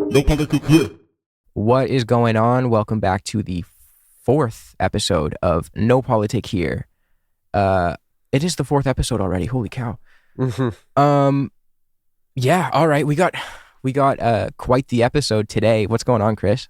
No Politic here. What is going on? Welcome back to the 4th episode of No Politic here. It is the 4th episode already. Holy cow. Mm-hmm. Yeah, all right. We got quite the episode today. What's going on, Chris?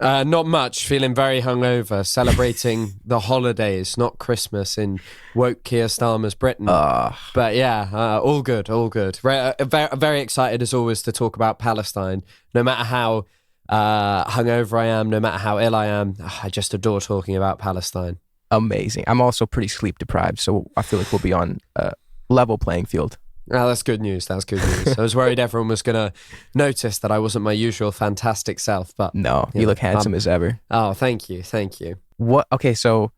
Not much. Feeling very hungover. Celebrating the holidays, not Christmas in woke Keir Starmer's Britain. But yeah, all good, all good. Very excited as always to talk about Palestine. No matter how hungover I am, no matter how ill I am, I just adore talking about Palestine. Amazing. I'm also pretty sleep deprived, so I feel like we'll be on a level playing field. Oh, that's good news. That's good news. I was worried everyone was going to notice that I wasn't my usual fantastic self, but... No, you look handsome as ever. Oh, thank you. Thank you. What? Okay, so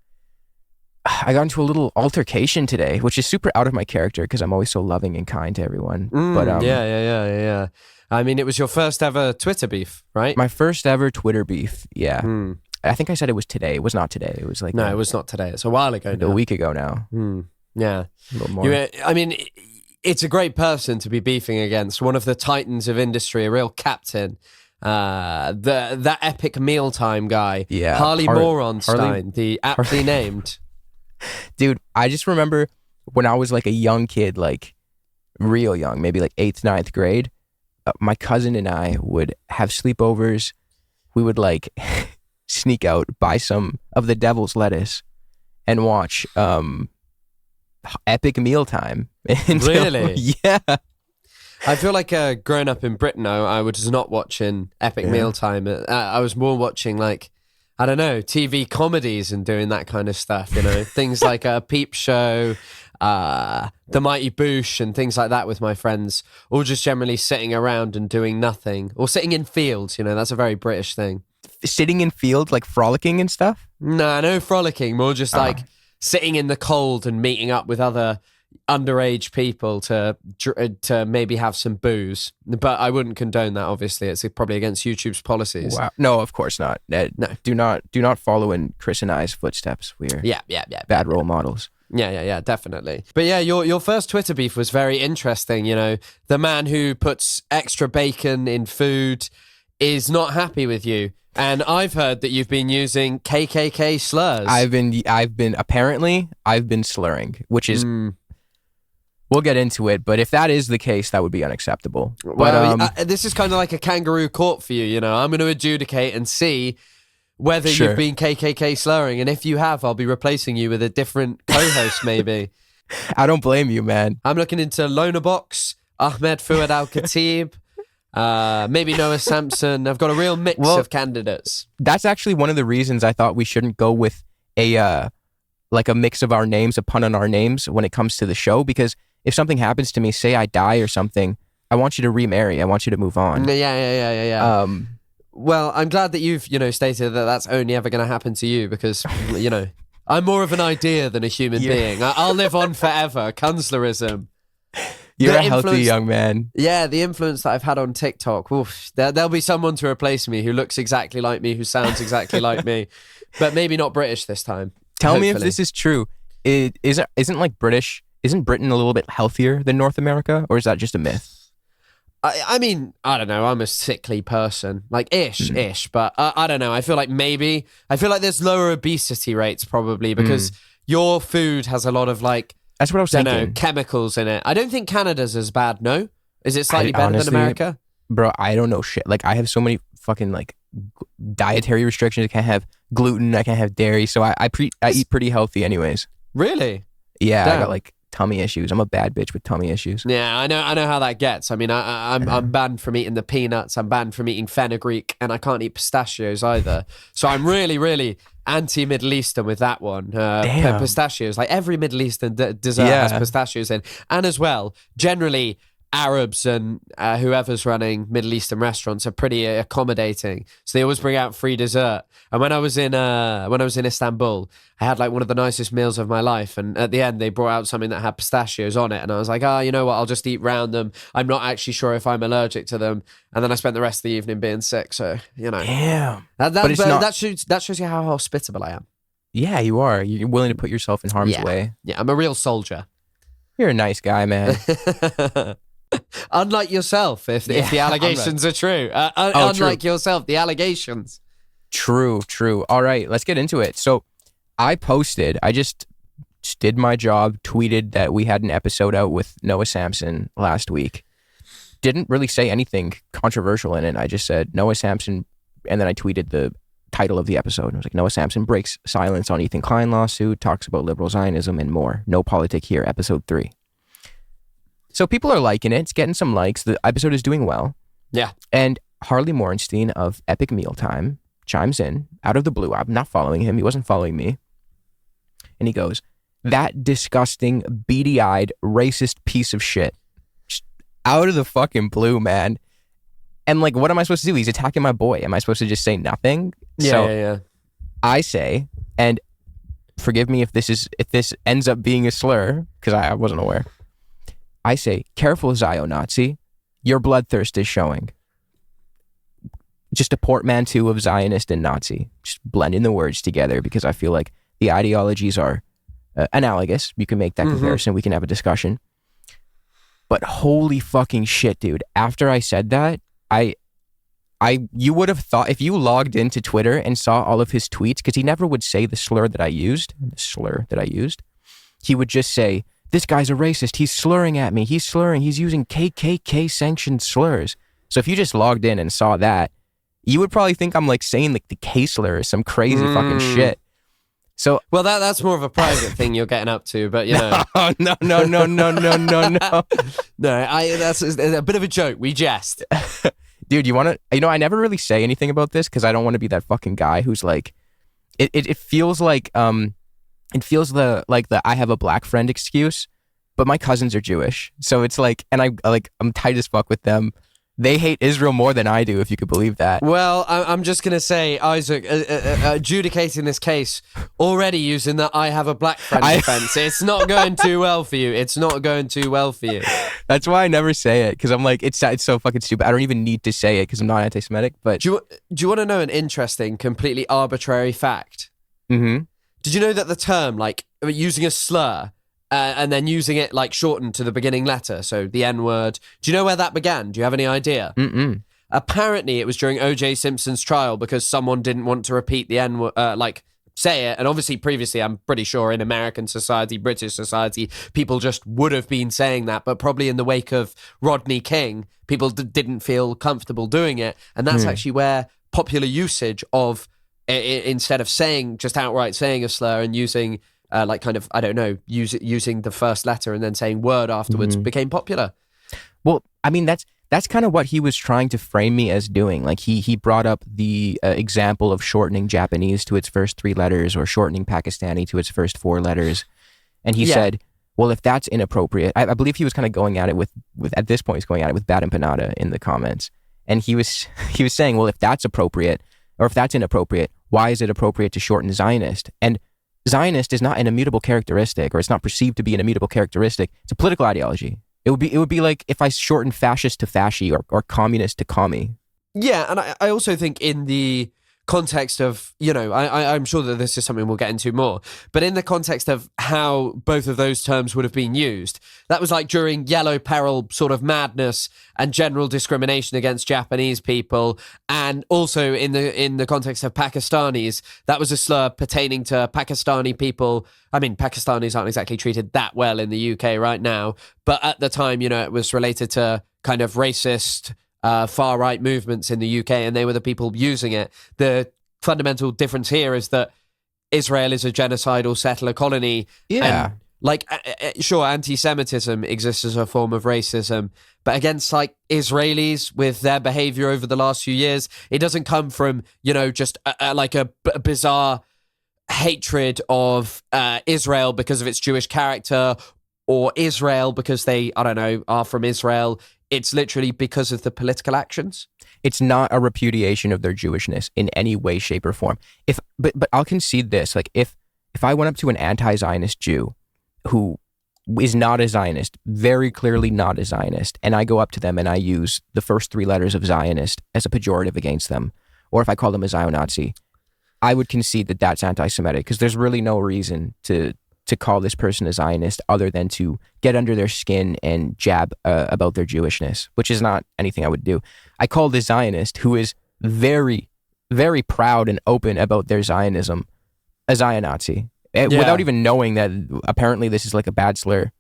I got into a little altercation today, which is super out of my character because I'm always so loving and kind to everyone. Yeah. I mean, it was your first ever Twitter beef, right? My first ever Twitter beef, yeah. I think I said it was today. It was not today. It was like... No, it was not today. It's a while ago now. A week ago now. Yeah. A little more. I mean... It's a great person to be beefing against. One of the titans of industry, a real captain. That EpicMealTime guy. Yeah. Harley Moronstein, the aptly named. Dude, I just remember when I was like a young kid, like real young, maybe like 8th, 9th grade, my cousin and I would have sleepovers. We would like sneak out, buy some of the devil's lettuce and watch EpicMealTime. Really? Yeah. I feel like growing up in Britain, I was not watching EpicMealTime. I was more watching like, I don't know, TV comedies and doing that kind of stuff, you know, things like a Peep Show, The Mighty Boosh and things like that with my friends, or just generally sitting around and doing nothing, or sitting in fields, you know, that's a very British thing. Sitting in fields, like frolicking and stuff? No frolicking, more just like sitting in the cold and meeting up with other underage people to maybe have some booze. But I wouldn't condone that, obviously. It's probably against YouTube's policies. Wow. No, of course not. No. Do not follow in Chris and I's footsteps. We're bad role models. Yeah, definitely. But yeah, your first Twitter beef was very interesting. You know, the man who puts extra bacon in food is not happy with you. And I've heard that you've been using KKK slurs. I've been slurring, which is, we'll get into it, but if that is the case, that would be unacceptable. Well, this is kind of like a kangaroo court for you, you know. I'm going to adjudicate and see whether you've been KKK slurring, and if you have, I'll be replacing you with a different co-host, maybe. I don't blame you, man. I'm looking into Lona Box, Ahmed Fuad Al-Khatib, maybe Noah Sampson. I've got a real mix of candidates. That's actually one of the reasons I thought we shouldn't go with a mix of our names, a pun on our names when it comes to the show, because if something happens to me, say I die or something, I want you to remarry. I want you to move on. Yeah. Well, I'm glad that you've, stated that that's only ever going to happen to you because, I'm more of an idea than a human being. I'll live on forever. Kunstlerism. You're a healthy young man. Yeah, the influence that I've had on TikTok. Oof, there'll be someone to replace me who looks exactly like me, who sounds exactly like me, but maybe not British this time. Tell me if this is true. Isn't Britain a little bit healthier than North America, or is that just a myth? I mean, I don't know. I'm a sickly person, like ish, but I don't know. I feel like there's lower obesity rates probably because your food has a lot of like, that's what I was thinking. Chemicals in it. I don't think Canada's as bad, no? Is it slightly better than America? Bro, I don't know shit. Like, I have so many fucking, like, dietary restrictions. I can't have gluten. I can't have dairy. So I eat pretty healthy anyways. Really? Yeah, Damn. I got, like, tummy issues. I'm a bad bitch with tummy issues. Yeah, I know how that gets. I mean, I'm banned from eating the peanuts. I'm banned from eating fenugreek. And I can't eat pistachios either. So I'm really, really anti-Middle Eastern with that one. Pistachios, like every Middle Eastern dessert has pistachios in. And as well, generally Arabs and whoever's running Middle Eastern restaurants are pretty accommodating, so they always bring out free dessert. And when I was in Istanbul, I had like one of the nicest meals of my life, and at the end they brought out something that had pistachios on it, and I was like, you know what, I'll just eat round them. I'm not actually sure if I'm allergic to them. And then I spent the rest of the evening being sick, so damn. That shows you how hospitable I am. Yeah, you are. You're willing to put yourself in harm's way. Yeah, I'm a real soldier. You're a nice guy, man. Unlike yourself, if the allegations are true. Unlike yourself, the allegations. True. All right, let's get into it. So I just did my job, tweeted that we had an episode out with Noah Samson last week. Didn't really say anything controversial in it. I just said Noah Samson, and then I tweeted the title of the episode. I was like, Noah Samson breaks silence on Ethan Klein lawsuit, talks about liberal Zionism and more. No Politic here, episode 3. So people are liking it. It's getting some likes. The episode is doing well. Yeah. And Harley Morenstein of EpicMealTime chimes in out of the blue. I'm not following him. He wasn't following me. And he goes, that disgusting, beady-eyed, racist piece of shit. Just out of the fucking blue, man. And like, what am I supposed to do? He's attacking my boy. Am I supposed to just say nothing? Yeah. I say, and forgive me if this ends up being a slur, because I wasn't aware. I say, careful, Zio-Nazi. Your bloodthirst is showing. Just a portmanteau of Zionist and Nazi. Just blending the words together because I feel like the ideologies are analogous. You can make that comparison. We can have a discussion. But holy fucking shit, dude. After I said that, you would have thought, if you logged into Twitter and saw all of his tweets, because he never would say the slur that I used, he would just say, this guy's a racist. He's slurring at me. He's slurring. He's using KKK sanctioned slurs. So if you just logged in and saw that, you would probably think I'm like saying like the K slur or some crazy fucking shit. So well, that's more of a private thing you're getting up to, but you know. No. No, that's a bit of a joke. We jest. Dude, I never really say anything about this because I don't want to be that fucking guy who's like, it feels like, it feels the I have a black friend excuse, but my cousins are Jewish. So it's like, and I'm tight as fuck with them. They hate Israel more than I do, if you could believe that. Well, I'm just going to say, Isaac, adjudicating this case already using the I have a black friend defense. It's not going too well for you. It's not going too well for you. That's why I never say it, because I'm like, it's so fucking stupid. I don't even need to say it because I'm not anti-Semitic. But do you want to know an interesting, completely arbitrary fact? Mm-hmm. Did you know that the term, like, using a slur and then using it, like, shortened to the beginning letter, so the N-word, do you know where that began? Do you have any idea? Mm-mm. Apparently, it was during O.J. Simpson's trial because someone didn't want to repeat the N-word, say it. And obviously, previously, I'm pretty sure in American society, British society, people just would have been saying that. But probably in the wake of Rodney King, people didn't feel comfortable doing it. And that's actually where popular usage of, instead of just outright saying a slur and using, using the first letter and then saying word afterwards became popular. Well, I mean, that's kind of what he was trying to frame me as doing. Like he brought up the example of shortening Japanese to its first 3 letters or shortening Pakistani to its first 4 letters. And he said, well, if that's inappropriate, I believe he was kind of going at it with at this point, he's going at it with Bad Empanada in the comments. And he was saying, well, if that's appropriate or if that's inappropriate, why is it appropriate to shorten Zionist? And Zionist is not an immutable characteristic, or it's not perceived to be an immutable characteristic. It's a political ideology. It would be like if I shortened fascist to fasci or communist to commie. Yeah, and I also think in the context of, I'm sure that this is something we'll get into more, but in the context of how both of those terms would have been used, that was like during Yellow Peril sort of madness and general discrimination against Japanese people, and also in the context of Pakistanis, that was a slur pertaining to Pakistani people. I mean, Pakistanis aren't exactly treated that well in the UK right now, but at the time, it was related to kind of racist far-right movements in the UK, and they were the people using it. The fundamental difference here is that Israel is a genocidal settler colony. Yeah. And, sure, anti-Semitism exists as a form of racism, but against, Israelis with their behavior over the last few years, it doesn't come from, just a bizarre hatred of Israel because of its Jewish character, or Israel because they, are from Israel. It's literally because of the political actions. It's not a repudiation of their Jewishness in any way, shape, or form. But I'll concede this. Like if I went up to an anti-Zionist Jew who is not a Zionist, very clearly not a Zionist, and I go up to them and I use the first 3 letters of Zionist as a pejorative against them, or if I call them a Zio-Nazi, I would concede that that's anti-Semitic because there's really no reason to to call this person a Zionist other than to get under their skin and jab about their Jewishness, which is not anything I would do. I called a Zionist who is very, very proud and open about their Zionism a Zion-Nazi without even knowing that apparently this is like a bad slur.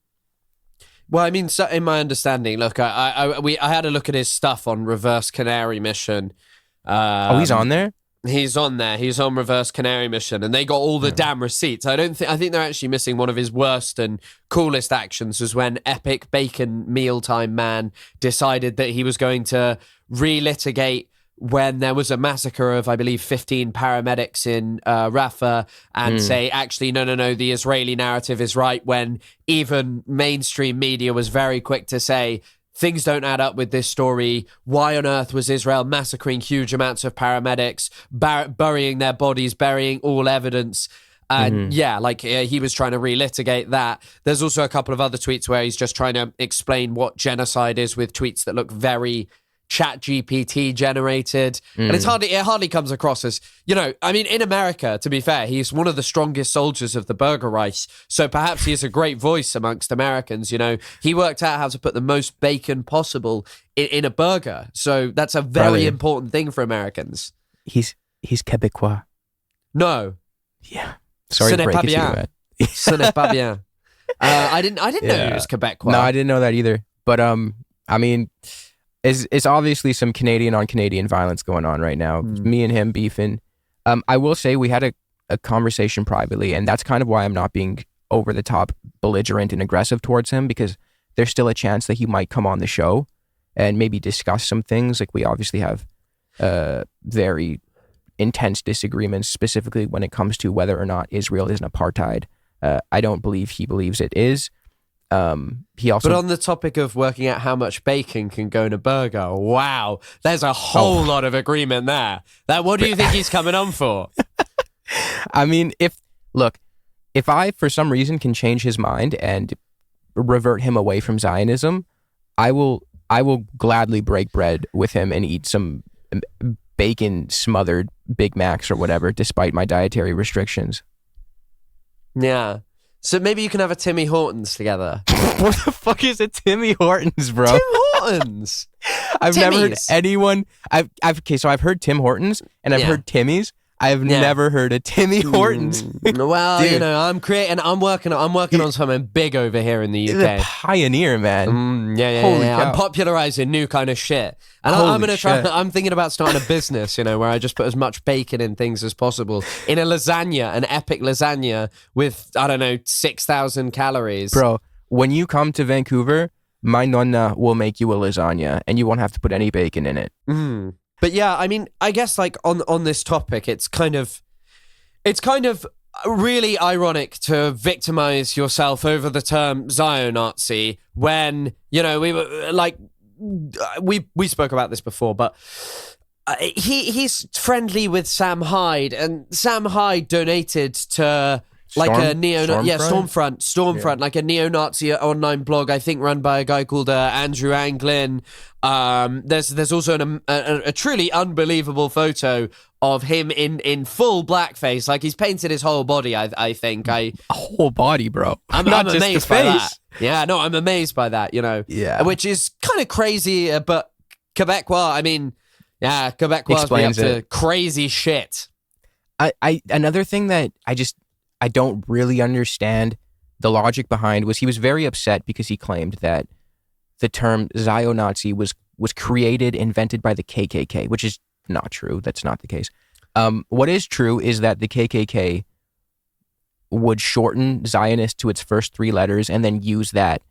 Well, I mean, so in my understanding, look, I had a look at his stuff on Reverse Canary Mission. He's on there? He's on there. He's on Reverse Canary Mission, and they got all the damn receipts. I think they're actually missing one of his worst and coolest actions was when Epic Bacon Mealtime Man decided that he was going to relitigate when there was a massacre of, I believe, 15 paramedics in Rafah and say, actually, no, the Israeli narrative is right, when even mainstream media was very quick to say, things don't add up with this story. Why on earth was Israel massacring huge amounts of paramedics, burying their bodies, burying all evidence? And he was trying to relitigate that. There's also a couple of other tweets where he's just trying to explain what genocide is with tweets that look very ChatGPT generated. And it hardly comes across as, I mean, in America, to be fair, he's one of the strongest soldiers of the Bürgerreich. So perhaps he is a great voice amongst Americans. He worked out how to put the most bacon possible in a burger. So that's a very important thing for Americans. He's Quebecois. No. Yeah. Sorry to break it to you, man. Ce n'est pas bien. I didn't know he was Quebecois. No, I didn't know that either. But I mean, it's obviously some Canadian on Canadian violence going on right now. Me and him beefing. I will say we had a conversation privately, and that's kind of why I'm not being over the top belligerent and aggressive towards him, because there's still a chance that he might come on the show and maybe discuss some things. Like, we obviously have very intense disagreements, specifically when it comes to whether or not Israel is an apartheid. I don't believe he believes it is. But on the topic of working out how much bacon can go in a burger, wow, there's a whole lot of agreement there. What do you think he's coming on for? I mean, if I for some reason can change his mind and revert him away from Zionism, I will gladly break bread with him and eat some bacon smothered Big Macs or whatever, despite my dietary restrictions. Yeah. So maybe you can have a Timmy Hortons together. What the fuck is a Timmy Hortons, bro? Tim Hortons. I've never heard anyone. So I've heard Tim Hortons and I've heard Timmy's. I've never heard of Timmy Hortons. Well, dude, I'm working on something big over here in the UK. You're a pioneer, man. Holy cow. I'm popularizing new kind of shit. And I'm thinking about starting a business, where I just put as much bacon in things as possible in a lasagna, an epic lasagna with, 6,000 calories. Bro, when you come to Vancouver, my nonna will make you a lasagna and you won't have to put any bacon in it. But yeah, I mean, I guess like on this topic, it's kind of really ironic to victimize yourself over the term Zio-Nazi when, we were like, we spoke about this before, but he's friendly with Sam Hyde, and Sam Hyde donated to Stormfront, like a neo-Nazi online blog, I think run by a guy called Andrew Anglin. There's also a truly unbelievable photo of him in full blackface, like he's painted his whole body. I think a whole body, bro. I'm just amazed by that. Yeah, no, I'm amazed by that. Yeah, which is kind of crazy, but Quebecois. I mean, Quebecois be up to crazy shit. Another thing that I don't really understand the logic behind was he was very upset because he claimed that the term Zio-Nazi was invented by the KKK, which is not true. That's not the case. What is true is that the KKK would shorten Zionist to its first three letters and then use that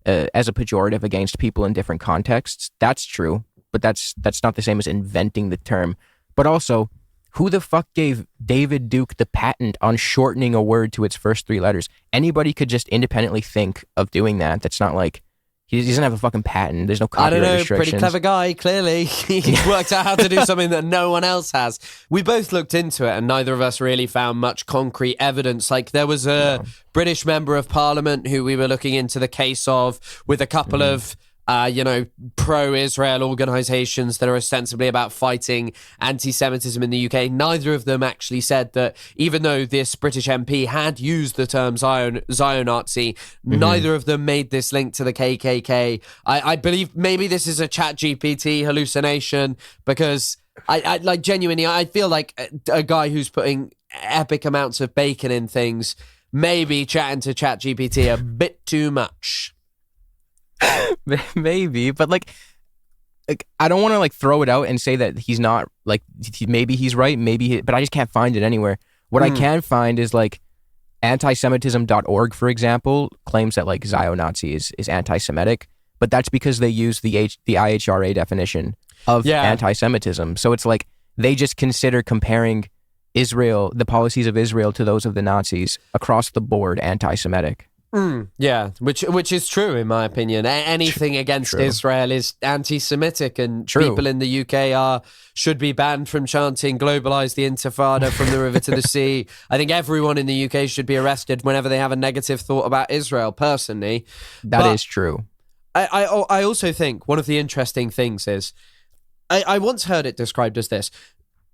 as a pejorative against people in different contexts. That's true, but that's not the same as inventing the term. But also, who the fuck gave David Duke the patent on shortening a word to its first three letters? Anybody could just independently think of doing that. That's not like, he doesn't have a fucking patent. There's no copyright restrictions. Pretty clever guy, clearly. He's worked out how to do something that no one else has. We both looked into it and neither of us really found much concrete evidence. Like there was a British member of parliament who we were looking into the case of with a couple of pro-Israel organizations that are ostensibly about fighting anti-Semitism in the UK. Neither of them actually said that, even though this British MP had used the term Zionazi, neither of them made this link to the KKK. I believe maybe this is a ChatGPT hallucination, because I like, genuinely, I feel like a guy who's putting epic amounts of bacon in things may be chatting to ChatGPT a bit too much. Maybe, but like I don't want to like throw it out and say that he's not, like, maybe he's right, but I just can't find it anywhere. What I can find is like antisemitism.org, for example, claims that like Zio-Nazi is anti-Semitic, but that's because they use the IHRA definition of anti-Semitism. So it's like they just consider comparing the policies of Israel to those of the Nazis across the board anti-Semitic. Yeah, which is true in my opinion. Anything against Israel is anti-Semitic, and people in the UK should be banned from chanting "Globalize the Intifada" from the river to the sea. I think everyone in the UK should be arrested whenever they have a negative thought about Israel. Personally, that is true. I also think one of the interesting things is I once heard it described as this.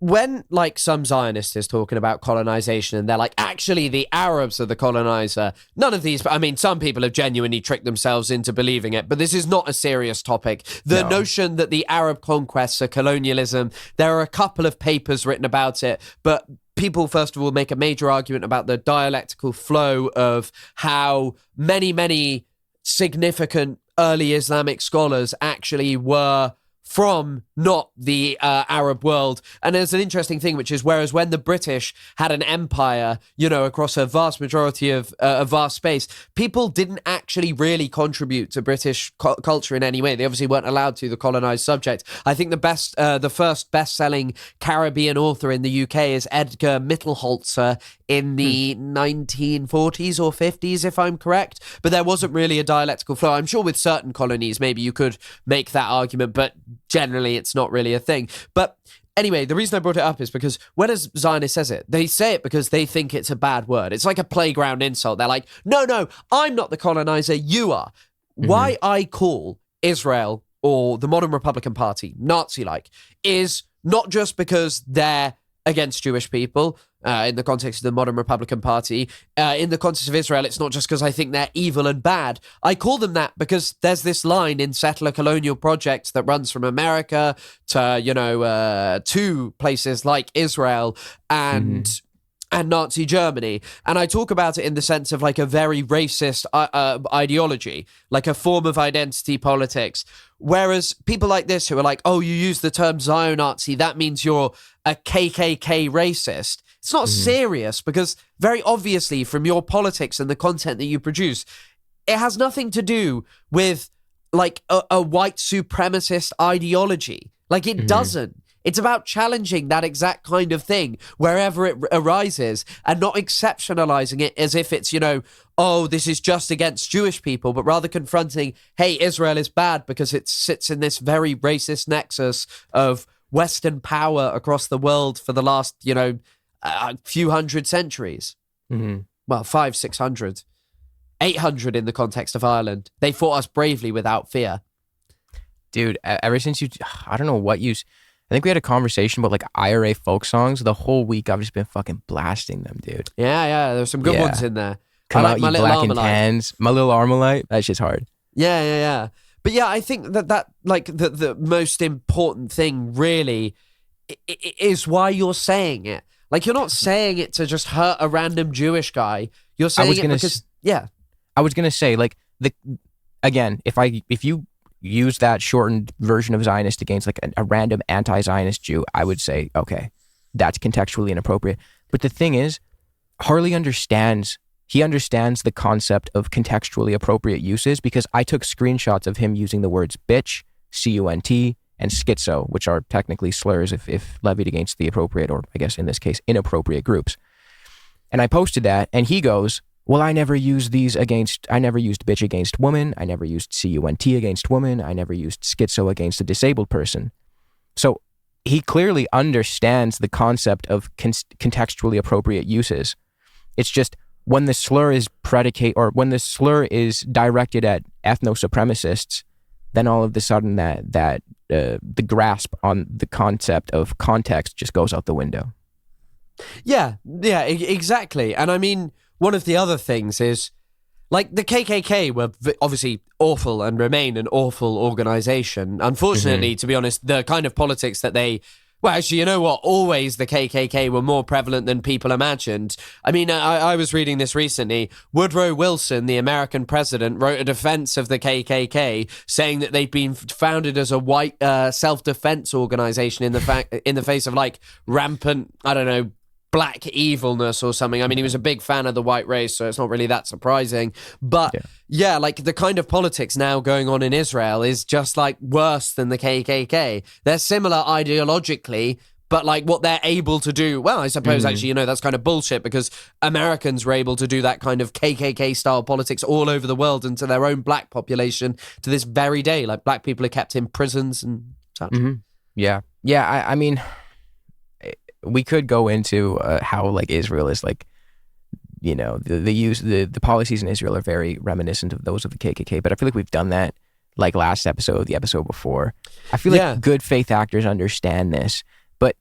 When like some Zionist is talking about colonization and they're like, actually the Arabs are the colonizer, none of these, I mean, some people have genuinely tricked themselves into believing it, but this is not a serious topic. The notion that the Arab conquests are colonialism, there are a couple of papers written about it, but people, first of all, make a major argument about the dialectical flow of how many significant early Islamic scholars actually were from not the Arab world. And there's an interesting thing, which is, whereas when the British had an empire, across a vast majority of a vast space, people didn't actually really contribute to British culture in any way. They obviously weren't allowed to, the colonized subject. I think the first best-selling Caribbean author in the UK is Edgar Mittelholzer in the 1940s or 50s, if I'm correct. But there wasn't really a dialectical flow. I'm sure with certain colonies, maybe you could make that argument, but generally it's not really a thing. But anyway, the reason I brought it up is because when a Zionist says it, they say it because they think it's a bad word. It's like a playground insult. They're like, no, I'm not the colonizer, you are. Why I call Israel or the modern Republican Party Nazi-like is not just because they're against Jewish people, in the context of the modern Republican Party. In the context of Israel, it's not just because I think they're evil and bad. I call them that because there's this line in settler colonial projects that runs from America to, to places like Israel and Nazi Germany. And I talk about it in the sense of like a very racist ideology, like a form of identity politics. Whereas people like this who are like, oh, you use the term Zio-Nazi, that means you're a KKK racist. It's not serious, because very obviously from your politics and the content that you produce, it has nothing to do with like a white supremacist ideology. Like it doesn't. It's about challenging that exact kind of thing wherever it arises and not exceptionalizing it as if it's, oh, this is just against Jewish people, but rather confronting, hey, Israel is bad because it sits in this very racist nexus of Western power across the world for the last, a few hundred centuries. Well, 500, 600, 800 in the context of Ireland. They fought us bravely without fear. Dude, ever since I don't know what I think we had a conversation about like IRA folk songs. The whole week I've just been fucking blasting them, dude. Yeah, there's some good ones in there. Come out, you black and tans. My Little Armalite. That shit's hard. Yeah. But yeah, I think that like the most important thing really is why you're saying it. Like, you're not saying it to just hurt a random Jewish guy. You're saying it because, I was gonna say, like, if you use that shortened version of Zionist against like a random anti-Zionist Jew, I would say, okay, that's contextually inappropriate. But the thing is, Harley understands the concept of contextually appropriate uses, because I took screenshots of him using the words bitch, cunt, and schizo, which are technically slurs if levied against the appropriate, or I guess in this case, inappropriate groups. And I posted that, and he goes, well, I never used bitch against woman. I never used cunt against woman. I never used schizo against a disabled person. So he clearly understands the concept of contextually appropriate uses. It's just when the slur is directed at ethno-supremacists, then all of a sudden the grasp on the concept of context just goes out the window. Yeah, exactly. And I mean, one of the other things is, like, the KKK were obviously awful and remain an awful organization. Unfortunately, to be honest, the kind of politics that they... Well, actually, you know what? Always the KKK were more prevalent than people imagined. I mean, I was reading this recently. Woodrow Wilson, the American president, wrote a defense of the KKK, saying that they'd been founded as a white self-defense organization in the face of, like, rampant, I don't know, black evilness or something. I mean, he was a big fan of the white race, so it's not really that surprising. But yeah, like, the kind of politics now going on in Israel is just, like, worse than the KKK. They're similar ideologically, but, like, what they're able to do, well, I suppose actually, you know, that's kind of bullshit, because Americans were able to do that kind of KKK style politics all over the world and to their own black population to this very day. Like, black people are kept in prisons and such. Yeah. I mean, we could go into how, like, Israel is, like, you know, the policies in Israel are very reminiscent of those of the KKK, but I feel like we've done that, like, last episode, the episode before. I feel like good faith actors understand this, but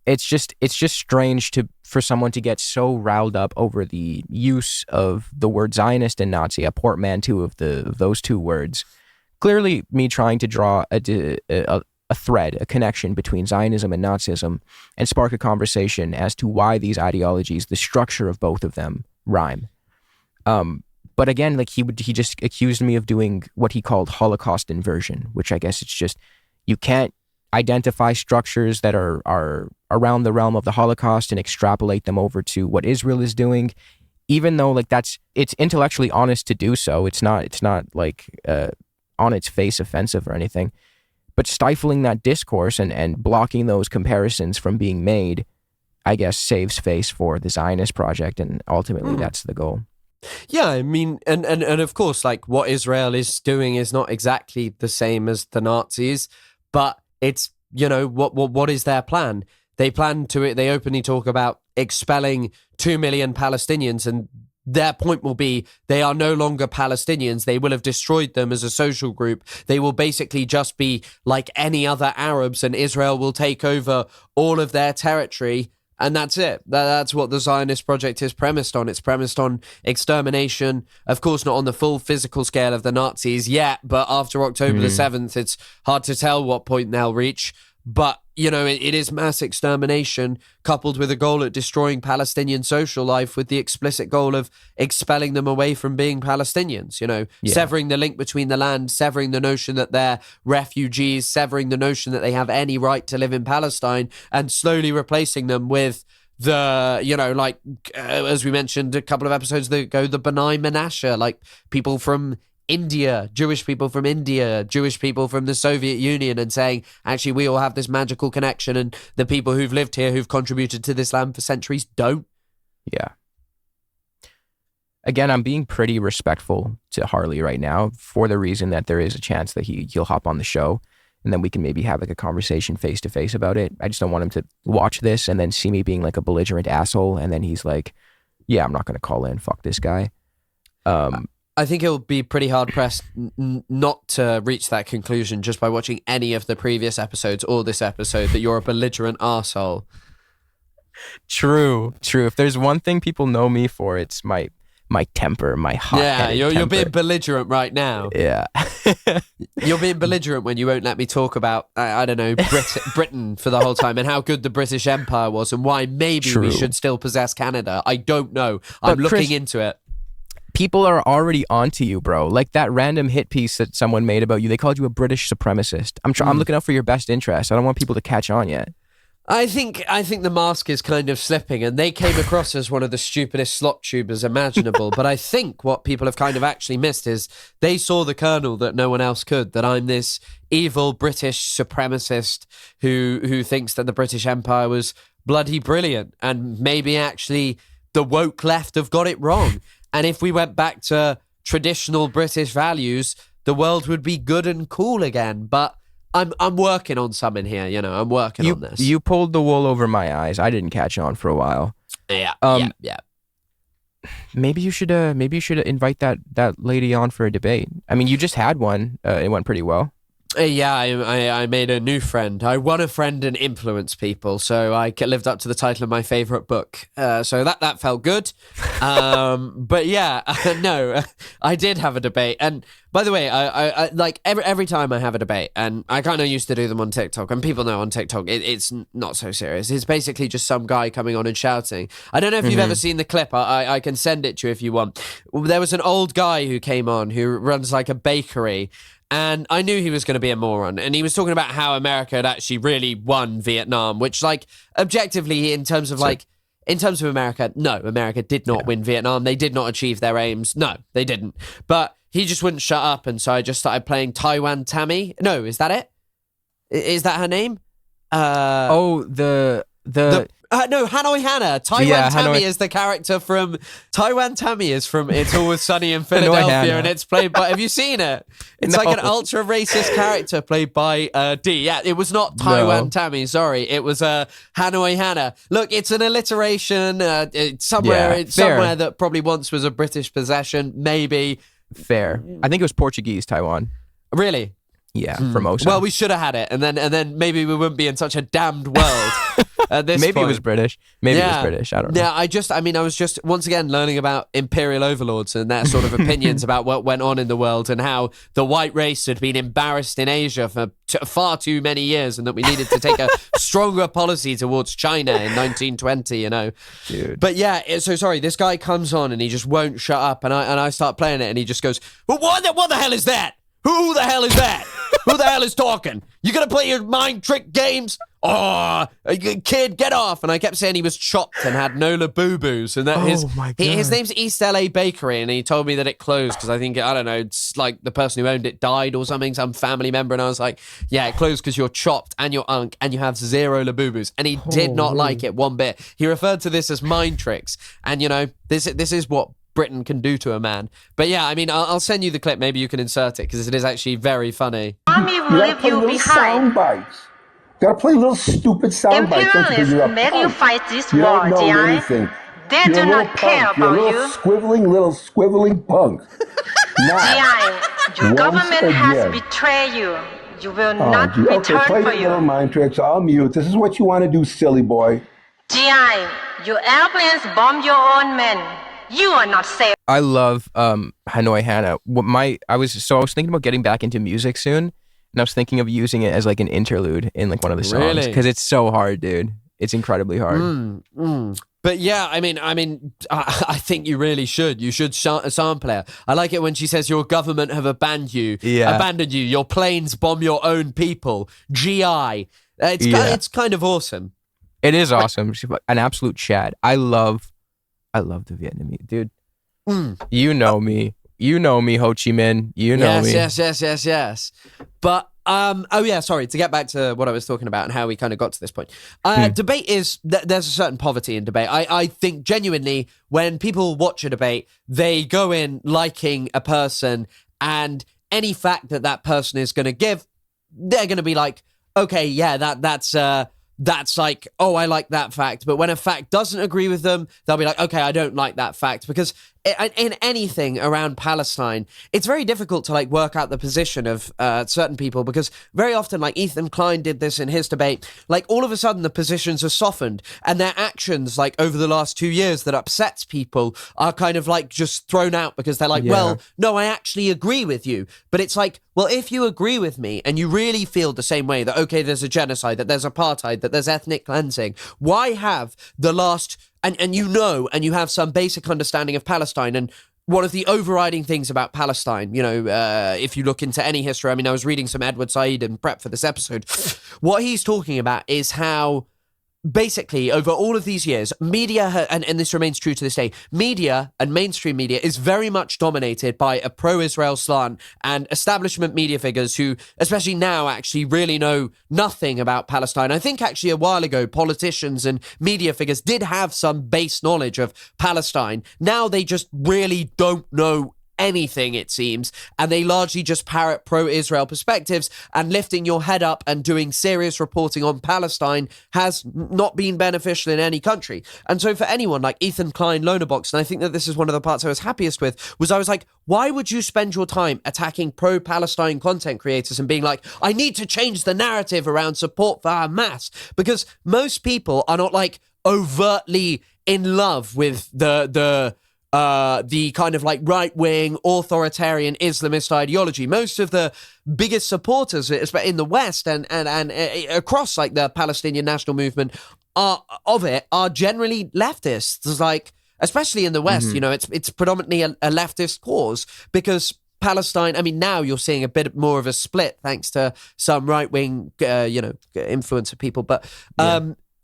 it's just strange for someone to get so riled up over the use of the word Zionist and Nazi, a portmanteau of those two words. Clearly, me trying to draw a thread, a connection between Zionism and Nazism, and spark a conversation as to why these ideologies, the structure of both of them, rhyme. But again, like, he just accused me of doing what he called Holocaust inversion, which I guess it's just, you can't identify structures that are around the realm of the Holocaust and extrapolate them over to what Israel is doing, even though, like, it's intellectually honest to do so. It's not like on its face offensive or anything. But stifling that discourse and blocking those comparisons from being made, I guess, saves face for the Zionist project, and ultimately that's the goal. Yeah, I mean, and of course, like, what Israel is doing is not exactly the same as the Nazis, but it's, you know, what is their plan? They openly talk about expelling 2 million Palestinians, and their point will be they are no longer Palestinians. They will have destroyed them as a social group. They will basically just be like any other Arabs, and Israel will take over all of their territory, and that's it. That's what the Zionist project is premised on. It's premised on extermination. Of course, not on the full physical scale of the Nazis yet, but after October the 7th, it's hard to tell what point they'll reach. But, you know, it is mass extermination coupled with a goal at destroying Palestinian social life with the explicit goal of expelling them away from being Palestinians, you know, severing the link between the land, severing the notion that they're refugees, severing the notion that they have any right to live in Palestine, and slowly replacing them with the, you know, like, as we mentioned a couple of episodes ago, the B'nai Menashe, like people from India, Jewish people from India, Jewish people from the Soviet Union, and saying, actually, we all have this magical connection, and the people who've lived here, who've contributed to this land for centuries, don't. Yeah. Again, I'm being pretty respectful to Harley right now for the reason that there is a chance that he'll hop on the show, and then we can maybe have, like, a conversation face to face about it. I just don't want him to watch this and then see me being, like, a belligerent asshole, and then he's like, yeah, I'm not going to call in, fuck this guy. I think it'll be pretty hard-pressed not to reach that conclusion just by watching any of the previous episodes or this episode, that you're a belligerent arsehole. True. If there's one thing people know me for, it's my temper, my hot-headed temper. You're being belligerent right now. Yeah. You're being belligerent when you won't let me talk about, I don't know, Britain for the whole time, and how good the British Empire was, and why maybe we should still possess Canada. I don't know. I'm looking into it. People are already onto you, bro. Like that random hit piece that someone made about you. They called you a British supremacist. I'm looking out for your best interest. I don't want people to catch on yet. I think the mask is kind of slipping, and they came across as one of the stupidest slop tubers imaginable. But I think what people have kind of actually missed is they saw the kernel that no one else could, that I'm this evil British supremacist who thinks that the British Empire was bloody brilliant, and maybe actually the woke left have got it wrong. And if we went back to traditional British values, the world would be good and cool again. But I'm working on something here, you know. I'm working on this. You pulled the wool over my eyes. I didn't catch on for a while. Yeah. maybe you should invite that lady on for a debate. I mean, you just had one. It went pretty well. Yeah, I made a new friend. I won a friend and influenced people, so I lived up to the title of my favorite book. So that felt good. But yeah, no, I did have a debate. And by the way, I like every time I have a debate, and I kind of used to do them on TikTok, and people know on TikTok it's not so serious. It's basically just some guy coming on and shouting. I don't know if you've ever seen the clip. I can send it to you if you want. There was an old guy who came on who runs like a bakery. And I knew he was going to be a moron. And he was talking about how America had actually really won Vietnam, which, like, objectively, in terms of America, no, America did not win Vietnam. They did not achieve their aims. No, they didn't. But he just wouldn't shut up. And so I just started playing Taiwan Tammy. No, is that it? Is that her name? No, Hanoi Hannah. Taiwan Tammy is the character from Taiwan Tammy is from It's Always Sunny in Philadelphia, and it's played by. Have you seen it? It's like an ultra racist character played by D. Yeah, it was not Taiwan Tammy. Sorry, it was Hanoi Hannah. Look, it's an alliteration. It's somewhere that probably once was a British possession. Maybe fair. I think it was Portuguese Taiwan. Really? Yeah, from Oslo. Well, we should have had it, and then maybe we wouldn't be in such a damned world. At this maybe point. It was British. Maybe it was British. I don't know. Yeah, I was just once again learning about imperial overlords and their sort of opinions about what went on in the world and how the white race had been embarrassed in Asia for far too many years, and that we needed to take a stronger policy towards China in 1920. You know, dude. But yeah, so sorry. This guy comes on and he just won't shut up, and I start playing it, and he just goes, "Well, what the hell is that? Who the hell is that? Who the hell is talking? You gonna play your mind trick games? Oh, kid, get off!" And I kept saying he was chopped and had no boo-boos, and that his name's East LA Bakery, and he told me that it closed because I think, I don't know, it's like the person who owned it died or something, some family member, and I was like, yeah, it closed because you're chopped and you're unk and you have zero laboo-boos, and he did not like it one bit. He referred to this as mind tricks, and you know, this is what Britain can do to a man. But yeah, I mean, I'll send you the clip. Maybe you can insert it because it is actually very funny. Army will leave you behind. Sound bites. Gotta play little stupid sound bites. Imperialists make you fight this war, GI. They do not care about you. Little squiveling punk. GI, your government has betrayed you. You will not return for you. Little mind tricks. I'll mute. This is what you want to do, silly boy. GI, your airplanes bomb your own men. You are not safe. I love Hanoi Hannah. I was thinking about getting back into music soon, and I was thinking of using it as like an interlude in like one of the songs because it's so hard, dude. It's incredibly hard. But yeah, I mean, I think you really should. You should sample it. I like it when she says your government have abandoned you. Yeah. Abandoned you. Your planes bomb your own people. GI. It's kind of awesome. It is awesome. She's an absolute Chad. I love the Vietnamese, dude. You know me. You know me, Ho Chi Minh. You know me. Yes. But, sorry, to get back to what I was talking about and how we kind of got to this point. Debate is, there's a certain poverty in debate. I think genuinely when people watch a debate, they go in liking a person, and any fact that person is going to give, they're going to be like, okay, yeah, that's like, oh, I like that fact. But when a fact doesn't agree with them, they'll be like, okay, I don't like that fact. Because in anything around Palestine, it's very difficult to like work out the position of certain people, because very often, like Ethan Klein did this in his debate, like all of a sudden the positions are softened and their actions like over the last 2 years that upsets people are kind of like just thrown out because they're like, well, no, I actually agree with you. But it's like, well, if you agree with me and you really feel the same way that, okay, there's a genocide, that there's apartheid, that there's ethnic cleansing, why have the last... And you have some basic understanding of Palestine. And one of the overriding things about Palestine, you know, if you look into any history, I mean, I was reading some Edward Said in prep for this episode. What he's talking about is how basically over all of these years, media, and this remains true to this day, media and mainstream media is very much dominated by a pro-Israel slant and establishment media figures who, especially now, actually really know nothing about Palestine. I think actually a while ago, politicians and media figures did have some base knowledge of Palestine. Now they just really don't know anything, it seems, and they largely just parrot pro-Israel perspectives, and lifting your head up and doing serious reporting on Palestine has not been beneficial in any country. And so for anyone like Ethan Klein, Lonerbox, and I think that this is one of the parts I was happiest with, was I was like, why would you spend your time attacking pro-Palestine content creators and being like, I need to change the narrative around support for Hamas? Because most people are not like overtly in love with the kind of like right-wing authoritarian Islamist ideology. Most of the biggest supporters in the West and across like the Palestinian national movement are generally leftists. Like, especially in the West, you know, it's predominantly a leftist cause, because Palestine, I mean, now you're seeing a bit more of a split thanks to some right-wing, influencer people, but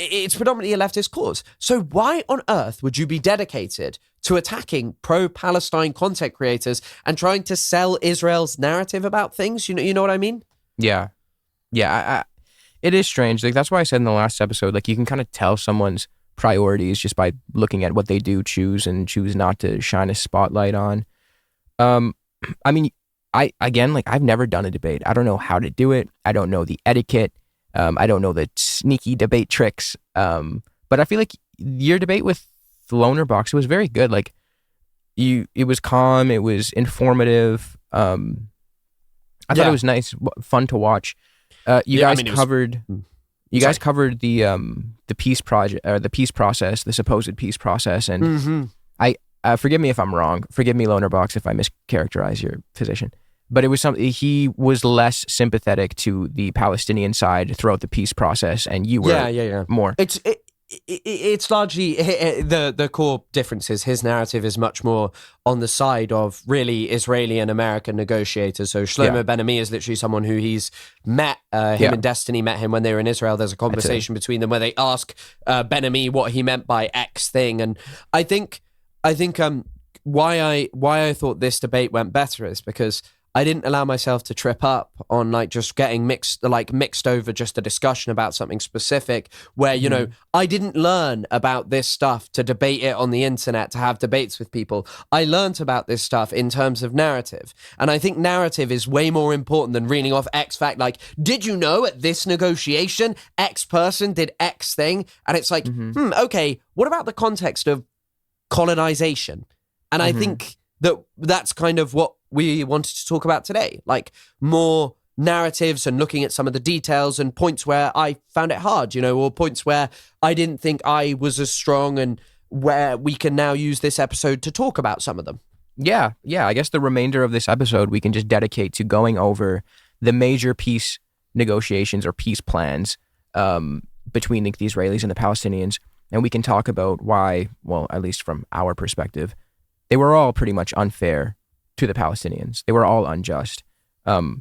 it's predominantly a leftist cause. So why on earth would you be dedicated to attacking pro-Palestine content creators and trying to sell Israel's narrative about things? You know what I mean? Yeah. It is strange. Like, that's why I said in the last episode, like, you can kind of tell someone's priorities just by looking at what they do choose and choose not to shine a spotlight on. I mean, I've never done a debate. I don't know how to do it. I don't know the etiquette. I don't know the sneaky debate tricks. But I feel like your debate with the Lonerbox, it was very good. Like, it was calm. It was informative. I thought it was nice, fun to watch. You guys covered the peace project, or the peace process, the supposed peace process, and forgive me if I'm wrong. Forgive me, Lonerbox, if I mischaracterize your position. But it was something, he was less sympathetic to the Palestinian side throughout the peace process, and you were more. It's largely the core difference is his narrative is much more on the side of really Israeli and American negotiators. So Shlomo Ben-Ami is literally someone who he's met. Him and Destiny met him when they were in Israel. There's a conversation between them where they ask Ben-Ami what he meant by X thing, and I think why I thought this debate went better is because I didn't allow myself to trip up on like just getting mixed over just a discussion about something specific where, you know, I didn't learn about this stuff to debate it on the internet, to have debates with people. I learned about this stuff in terms of narrative. And I think narrative is way more important than reading off X fact. Like, did you know at this negotiation, X person did X thing? And it's like, okay, what about the context of colonization? And I think that's kind of what we wanted to talk about today, like more narratives and looking at some of the details and points where I found it hard, you know, or points where I didn't think I was as strong, and where we can now use this episode to talk about some of them. Yeah. I guess the remainder of this episode we can just dedicate to going over the major peace negotiations or peace plans between the Israelis and the Palestinians, and we can talk about why, well, at least from our perspective, they were all pretty much unfair to the Palestinians. They were all unjust. We're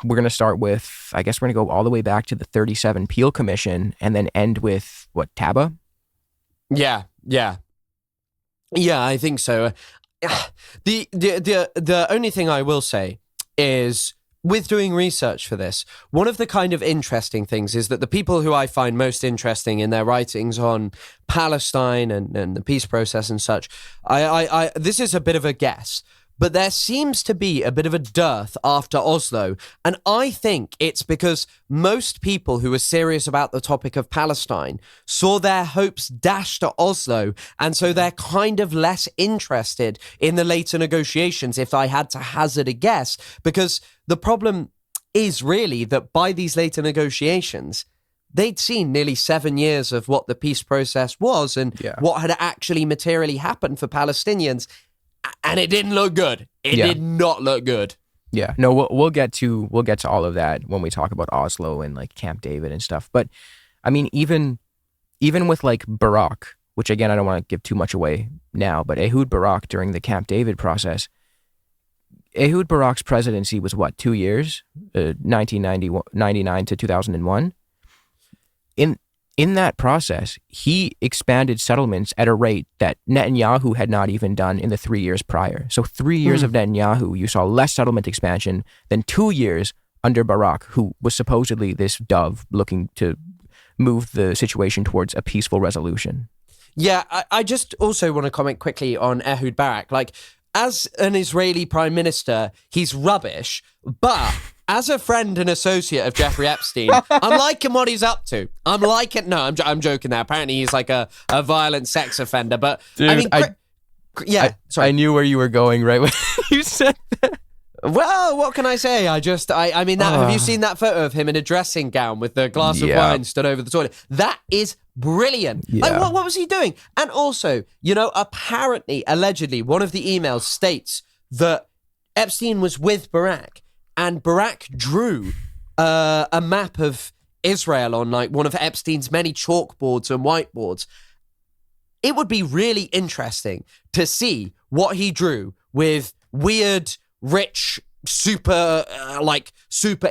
going to start with, I guess we're going to go all the way back to the 37 Peel Commission and then end with, what, Taba? Yeah, I think so. The only thing I will say is, with doing research for this, one of the kind of interesting things is that the people who I find most interesting in their writings on Palestine and the peace process and such, I this is a bit of a guess, but there seems to be a bit of a dearth after Oslo. And I think it's because most people who are serious about the topic of Palestine saw their hopes dashed at Oslo. And so they're kind of less interested in the later negotiations, if I had to hazard a guess, because the problem is really that by these later negotiations, they'd seen nearly 7 years of what the peace process was and what had actually materially happened for Palestinians. And it didn't look good. It did not look good. Yeah, no, we'll get to all of that when we talk about Oslo and like Camp David and stuff. But I mean, even with like Barak, which again I don't want to give too much away now, but Ehud Barak during the Camp David process, Ehud Barak's presidency was what, 2 years, 1999 to 2001. In that process, he expanded settlements at a rate that Netanyahu had not even done in the 3 years prior. So 3 years of Netanyahu, you saw less settlement expansion than 2 years under Barak, who was supposedly this dove looking to move the situation towards a peaceful resolution. Yeah, I just also want to comment quickly on Ehud Barak. Like, as an Israeli prime minister, he's rubbish. But as a friend and associate of Jeffrey Epstein, I'm liking what he's up to. I'm liking. No, I'm joking now. Apparently, he's like a violent sex offender. But dude, I mean, I knew where you were going right when you said that. Well, what can I say? I mean, have you seen that photo of him in a dressing gown with the glass of wine stood over the toilet? That is brilliant. Yeah. Like, what was he doing? And also, apparently, allegedly, one of the emails states that Epstein was with Barack, and Barack drew a map of Israel on like one of Epstein's many chalkboards and whiteboards. It would be really interesting to see what he drew with weird, rich, super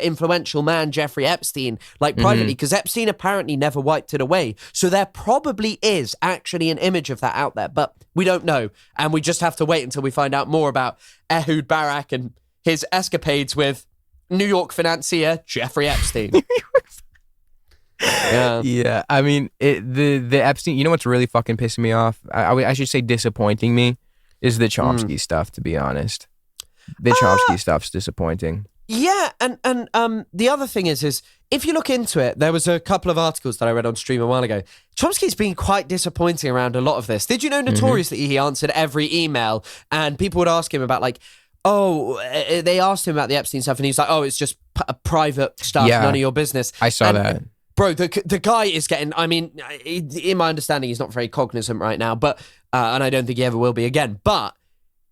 influential man Jeffrey Epstein, like privately, because Epstein apparently never wiped it away. So there probably is actually an image of that out there, but we don't know. And we just have to wait until we find out more about Ehud Barak and his escapades with New York financier Jeffrey Epstein. Yeah. I mean, the Epstein, you know what's really fucking pissing me off? I should say disappointing me is the Chomsky stuff, to be honest. The Chomsky stuff's disappointing. Yeah, and the other thing is if you look into it, there was a couple of articles that I read on stream a while ago. Chomsky's been quite disappointing around a lot of this. Did you know notoriously he answered every email, and people would ask him about like, they asked him about the Epstein stuff, and he's like, it's just private stuff, none of your business. I saw that. Bro, the guy is getting, I mean, in my understanding, he's not very cognizant right now, but and I don't think he ever will be again, but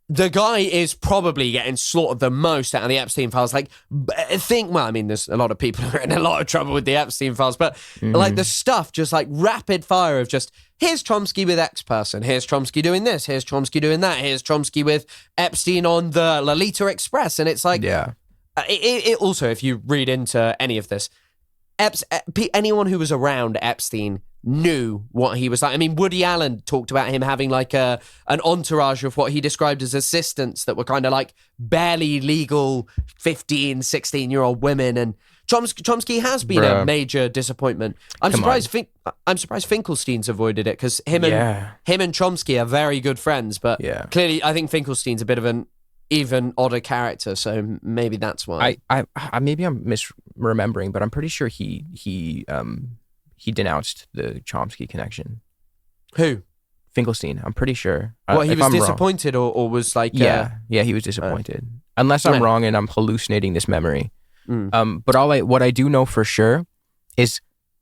the guy is probably getting slaughtered the most out of the Epstein files. Like, there's a lot of people who are in a lot of trouble with the Epstein files, but like the stuff, just like rapid fire of just, here's Chomsky with X person, here's Chomsky doing this, here's Chomsky doing that, here's Chomsky with Epstein on the Lolita Express. And it's like, it also, if you read into any of this, anyone who was around Epstein knew what he was like. I mean, Woody Allen talked about him having like an entourage of what he described as assistants that were kind of like barely legal 15, 16-year-old women. And Chomsky has been a major disappointment. I'm surprised Finkelstein's avoided it, because him and Chomsky are very good friends. But clearly, I think Finkelstein's a bit of an even odder character, so maybe that's why. I maybe I'm misremembering, but I'm pretty sure he denounced the Chomsky connection. Who? Finkelstein. I'm pretty sure. Well, he was disappointed, or was like... Yeah, he was disappointed. Unless I'm wrong and I'm hallucinating this memory. But what I do know for sure is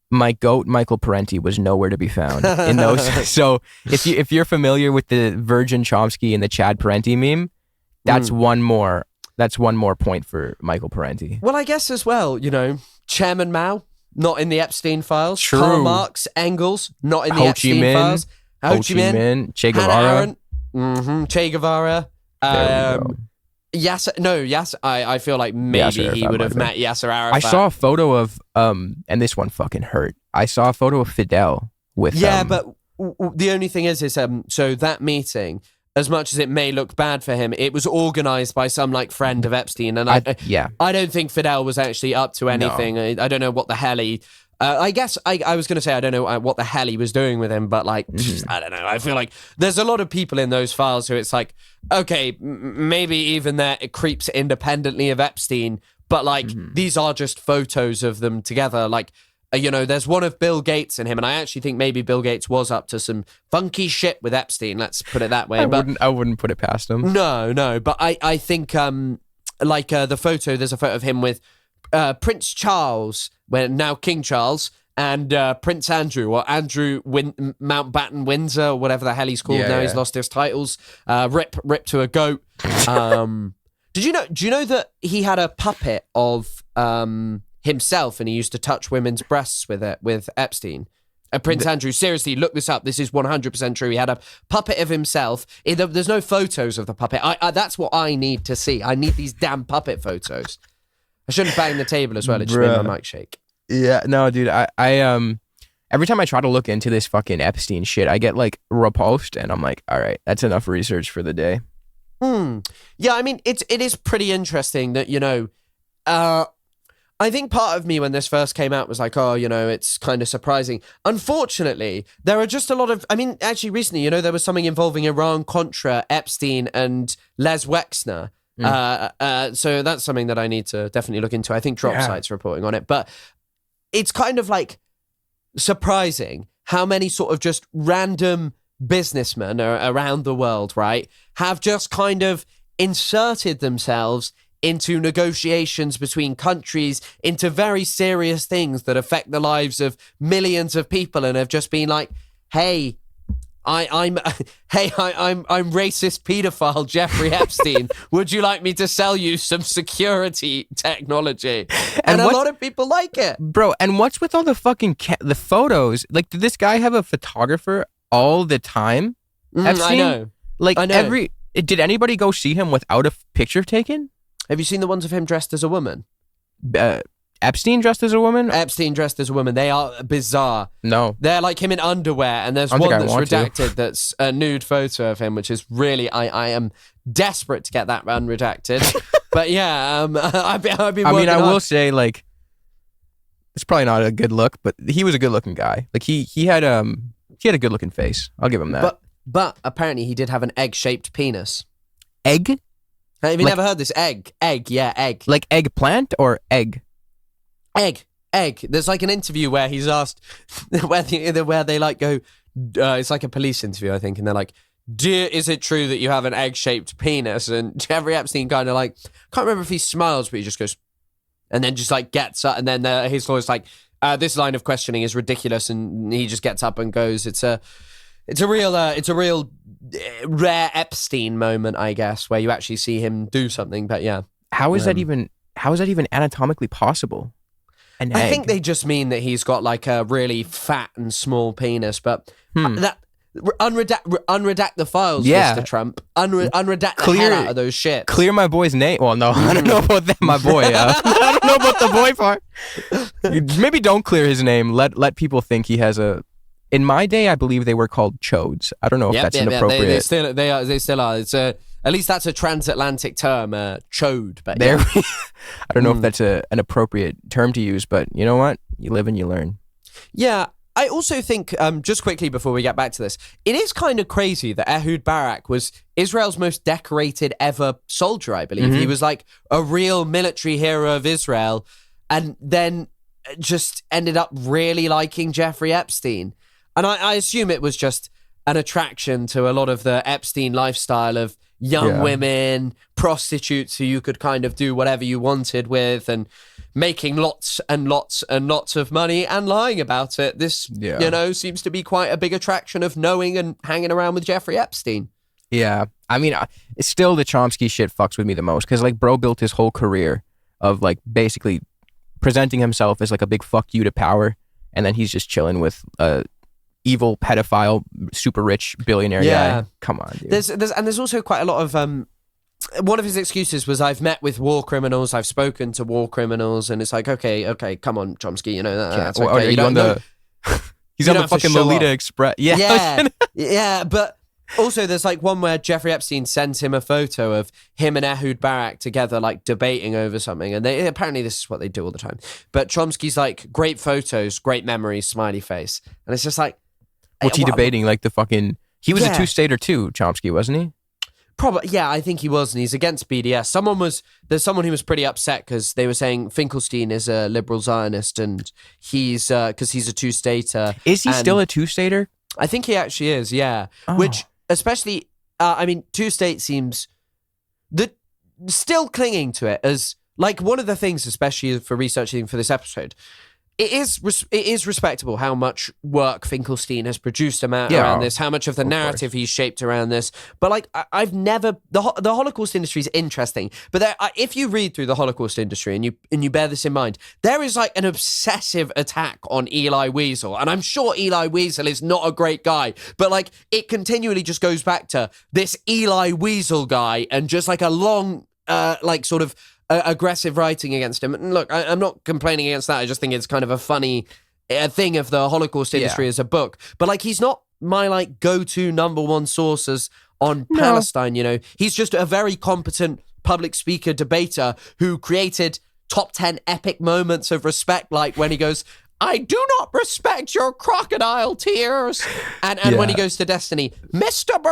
my goat, Michael Parenti, was nowhere to be found in those. So if you're familiar with the Virgin Chomsky and the Chad Parenti meme, that's one more point for Michael Parenti. Well, I guess as well, Chairman Mao, not in the Epstein files. True. Karl Marx, Engels, not in the Epstein files. Ho Chi Minh, Che Guevara. Che Guevara. Yasser. I feel like maybe he would have met Yasser Arafat. I saw a photo of and this one fucking hurt. I saw a photo of Fidel with. Yeah, but the only thing is so that meeting, as much as it may look bad for him, it was organized by some like friend of Epstein, and I don't think Fidel was actually up to anything. No. I don't know what the hell he. I guess I was going to say I don't know what the hell he was doing with him, but like I don't know. I feel like there's a lot of people in those files who it's like, okay, maybe even that it creeps independently of Epstein, but like these are just photos of them together. Like there's one of Bill Gates and him, and I actually think maybe Bill Gates was up to some funky shit with Epstein. Let's put it that way. I wouldn't put it past him. No, but I think the photo. There's a photo of him with Prince Charles, now King Charles, and Prince Andrew, or Andrew Mountbatten Windsor, or whatever the hell he's called now. He's lost his titles. Rip to a goat. Do you know that he had a puppet of himself, and he used to touch women's breasts with it, with Epstein? Prince Andrew, seriously, look this up. This is 100% true. He had a puppet of himself. There's no photos of the puppet. That's what I need to see. I need these damn puppet photos. I shouldn't bang the table as well. It just made my mic shake. Yeah, no, dude. I every time I try to look into this fucking Epstein shit, I get like repulsed, and I'm like, all right, that's enough research for the day. Yeah, I mean, it is pretty interesting that I think part of me when this first came out was like, oh, it's kind of surprising. Unfortunately, there are just a lot of, actually recently, there was something involving Iran-Contra, Epstein and Les Wexner. So that's something that I need to definitely look into. I think Dropsite's reporting on it, but it's kind of like surprising how many sort of just random businessmen around the world, right, have just kind of inserted themselves into negotiations between countries, into very serious things that affect the lives of millions of people, and have just been like, hey, I'm racist pedophile Jeffrey Epstein. Would you like me to sell you some security technology? And a lot of people like it, bro. And what's with all the fucking the photos? Like, did this guy have a photographer all the time? Epstein? I know. Like, did anybody go see him without a picture taken? Have you seen the ones of him dressed as a woman? Epstein dressed as a woman? Epstein dressed as a woman. They are bizarre. No. They're like him in underwear, and there's one that's redacted that's a nude photo of him, which is really, I am desperate to get that unredacted. But yeah, I've been working I will say, like, it's probably not a good look, but he was a good looking guy. Like, he had a good looking face. I'll give him that. But apparently he did have an egg-shaped penis. Egg? Have you never heard this? Egg. Yeah, egg. Like eggplant or egg? Egg. There's like an interview where he's asked, where they like go, it's like a police interview, I think, and they're like, is it true that you have an egg-shaped penis? And Jeffrey Epstein kind of like, can't remember if he smiles, but he just goes, and then just like gets up, and then his lawyer's like, this line of questioning is ridiculous, and he just gets up and goes, it's a real rare Epstein moment, I guess, where you actually see him do something. But yeah, how is that even anatomically possible? I think they just mean that he's got like a really fat and small penis. But that unredact the files, Mr. Trump. Unredact the hell out of those shit. Clear my boy's name. Well, no, I don't know about that. My boy. I don't know about the boy part. Maybe don't clear his name. Let people think he has a. In my day, I believe they were called chodes. I don't know if that's inappropriate. They still are. It's at least that's a transatlantic term, chode. But I don't know if that's an appropriate term to use, but you know what? You live and you learn. Yeah. I also think, just quickly before we get back to this, it is kind of crazy that Ehud Barak was Israel's most decorated ever soldier, I believe. He was like a real military hero of Israel, and then just ended up really liking Jeffrey Epstein. And I assume it was just an attraction to a lot of the Epstein lifestyle of young women, prostitutes who you could kind of do whatever you wanted with, and making lots and lots and lots of money and lying about it. This, seems to be quite a big attraction of knowing and hanging around with Jeffrey Epstein. Yeah. I mean, it's still the Chomsky shit fucks with me the most, because like bro built his whole career of like basically presenting himself as like a big fuck you to power, and then he's just chilling with evil pedophile super rich billionaire guy. Come on, dude. There's also quite a lot of one of his excuses was, I've met with war criminals, I've spoken to war criminals, and it's like, okay, come on, Chomsky, that's okay. He's on the fucking Lolita Express. Yeah, but also there's like one where Jeffrey Epstein sent him a photo of him and Ehud Barak together, like debating over something, and they apparently this is what they do all the time. But Chomsky's like, great photos, great memories, smiley face, and it's just like, what's he debating? Like the fucking, he was a two-stater too, Chomsky, wasn't he? Probably, yeah, I think he was, and he's against BDS. There's someone who was pretty upset because they were saying Finkelstein is a liberal Zionist, and he's because he's a two-stater. Is he still a two-stater? I think he actually is, yeah. Oh. Which, especially, two-state seems still clinging to it as like one of the things, especially for researching for this episode. It is respectable how much work Finkelstein has produced around this, how much of the narrative he's shaped around this. But like, I've never, the Holocaust industry is interesting. But if you read through the Holocaust industry and you bear this in mind, there is like an obsessive attack on Elie Wiesel. And I'm sure Elie Wiesel is not a great guy, but like it continually just goes back to this Elie Wiesel guy and just like a long, sort of, aggressive writing against him. And look, I'm not complaining against that. I just think it's kind of a funny thing of the Holocaust industry as a book. But like, he's not my like go-to number one sources on Palestine. He's just a very competent public speaker, debater who created top 10 epic moments of respect, like when he goes, I do not respect your crocodile tears. And when he goes to Destiny, Mr.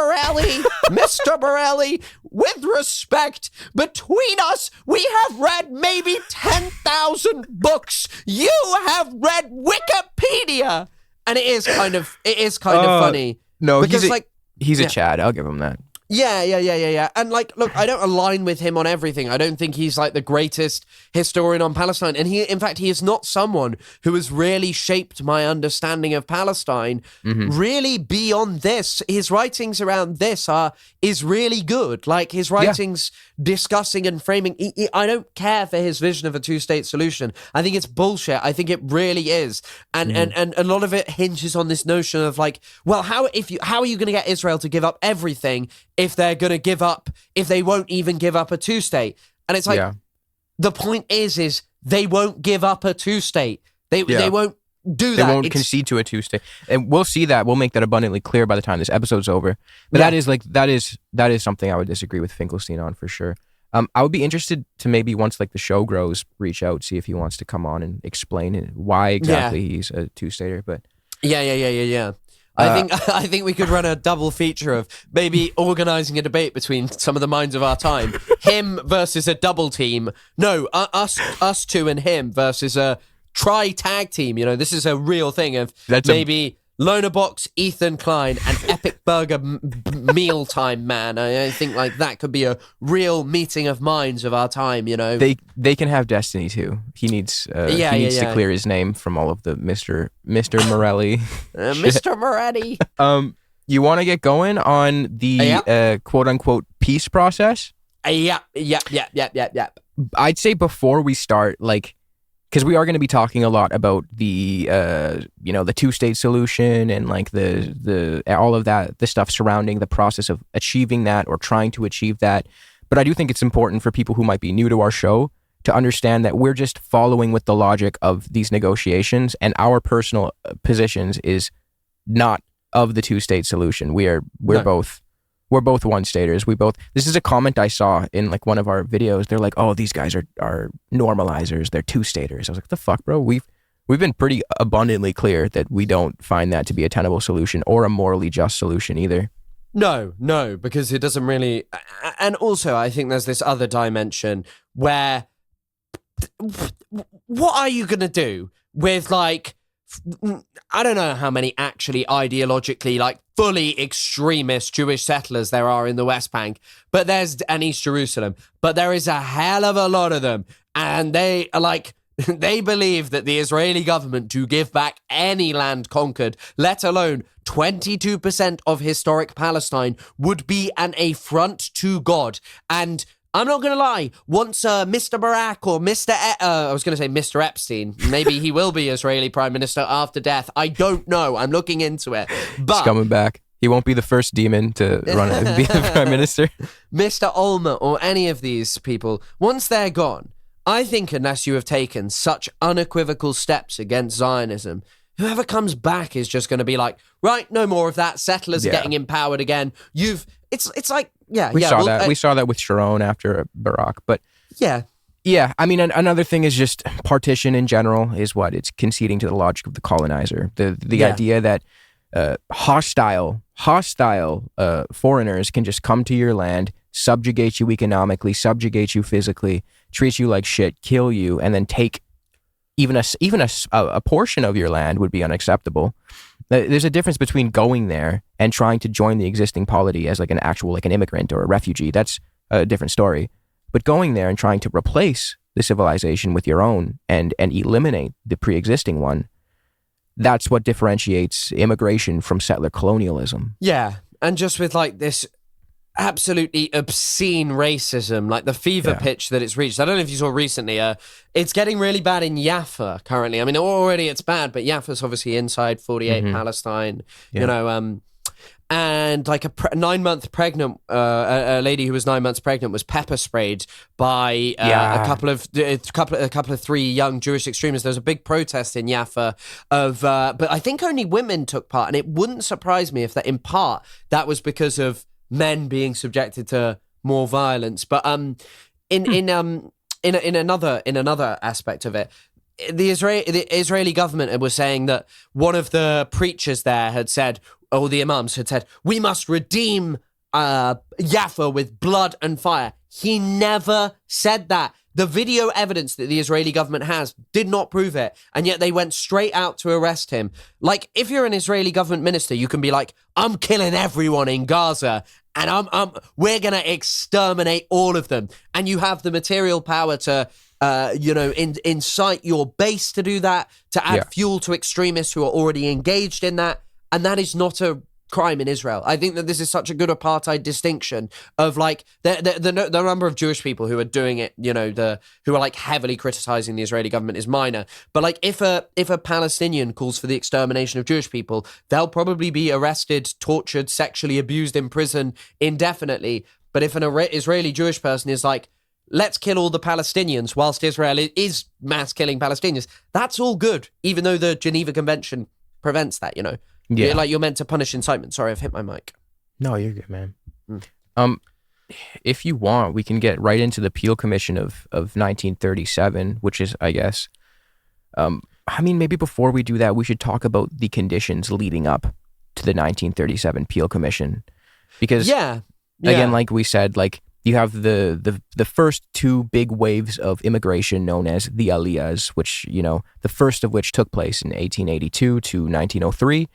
Borelli, with respect, between us, we have read maybe 10,000 books. You have read Wikipedia. And it is kind of funny. No, because he's a Chad. I'll give him that. Yeah. And like, look, I don't align with him on everything. I don't think he's like the greatest historian on Palestine. And in fact, he is not someone who has really shaped my understanding of Palestine really beyond this. His writings around this is really good. Like his writings discussing and framing. I don't care for his vision of a two-state solution. I think it's bullshit. I think it really is. And a lot of it hinges on this notion of like, well, how are you going to get Israel to give up everything if they're going to if they won't even give up a two-state? And it's like, the point is they won't give up a two-state. They won't do that. They won't concede to a two-state. And we'll see that. We'll make that abundantly clear by the time this episode's over. But that is something I would disagree with Finkelstein on for sure. I would be interested to maybe once like the show grows, reach out, see if he wants to come on and explain why exactly he's a two-stater. But yeah. I think we could run a double feature of maybe organizing a debate between some of the minds of our time. Him versus a double team. No, us two and him versus a tag team. You know, this is a real thing of maybe Loner Box, Ethan Klein, and Epic Burger Mealtime Man. I think like that could be a real meeting of minds of our time. You know, they can have Destiny too. He needs to clear his name from all of the Mr. Morelli. Mr. Moretti. You want to get going on the quote unquote peace process? Yep. I'd say before we start, like, because we are going to be talking a lot about the the two-state solution and like the all of that, the stuff surrounding the process of achieving that or trying to achieve that. But I do think it's important for people who might be new to our show to understand that we're just following with the logic of these negotiations, and our personal positions is not of the two-state solution. We're both one-staters. This is a comment I saw in like one of our videos. They're like, oh, these guys are normalizers. They're two-staters. I was like, the fuck, bro? We've been pretty abundantly clear that we don't find that to be a tenable solution or a morally just solution either. No, because it doesn't really... And also, I think there's this other dimension where... What are you going to do with like... I don't know how many actually ideologically like fully extremist Jewish settlers there are in the West Bank, and East Jerusalem, but there is a hell of a lot of them, and they are like they believe that the Israeli government to give back any land conquered, let alone 22% of historic Palestine, would be an affront to God. And I'm not going to lie, once Mr. Barack or I was going to say Mr. Epstein, maybe he will be Israeli Prime Minister after death. I don't know. I'm looking into it. But he's coming back. He won't be the first demon to be the Prime Minister. Mr. Olmer or any of these people, once they're gone, I think unless you have taken such unequivocal steps against Zionism, whoever comes back is just going to be like, right, no more of that. Settlers are getting empowered again. It's like, we saw that with Sharon after Barack, but yeah. I mean, another thing is just partition in general is what it's conceding to the logic of the colonizer. The idea that hostile foreigners can just come to your land, subjugate you economically, subjugate you physically, treat you like shit, kill you, and then take even a portion of your land would be unacceptable. There's a difference between going there and trying to join the existing polity as like an immigrant or a refugee. That's a different story. But going there and trying to replace the civilization with your own and eliminate the pre-existing one, that's what differentiates immigration from settler colonialism. Yeah, and just with like this absolutely obscene racism, like the fever pitch that it's reached. I don't know if you saw recently, it's getting really bad in Jaffa currently. I mean, already it's bad, but Jaffa's obviously inside 48 Palestine, and like a 9-month pregnant, a lady who was 9 months pregnant was pepper sprayed by a couple of 3 young Jewish extremists. There was a big protest in Jaffa but I think only women took part, and it wouldn't surprise me if that in part that was because of men being subjected to more violence. But in in another aspect of it, the Israeli government was saying that one of the preachers there had said, or the imams had said, we must redeem Jaffa with blood and fire. He never said that. The video evidence that the Israeli government has did not prove it, and yet they went straight out to arrest him. Like, if you're an Israeli government minister, you can be like, I'm killing everyone in Gaza, and we're gonna exterminate all of them, and you have the material power to incite your base to do that, to add fuel to extremists who are already engaged in that, and that is not a crime in Israel. I think that this is such a good apartheid distinction of like the number of Jewish people who are doing it, who are like heavily criticizing the Israeli government is minor. But like if a Palestinian calls for the extermination of Jewish people, they'll probably be arrested, tortured, sexually abused in prison indefinitely. But if an Israeli Jewish person is like, let's kill all the Palestinians whilst Israel is mass killing Palestinians, that's all good, even though the Geneva Convention prevents that, Yeah. Like, you're meant to punish incitement. Sorry, I've hit my mic. No, you're good, man. If you want, we can get right into the Peel Commission of 1937, which is, I guess, maybe before we do that, we should talk about the conditions leading up to the 1937 Peel Commission. Because, again, like we said, like, you have the first two big waves of immigration known as the Aliyahs, which, the first of which took place in 1882 to 1903,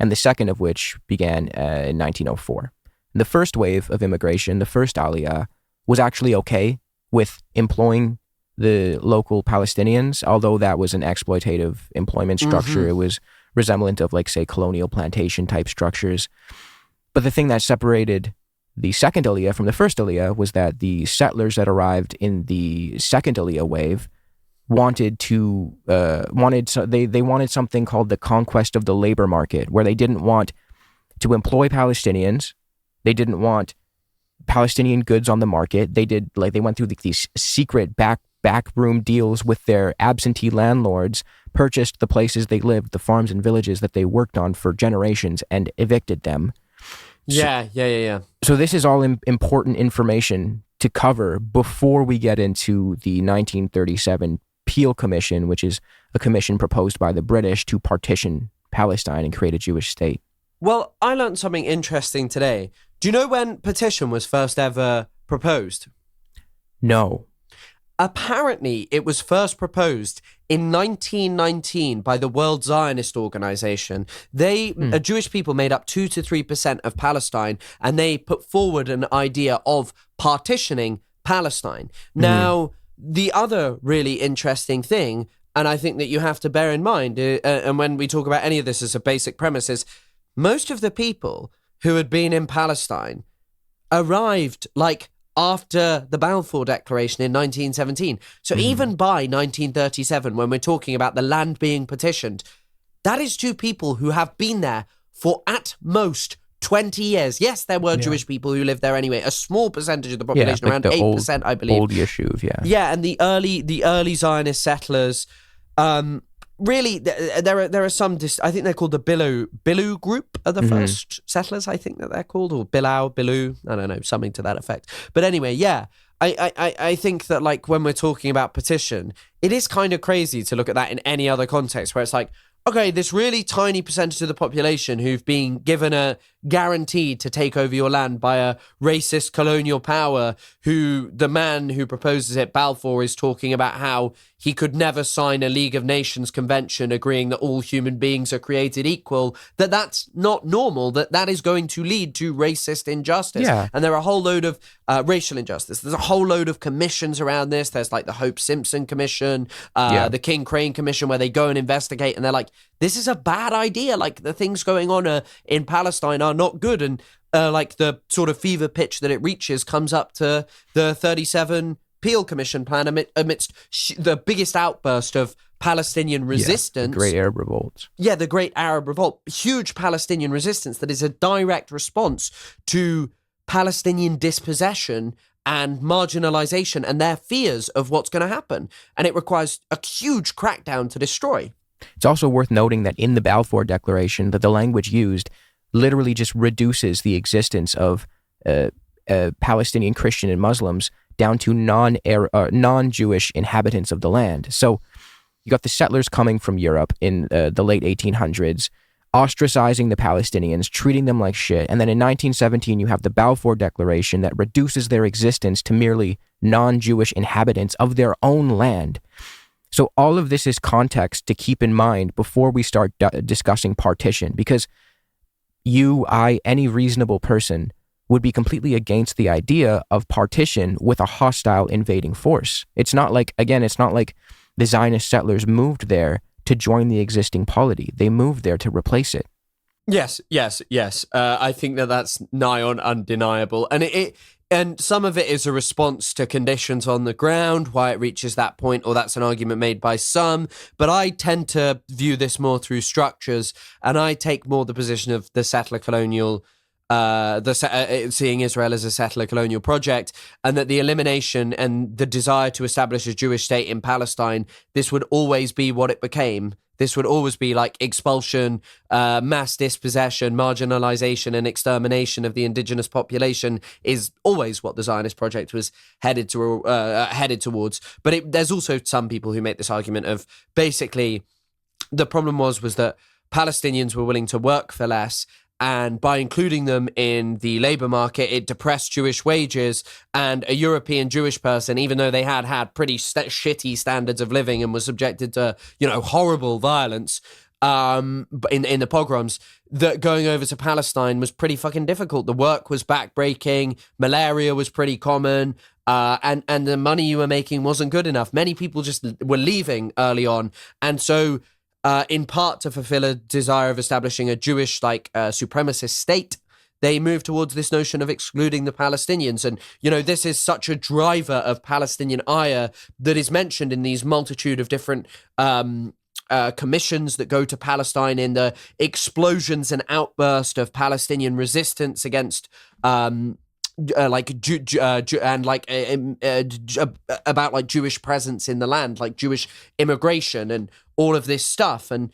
and the second of which began in 1904. The first wave of immigration, the first Aliyah, was actually okay with employing the local Palestinians, although that was an exploitative employment structure. It was resemblant of, like, say, colonial plantation type structures. But the thing that separated the second Aliyah from the first Aliyah was that the settlers that arrived in the second Aliyah wave wanted something called the conquest of the labor market, where they didn't want to employ Palestinians. They didn't want Palestinian goods on the market. They went through these secret backroom deals with their absentee landlords, purchased the places they lived, the farms and villages that they worked on for generations, and evicted them. Yeah. So this is all important information to cover before we get into the 1937 Peel Commission, which is a commission proposed by the British to partition Palestine and create a Jewish state. Well, I learned something interesting today. Do you know when partition was first ever proposed? No. Apparently, it was first proposed in 1919 by the World Zionist Organization. Jewish people made up 2 to 3% of Palestine, and they put forward an idea of partitioning Palestine. Now, the other really interesting thing, and I think that you have to bear in mind, and when we talk about any of this as a basic premise, is most of the people who had been in Palestine arrived after the Balfour Declaration in 1917. So even by 1937, when we're talking about the land being partitioned, that is two people who have been there for at most 20 years. Yes, there were Jewish people who lived there anyway, a small percentage of the population, around 8%, I believe. Old Yeshuv, yeah. Yeah, and the early Zionist settlers, really, there are some, I think they're called the Bilu group are the first settlers, I think that they're called, or Bilu, I don't know, something to that effect. But anyway, yeah, I think that, like, when we're talking about partition, it is kind of crazy to look at that in any other context where it's like, okay, this really tiny percentage of the population who've been given a guarantee to take over your land by a racist colonial power, who the man who proposes it, Balfour, is talking about how he could never sign a League of Nations convention agreeing that all human beings are created equal, that's not normal, that is going to lead to racist injustice. Yeah. And there are a whole load of racial injustice. There's a whole load of commissions around this. There's like the Hope Simpson Commission, the King Crane Commission, where they go and investigate, and they're like, this is a bad idea. Like, the things going on in Palestine are not good. And like the sort of fever pitch that it reaches comes up to the 37 Peel Commission plan amidst the biggest outburst of Palestinian resistance. The Great Arab Revolt. Yeah, the Great Arab Revolt. Huge Palestinian resistance that is a direct response to Palestinian dispossession and marginalization and their fears of what's going to happen. And it requires a huge crackdown to destroy. It's also worth noting that in the Balfour Declaration, that the language used literally just reduces the existence of Palestinian Christian and Muslims down to non-Jewish inhabitants of the land. So you got the settlers coming from Europe in the late 1800s, ostracizing the Palestinians, treating them like shit. And then in 1917, you have the Balfour Declaration that reduces their existence to merely non-Jewish inhabitants of their own land. So all of this is context to keep in mind before we start discussing partition, because you, I, any reasonable person would be completely against the idea of partition with a hostile invading force. It's not like the Zionist settlers moved there to join the existing polity. They moved there to replace it. Yes. I think that's nigh on undeniable. And some of it is a response to conditions on the ground, why it reaches that point, or that's an argument made by some. But I tend to view this more through structures, and I take more the position of the settler colonial, seeing Israel as a settler colonial project, and that the elimination and the desire to establish a Jewish state in Palestine, this would always be what it became. This would always be like expulsion, mass dispossession, marginalization, and extermination of the indigenous population is always what the Zionist project was headed towards. But there's also some people who make this argument of basically the problem was that Palestinians were willing to work for less, and by including them in the labor market, it depressed Jewish wages, and a European Jewish person, even though they had pretty shitty standards of living and was subjected to, horrible violence in the pogroms, that going over to Palestine was pretty fucking difficult. The work was backbreaking, malaria was pretty common, and the money you were making wasn't good enough. Many people just were leaving early on, and so in part to fulfill a desire of establishing a Jewish supremacist state, they moved towards this notion of excluding the Palestinians. And, this is such a driver of Palestinian ire that is mentioned in these multitude of different commissions that go to Palestine, in the explosions and outburst of Palestinian resistance against about Jewish presence in the land, like Jewish immigration and all of this stuff. And,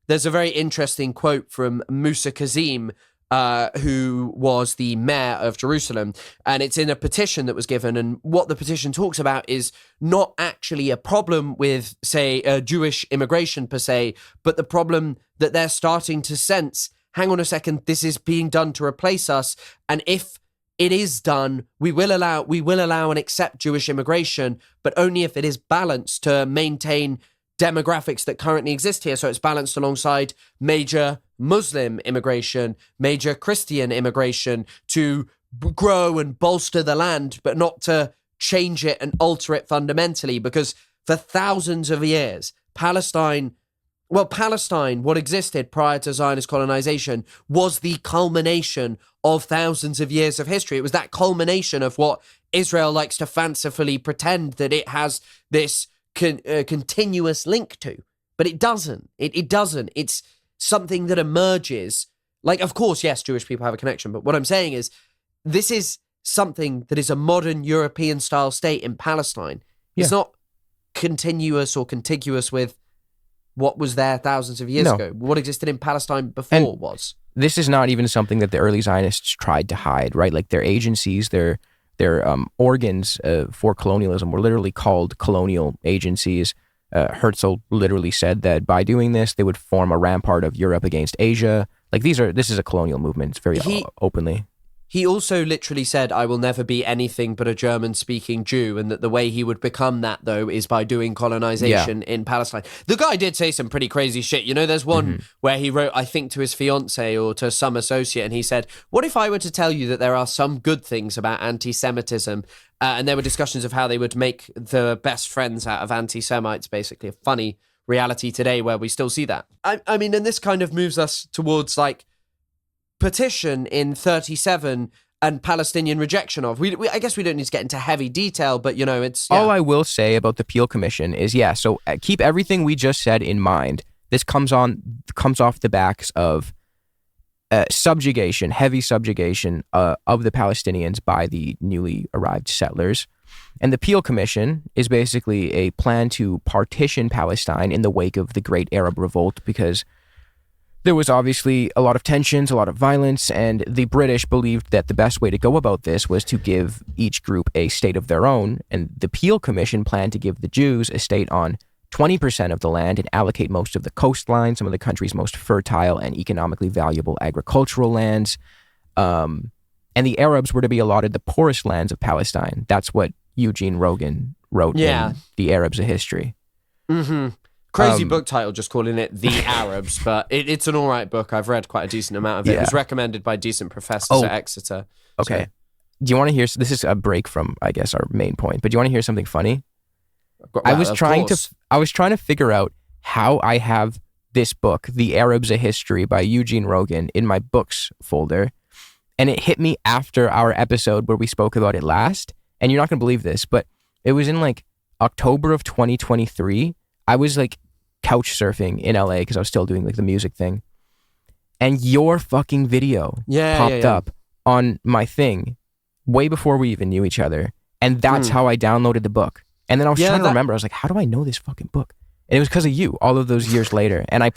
there's a very interesting quote from Musa Kazim, who was the mayor of Jerusalem, and it's in a petition that was given. And what the petition talks about is not actually a problem with, say, Jewish immigration per se, but the problem that they're starting to sense, hang on a second, this is being done to replace us. And if it is done, we will allow and accept Jewish immigration, but only if it is balanced to maintain demographics that currently exist here. So it's balanced alongside major Muslim immigration, major Christian immigration, to grow and bolster the land, but not to change it and alter it fundamentally. Because for thousands of years, Palestine, what existed prior to Zionist colonization, was the culmination of thousands of years of history. It was that culmination of what Israel likes to fancifully pretend that it has this continuous link to. But it doesn't. It doesn't. It's something that emerges. Like, of course, yes, Jewish people have a connection. But what I'm saying is, this is something that is a modern European-style state in Palestine. Yeah. It's not continuous or contiguous with what was there thousands of years ago. What existed in Palestine before was. This is not even something that the early Zionists tried to hide, right? Like, their agencies, their organs for colonialism were literally called colonial agencies. Herzl literally said that by doing this, they would form a rampart of Europe against Asia. Like, this is a colonial movement. It's very openly. He also literally said, I will never be anything but a German-speaking Jew, and that the way he would become that, though, is by doing colonization in Palestine. The guy did say some pretty crazy shit. There's one where he wrote, I think, to his fiancée or to some associate, and he said, what if I were to tell you that there are some good things about anti-Semitism? And there were discussions of how they would make the best friends out of anti-Semites, basically. A funny reality today where we still see that. I mean, and this kind of moves us towards, petition in 37 and Palestinian rejection of. I guess we don't need to get into heavy detail, but it's. All I will say about the Peel Commission is, so keep everything we just said in mind. This comes off the backs of subjugation, heavy subjugation of the Palestinians by the newly arrived settlers. And the Peel Commission is basically a plan to partition Palestine in the wake of the Great Arab Revolt, because there was obviously a lot of tensions, a lot of violence, and the British believed that the best way to go about this was to give each group a state of their own, and the Peel Commission planned to give the Jews a state on 20% of the land and allocate most of the coastline, some of the country's most fertile and economically valuable agricultural lands. And the Arabs were to be allotted the poorest lands of Palestine. That's what Eugene Rogan wrote in The Arabs, A History. Mm-hmm. Crazy book title, just calling it The Arabs, but it's an all right book. I've read quite a decent amount of it. It was recommended by decent professors at Exeter. Okay. So. Do you want to hear, this is a break from, I guess, our main point, but do you want to hear something funny? I was trying to figure out how I have this book, The Arabs, A History by Eugene Rogan, in my books folder, and it hit me after our episode where we spoke about it last, and you're not going to believe this, but it was in like October of 2023. I was like couch surfing in LA because I was still doing like the music thing, and your fucking video popped up on my thing way before we even knew each other, and that's how I downloaded the book. And then I was trying to remember, I was like, how do I know this fucking book? And it was because of you all of those years later. And I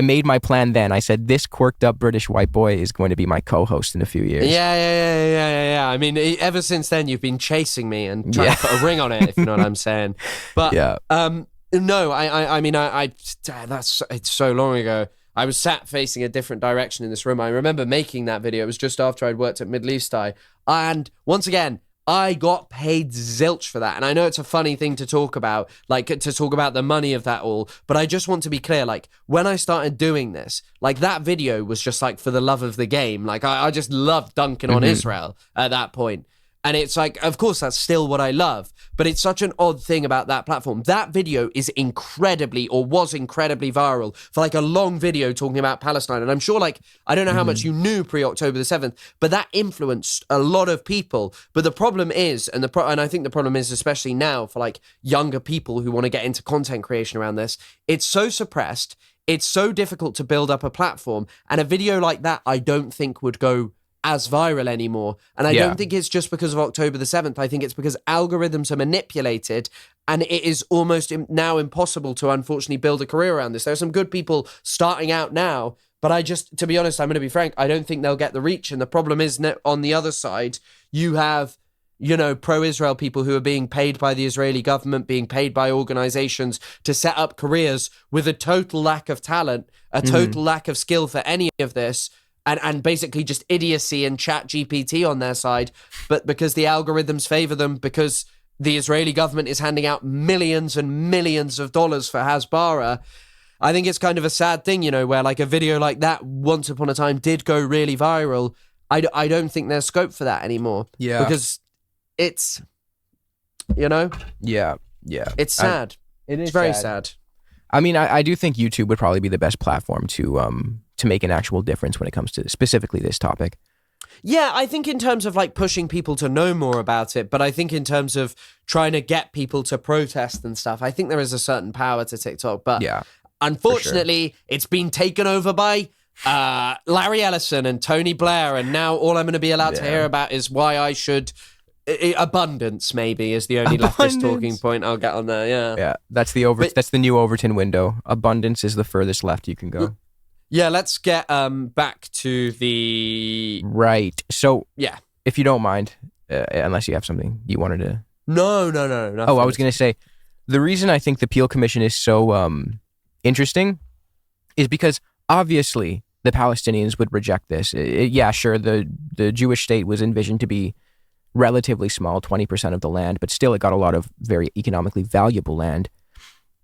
made my plan then. I said, this quirked up British white boy is going to be my co-host in a few years. Yeah. I mean, ever since then, you've been chasing me and trying to put a ring on it, if you know what I'm saying. But no, I mean, it's so long ago. I was sat facing a different direction in this room. I remember making that video. It was just after I'd worked at Middle East Eye. And once again, I got paid zilch for that. And I know it's a funny thing to talk about, like to talk about the money of that all. But I just want to be clear, like when I started doing this, like that video was just like for the love of the game. Like I just loved dunking on Israel at that point. And it's like, of course, that's still what I love. But it's such an odd thing about that platform. That video is was incredibly viral for like a long video talking about Palestine. And I'm sure, like, I don't know how much you knew pre-October the 7th, but that influenced a lot of people. But the problem is, and I think the problem is especially now for like younger people who want to get into content creation around this, it's so suppressed. It's so difficult to build up a platform. And a video like that, I don't think would go as viral anymore. And I don't think it's just because of October the 7th. I think it's because algorithms are manipulated and it is almost now impossible to unfortunately build a career around this. There are some good people starting out now, but to be honest, I'm going to be frank, I don't think they'll get the reach. And the problem is on the other side, you have, you know, pro-Israel people who are being paid by the Israeli government, being paid by organizations to set up careers with a total lack of talent, a total lack of skill for any of this. And basically just idiocy and chat GPT on their side. But because the algorithms favor them, because the Israeli government is handing out millions and millions of dollars for Hasbara, I think it's kind of a sad thing, you know, where like a video like that once upon a time did go really viral. I don't think there's scope for that anymore. Yeah. Because it's, you know? Yeah. It's sad. It's very sad. I mean, I do think YouTube would probably be the best platform to make an actual difference when it comes to specifically this topic. Yeah, I think in terms of like pushing people to know more about it, but I think in terms of trying to get people to protest and stuff, I think there is a certain power to TikTok. But unfortunately, it's been taken over by Larry Ellison and Tony Blair, and now all I'm going to be allowed to hear about is why I should... abundance maybe is the only leftist talking point I'll get on there. Yeah, that's the new Overton window. Abundance is the furthest left you can go. Yeah, let's get back to the right. So if you don't mind, unless you have something you wanted to. No. I was going to say the reason I think the Peel Commission is so interesting is because obviously the Palestinians would reject this. Sure, the Jewish state was envisioned to be relatively small, 20% of the land, but still it got a lot of very economically valuable land.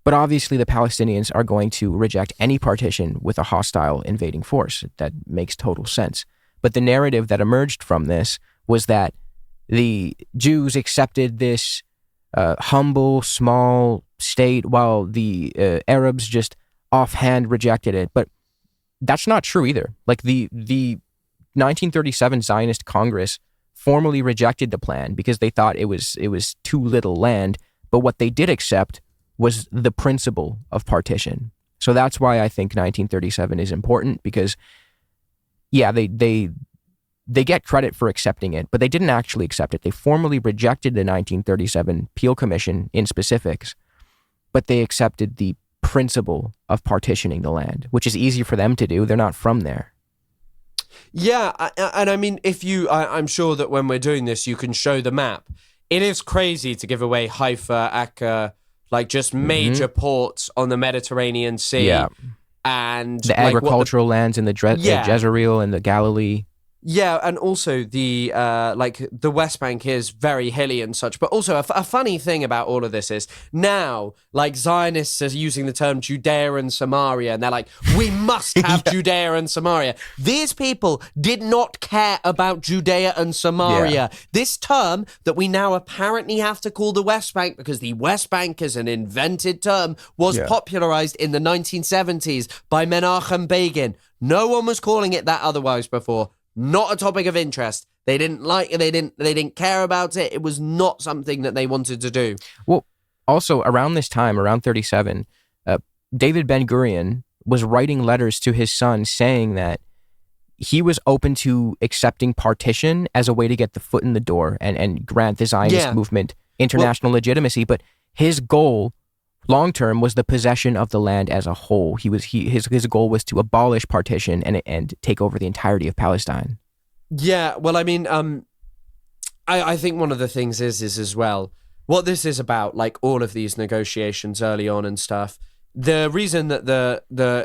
But obviously the Palestinians are going to reject any partition with a hostile invading force. That makes total sense. But the narrative that emerged from this was that the Jews accepted this humble, small state while the Arabs just offhand rejected it. But that's not true either. Like the 1937 Zionist Congress formally rejected the plan because they thought it was too little land, but what they did accept was the principle of partition. So that's why I think 1937 is important, because they get credit for accepting it, but they didn't actually accept it. They formally rejected the 1937 Peel Commission in specifics, but they accepted the principle of partitioning the land, which is easy for them to do. They're not from there. Yeah, and I mean, I'm sure that when we're doing this, you can show the map. It is crazy to give away Haifa, Akka, like just major ports on the Mediterranean Sea. Yeah. And the agricultural lands in the Jezreel and the Galilee. Yeah, and also the the West Bank is very hilly and such. But also a funny thing about all of this is now, like, Zionists are using the term Judea and Samaria, and they're like, we must have Judea and Samaria. These people did not care about Judea and Samaria. Yeah. This term that we now apparently have to call the West Bank, because the West Bank is an invented term, was popularized in the 1970s by Menachem Begin. No one was calling it that otherwise before. Not a topic of interest. They didn't like it. They didn't care about it. It was not something that they wanted to do. Well, also around this time, around 37, David Ben-Gurion was writing letters to his son saying that he was open to accepting partition as a way to get the foot in the door and grant the Zionist movement international legitimacy. But his goal long-term was the possession of the land as a whole. His goal was to abolish partition and take over the entirety of Palestine. Yeah, well, I mean, I think one of the things is as well, what this is about, like all of these negotiations early on and stuff, the reason that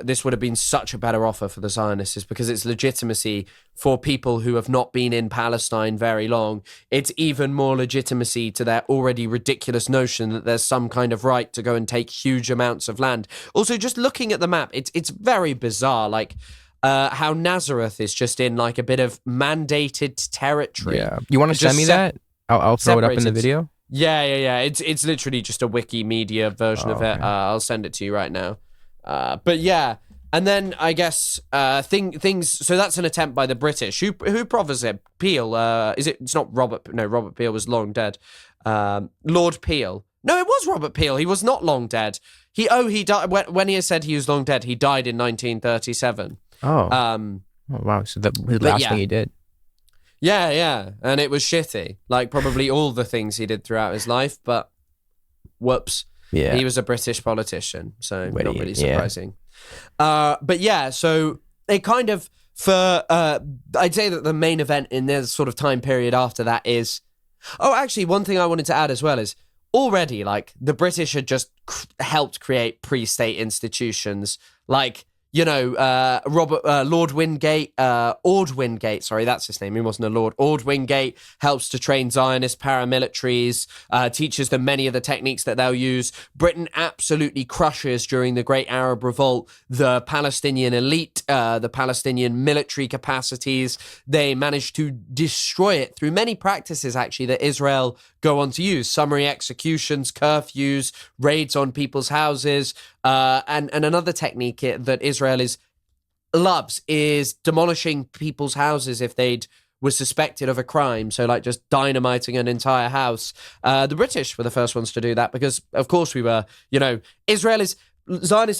this would have been such a better offer for the Zionists is because it's legitimacy for people who have not been in Palestine very long. It's even more legitimacy to their already ridiculous notion that there's some kind of right to go and take huge amounts of land. Also, just looking at the map, it's very bizarre, like how Nazareth is just in like a bit of mandated territory. Yeah, you want to send me that? I'll throw it up in the video. Yeah. It's literally just a Wikimedia version of it. Okay. I'll send it to you right now. But yeah, and then I guess things. So that's an attempt by the British. Who proffers it? Peel. Is it? It's not Robert. No, Robert Peel was long dead. Lord Peel. No, it was Robert Peel. He was not long dead. He died when he said he was long dead. He died in 1937. Oh wow. So the last thing he did. Yeah, and it was shitty, like probably all the things he did throughout his life, but whoops, he was a British politician, so not really surprising. But yeah, so it kind of, I'd say that the main event in this sort of time period after that is, actually, one thing I wanted to add as well is, already, like, the British had just helped create pre-state institutions, like, you know, Lord Wingate, Ord Wingate, sorry, that's his name. He wasn't a lord. Ord Wingate helps to train Zionist paramilitaries, teaches them many of the techniques that they'll use. Britain absolutely crushes during the Great Arab Revolt the Palestinian elite, the Palestinian military capacities. They manage to destroy it through many practices, actually, that Israel go on to use. Summary executions, curfews, raids on people's houses, and another technique that Israel loves is demolishing people's houses if were suspected of a crime. So like just dynamiting an entire house. The British were the first ones to do that because, of course, we were, you know, Zionists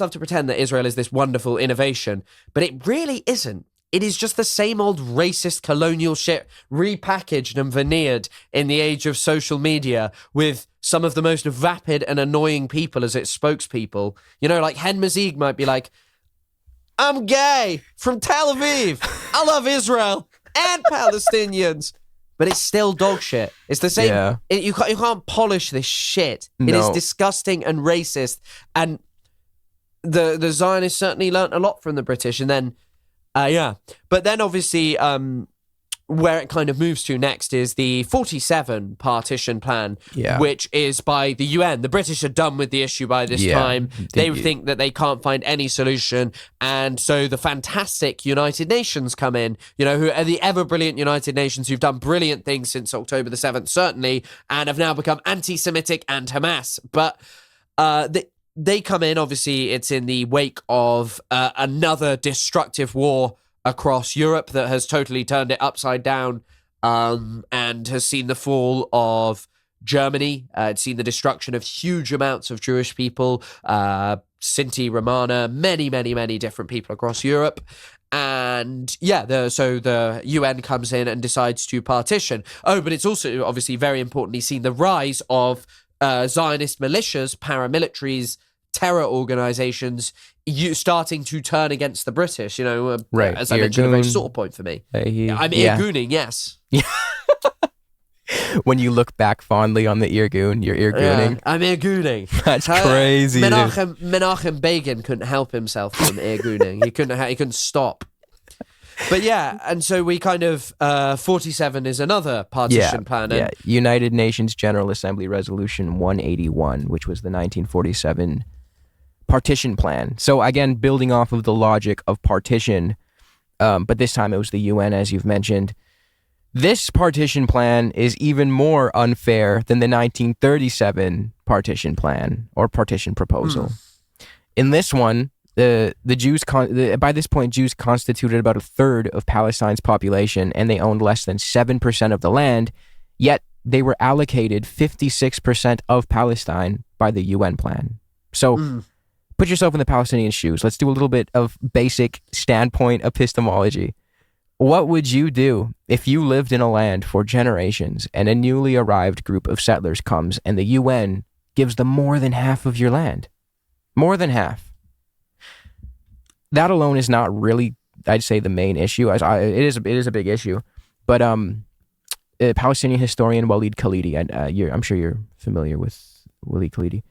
love to pretend that Israel is this wonderful innovation, but it really isn't. It is just the same old racist colonial shit repackaged and veneered in the age of social media with some of the most vapid and annoying people as its spokespeople. You know, like Hen Mazig might be like, I'm gay from Tel Aviv. I love Israel and Palestinians. But it's still dog shit. It's the same. Yeah. You can't polish this shit. No. It is disgusting and racist. And the Zionists certainly learnt a lot from the British. And then, but then obviously where it kind of moves to next is the 47 partition plan, which is by the UN. The British are done with the issue by this time. They think that they can't find any solution. And so the fantastic United Nations come in, you know, who are the ever-brilliant United Nations who've done brilliant things since October the 7th, certainly, and have now become anti-Semitic and Hamas. But they come in, obviously, it's in the wake of another destructive war across Europe that has totally turned it upside down and has seen the fall of Germany. It's seen the destruction of huge amounts of Jewish people, Sinti, Romana, many, many, many different people across Europe. And so the UN comes in and decides to partition. But it's also obviously very importantly seen the rise of Zionist militias, paramilitaries terror organizations starting to turn against the British, right. As I mentioned, a very sore point for me. I'm ear-gooning, yes. When you look back fondly on the ear-goon, you're ear-gooning. Yeah, I'm ear-gooning. That's crazy. Menachem Begin couldn't help himself from ear-gooning. He couldn't stop. But yeah, and so we kind of 47 is another partition plan. Yeah, United Nations General Assembly Resolution 181, which was the 1947 partition plan. So again, building off of the logic of partition, but this time it was the UN, as you've mentioned. This partition plan is even more unfair than the 1937 partition plan or partition proposal. In this one, the Jews, by this point, Jews constituted about a third of Palestine's population, and they owned less than 7% of the land, yet they were allocated 56% of Palestine by the UN plan. So put yourself in the Palestinian shoes. Let's do a little bit of basic standpoint epistemology. What would you do if you lived in a land for generations and a newly arrived group of settlers comes and the UN gives them more than half of your land? More than half. That alone is not really, I'd say, the main issue. It is a big issue. But Palestinian historian Walid Khalidi, I'm sure you're familiar with Walid Khalidi.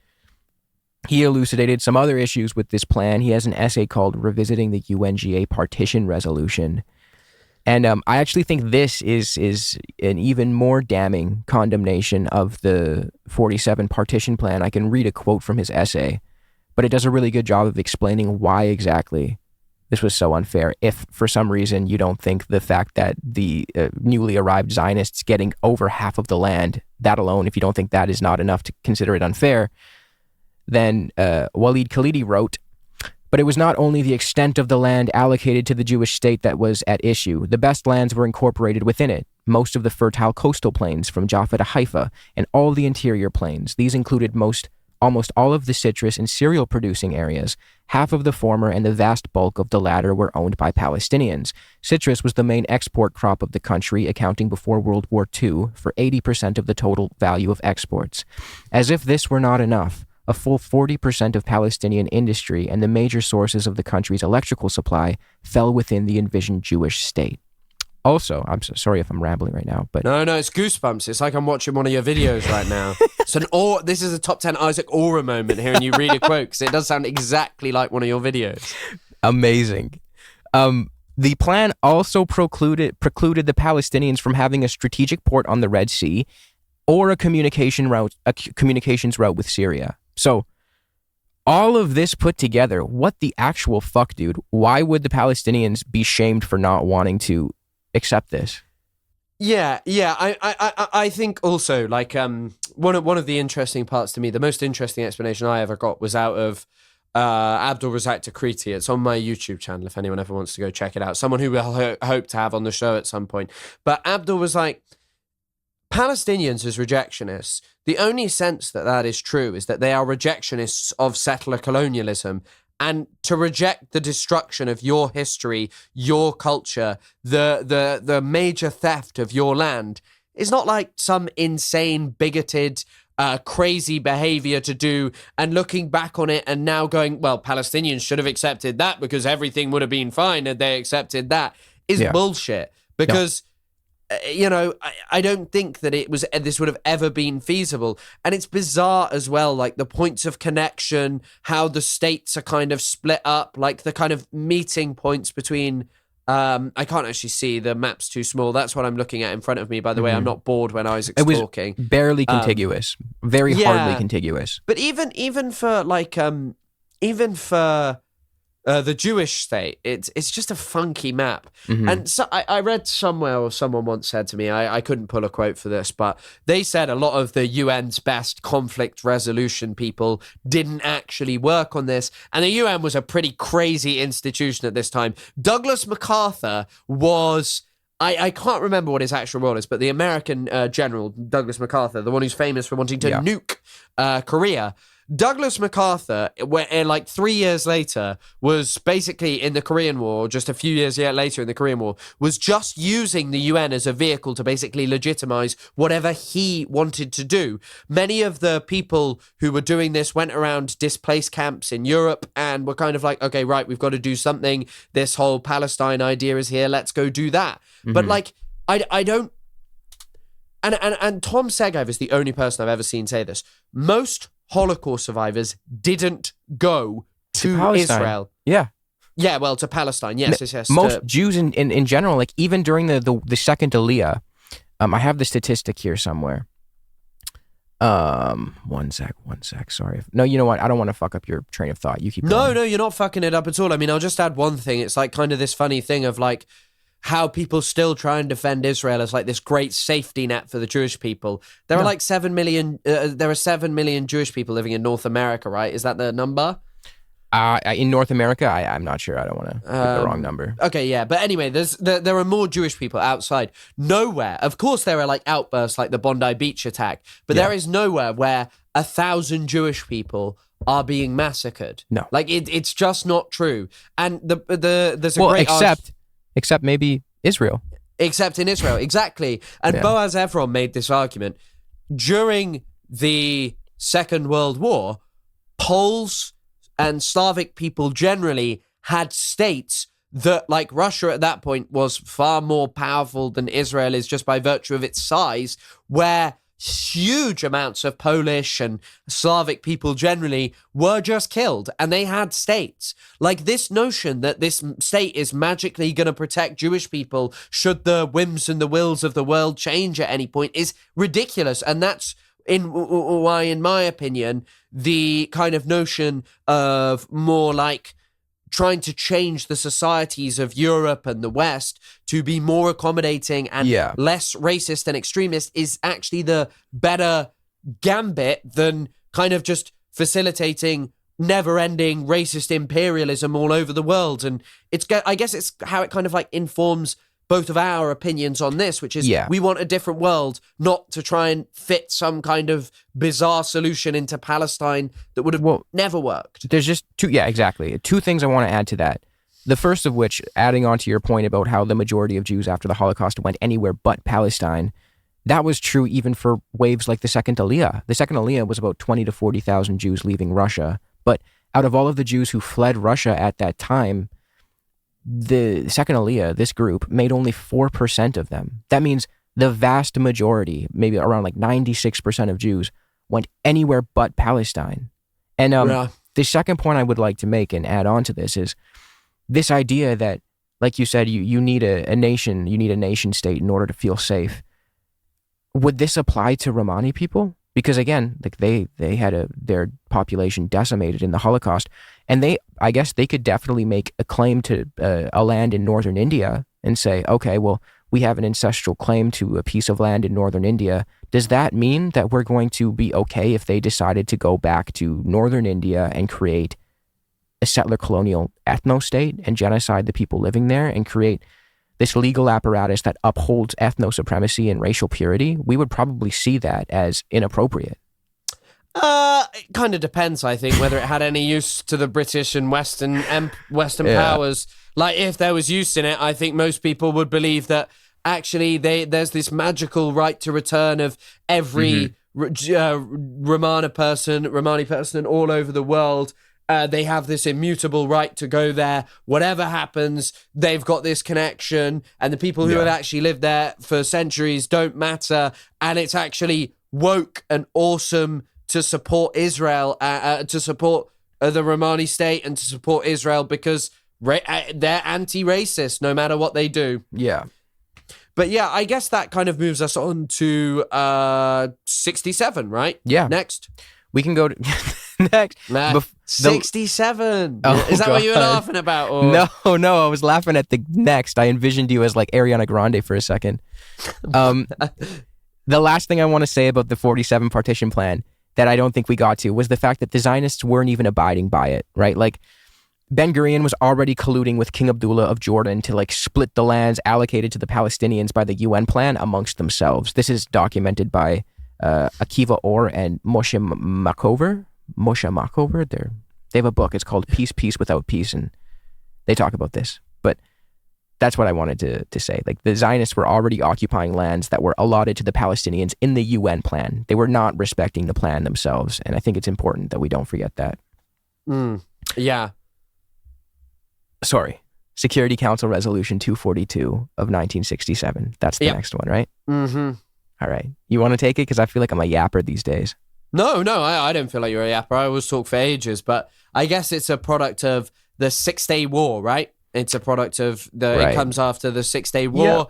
He elucidated some other issues with this plan. He has an essay called Revisiting the UNGA Partition Resolution. And I actually think this is an even more damning condemnation of the 47 partition plan. I can read a quote from his essay, but it does a really good job of explaining why exactly this was so unfair. If for some reason you don't think the fact that the newly arrived Zionists getting over half of the land, that alone, if you don't think that is not enough to consider it unfair, then Walid Khalidi wrote, "But it was not only the extent of the land allocated to the Jewish state that was at issue. The best lands were incorporated within it. Most of the fertile coastal plains from Jaffa to Haifa and all the interior plains. These included almost all of the citrus and cereal producing areas. Half of the former and the vast bulk of the latter were owned by Palestinians. Citrus was the main export crop of the country, accounting before World War II for 80% of the total value of exports. As if this were not enough, a full 40% of Palestinian industry and the major sources of the country's electrical supply fell within the envisioned Jewish state." Also, I'm so sorry if I'm rambling right now, but no, it's goosebumps. It's like I'm watching one of your videos right now. This is a top 10 Isaac Aura moment hearing you read a quote, because it does sound exactly like one of your videos. Amazing. The plan also precluded the Palestinians from having a strategic port on the Red Sea or a communications route with Syria. So all of this put together, what the actual fuck, dude? Why would the Palestinians be shamed for not wanting to accept this? Yeah. I think also, like, one of the interesting parts to me, the most interesting explanation I ever got was out of Abdul Razak Takriti. It's on my YouTube channel if anyone ever wants to go check it out. Someone who we'll hope to have on the show at some point. But Abdul was like, Palestinians as rejectionists, the only sense that is true is that they are rejectionists of settler colonialism, and to reject the destruction of your history, your culture, the major theft of your land is not like some insane, bigoted, crazy behavior to do, and looking back on it and now going, well, Palestinians should have accepted that because everything would have been fine had they accepted that, is bullshit. Because I don't think that this would have ever been feasible. And it's bizarre as well, like the points of connection, how the states are kind of split up, like the kind of meeting points between, I can't actually see, the map's too small. That's what I'm looking at in front of me, by the way. I'm not bored when Isaac's talking. Barely contiguous, very hardly contiguous. But even for like, the Jewish state, it's just a funky map. And so I read somewhere, or someone once said to me, I couldn't pull a quote for this, but they said a lot of the UN's best conflict resolution people didn't actually work on this, and the UN was a pretty crazy institution at this time. Douglas MacArthur was... I can't remember what his actual role is, but the American general, Douglas MacArthur, the one who's famous for wanting to nuke Korea, Douglas MacArthur, like 3 years later, was basically in the Korean War, just a few years later in the Korean War, was just using the UN as a vehicle to basically legitimize whatever he wanted to do. Many of the people who were doing this went around displaced camps in Europe and were kind of like, okay, right, we've got to do something. This whole Palestine idea is here. Let's go do that. Mm-hmm. But like, I don't. And Tom Segev is the only person I've ever seen say this. Most Holocaust survivors didn't go to Israel. Yeah. Yeah, well, to Palestine. Yes. Most Jews in general, like even during the second Aliyah, I have the statistic here somewhere. One sec. Sorry. No, you know what? I don't want to fuck up your train of thought. You keep going. No, you're not fucking it up at all. I mean, I'll just add one thing. It's like kind of this funny thing of like, how people still try and defend Israel as like this great safety net for the Jewish people. There are like 7 million. There are 7 million Jewish people living in North America, right? Is that the number? In North America, I'm not sure. I don't want to give the wrong number. Okay, yeah, but anyway, there are more Jewish people outside. Nowhere, of course, there are like outbursts like the Bondi Beach attack, but there is nowhere where 1,000 Jewish people are being massacred. No, like it's just not true. And there's a great except maybe Israel. Except in Israel, exactly. And Boaz Evron made this argument. During the Second World War, Poles and Slavic people generally had states that, like Russia at that point, was far more powerful than Israel is just by virtue of its size, where huge amounts of Polish and Slavic people generally were just killed, and they had states. Like, this notion that this state is magically going to protect Jewish people should the whims and the wills of the world change at any point is ridiculous. And that's why, in my opinion, the kind of notion of more like trying to change the societies of Europe and the West to be more accommodating and less racist and extremist is actually the better gambit than kind of just facilitating never-ending racist imperialism all over the world. And I guess it's how it kind of like informs both of our opinions on this, which is we want a different world, not to try and fit some kind of bizarre solution into Palestine that would have never worked. There's just two things I want to add to that. The first of which, adding on to your point about how the majority of Jews after the Holocaust went anywhere but Palestine, that was true even for waves like the Second Aliyah. The Second Aliyah was about 20 to 40,000 Jews leaving Russia. But out of all of the Jews who fled Russia at that time, the Second Aliyah, this group, made only 4% of them. That means the vast majority, maybe around like 96% of Jews, went anywhere but Palestine. And the second point I would like to make and add on to this is this idea that, like you said, you need a nation, you need a nation state in order to feel safe. Would this apply to Romani people? Because again, like they had their population decimated in the Holocaust, and I guess they could definitely make a claim to a land in northern India and say, okay, well, we have an ancestral claim to a piece of land in northern India. Does that mean that we're going to be okay if they decided to go back to northern India and create a settler colonial ethno-state and genocide the people living there and create this legal apparatus that upholds ethno-supremacy and racial purity? We would probably see that as inappropriate. It kind of depends, I think, whether it had any use to the British and Western powers. Like, if there was use in it, I think most people would believe that actually there's this magical right to return of every Romani person all over the world. They have this immutable right to go there. Whatever happens, they've got this connection, and the people who have actually lived there for centuries don't matter. And it's actually woke and awesome to support Israel, to support the Romani state and to support Israel because they're anti-racist no matter what they do. Yeah. But yeah, I guess that kind of moves us on to 67, right? Yeah. Next. We can go to next. 67. Is that what you were laughing about? Or? No, I was laughing at the next. I envisioned you as like Ariana Grande for a second. The last thing I want to say about the 47 partition plan that I don't think we got to was the fact that the Zionists weren't even abiding by it, right? Like, Ben Gurion was already colluding with King Abdullah of Jordan to like split the lands allocated to the Palestinians by the UN plan amongst themselves. This is documented by Akiva Orr and Moshe Makover. Moshe Machover. They have a book. It's called Peace, Peace Without Peace, and they talk about this. But that's what I wanted to say. Like, the Zionists were already occupying lands that were allotted to the Palestinians in the UN plan. They were not respecting the plan themselves, and I think it's important that we don't forget that. Yeah. Sorry. Security Council Resolution 242 of 1967. That's the next one, right? Mm-hmm. All right. You want to take it? Because I feel like I'm a yapper these days. No, I don't feel like you're a yapper. I always talk for ages, but I guess it's a product of the 6-Day War, right? It's a product of it comes after the 6-Day War,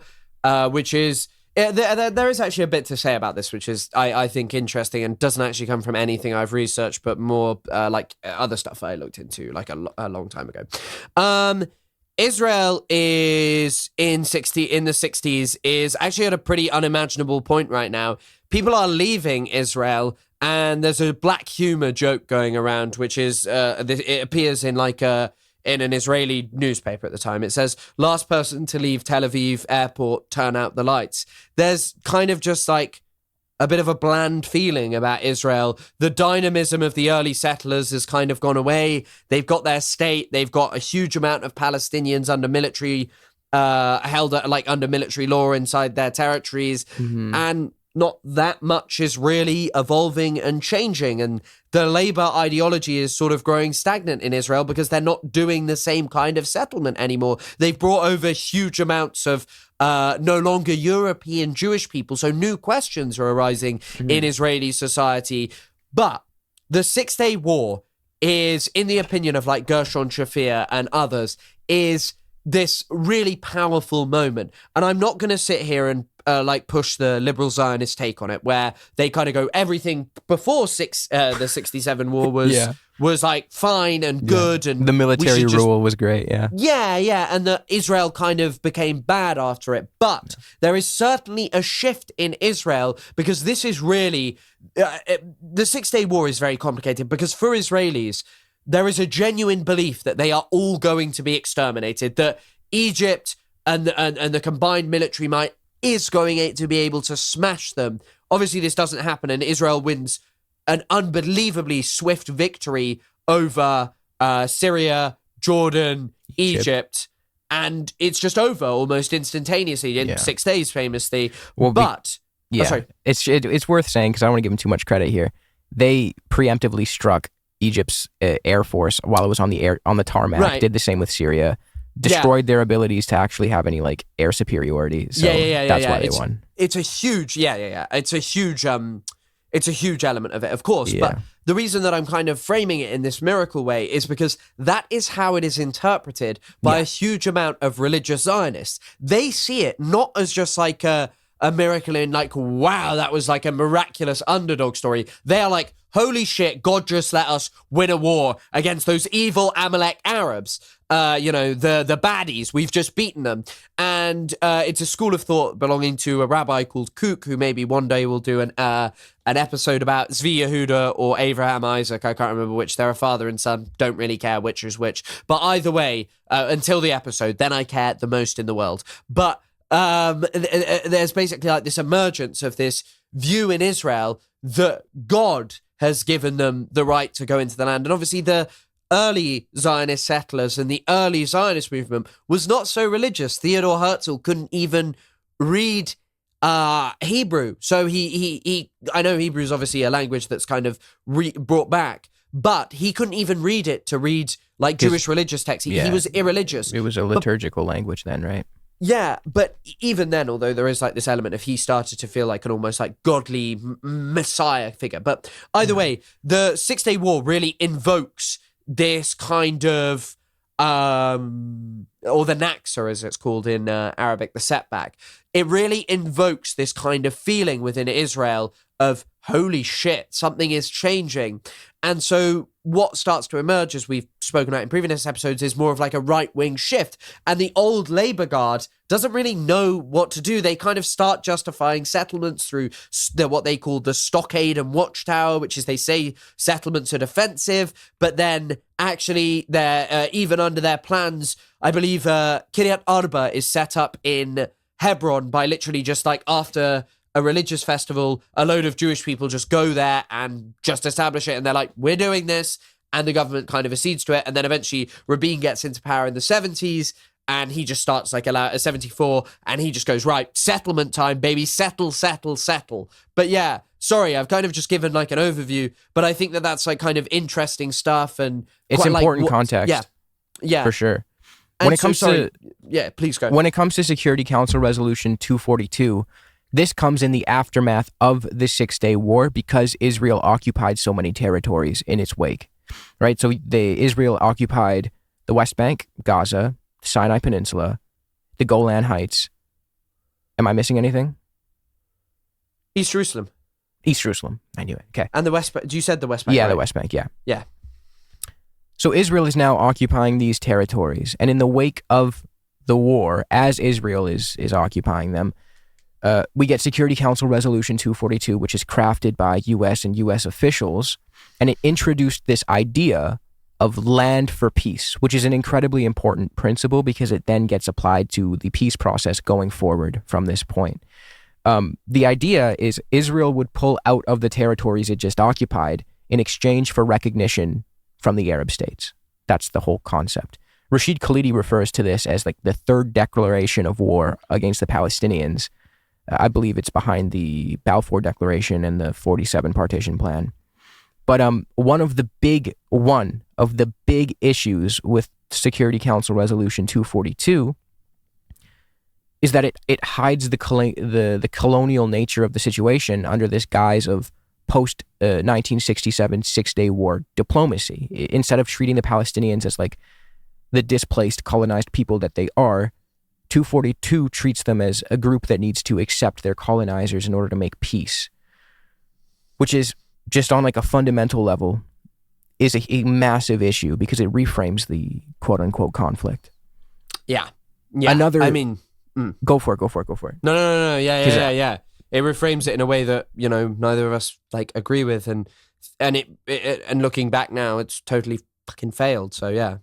which is, there is actually a bit to say about this, which is, I think, interesting and doesn't actually come from anything I've researched, but more like other stuff I looked into like a long time ago. Israel is in the 60s is actually at a pretty unimaginable point right now. People are leaving Israel, and there's a black humor joke going around, which is it appears in in an Israeli newspaper at the time. It says, "Last person to leave Tel Aviv airport, turn out the lights." There's kind of just like a bit of a bland feeling about Israel. The dynamism of the early settlers has kind of gone away. They've got their state. They've got a huge amount of Palestinians under military, under military law inside their territories. Mm-hmm. And not that much is really evolving and changing. And the labor ideology is sort of growing stagnant in Israel because they're not doing the same kind of settlement anymore. They've brought over huge amounts of no longer European Jewish people. So new questions are arising in Israeli society. But the 6-Day War is, in the opinion of like Gershon Shafir and others, is this really powerful moment. And I'm not going to sit here and push the liberal Zionist take on it, where they kind of go, everything before the 67 war was like fine and good, and the military rule was great. And that Israel kind of became bad after it. But there is certainly a shift in Israel, because this is really the 6-Day War is very complicated, because for Israelis there is a genuine belief that they are all going to be exterminated, that Egypt and the combined military might is going to be able to smash them. Obviously, this doesn't happen, and Israel wins an unbelievably swift victory over Syria, Jordan, Egypt, and it's just over almost instantaneously in 6 days, famously. It's worth saying, because I don't want to give them too much credit here. They preemptively struck Egypt's air force while it was on the tarmac. Did the same with Syria. Destroyed their abilities to actually have any like air superiority. So that's why they won. It's a huge, It's a huge element of it, of course. Yeah. But the reason that I'm kind of framing it in this miracle way is because that is how it is interpreted by a huge amount of religious Zionists. They see it not as just like a miracle in like, wow, that was like a miraculous underdog story. They are like, holy shit, God just let us win a war against those evil Amalek Arabs. The baddies, we've just beaten them. And it's a school of thought belonging to a rabbi called Kook, who maybe one day will do an episode about Zvi Yehuda or Abraham Isaac. I can't remember which. They're a father and son. Don't really care which is which. But either way, until the episode, then I care the most in the world. But there's basically like this emergence of this view in Israel that God has given them the right to go into the land. And obviously the early Zionist settlers and the early Zionist movement was not so religious. Theodor Herzl couldn't even read Hebrew. So he I know Hebrew is obviously a language that's kind of brought back, but he couldn't even read it to read like Jewish religious texts. He was irreligious. It was a liturgical language then, right? Yeah, but even then, although there is like this element of he started to feel like an almost like godly messiah figure. But either way, the 6-Day War really invokes this kind of, or the Naksa as it's called in Arabic, the setback. It really invokes this kind of feeling within Israel of, holy shit, something is changing. And so what starts to emerge, as we've spoken about in previous episodes, is more of like a right-wing shift. And the old Labour Guard doesn't really know what to do. They kind of start justifying settlements through what they call the stockade and watchtower, which is they say settlements are defensive, but then actually they're even under their plans, I believe Kiryat Arba is set up in Hebron by literally just like after a religious festival. A load of Jewish people just go there and just establish it. And they're like, we're doing this. And the government kind of accedes to it. And then eventually Rabin gets into power in the 70s. And he just starts like a 74, and he just goes, right, settlement time, baby, settle. But yeah, sorry, I've kind of just given like an overview, but I think that that's like kind of interesting stuff, and it's important context. Yeah, for sure. When it comes to please go. When it comes to Security Council Resolution 242, this comes in the aftermath of the 6-Day War because Israel occupied so many territories in its wake, right? So Israel occupied the West Bank, Gaza, Sinai Peninsula, the Golan Heights. Am I missing anything? East Jerusalem. I knew it. Okay. And the West Bank. You said the West Bank, yeah, right? The West Bank, yeah. Yeah. So Israel is now occupying these territories. And in the wake of the war, as Israel is occupying them, we get Security Council Resolution 242, which is crafted by U.S. and U.S. officials. And it introduced this idea of land for peace, which is an incredibly important principle because it then gets applied to the peace process going forward from this point. The idea is Israel would pull out of the territories it just occupied in exchange for recognition from the Arab states. That's the whole concept. Rashid Khalidi refers to this as like the third declaration of war against the Palestinians. I believe it's behind the Balfour Declaration and the 47 Partition Plan. But one of the big issues with Security Council Resolution 242 is that it hides the colonial nature of the situation under this guise of post 1967 6-Day War diplomacy. Instead of treating the Palestinians as like the displaced colonized people that they are, 242 treats them as a group that needs to accept their colonizers in order to make peace, which is just on like a fundamental level is a massive issue because it reframes the quote unquote conflict. Yeah. Go for it. No. Yeah. It reframes it in a way that, neither of us like agree with, and looking back now, it's totally fucking failed. So yeah.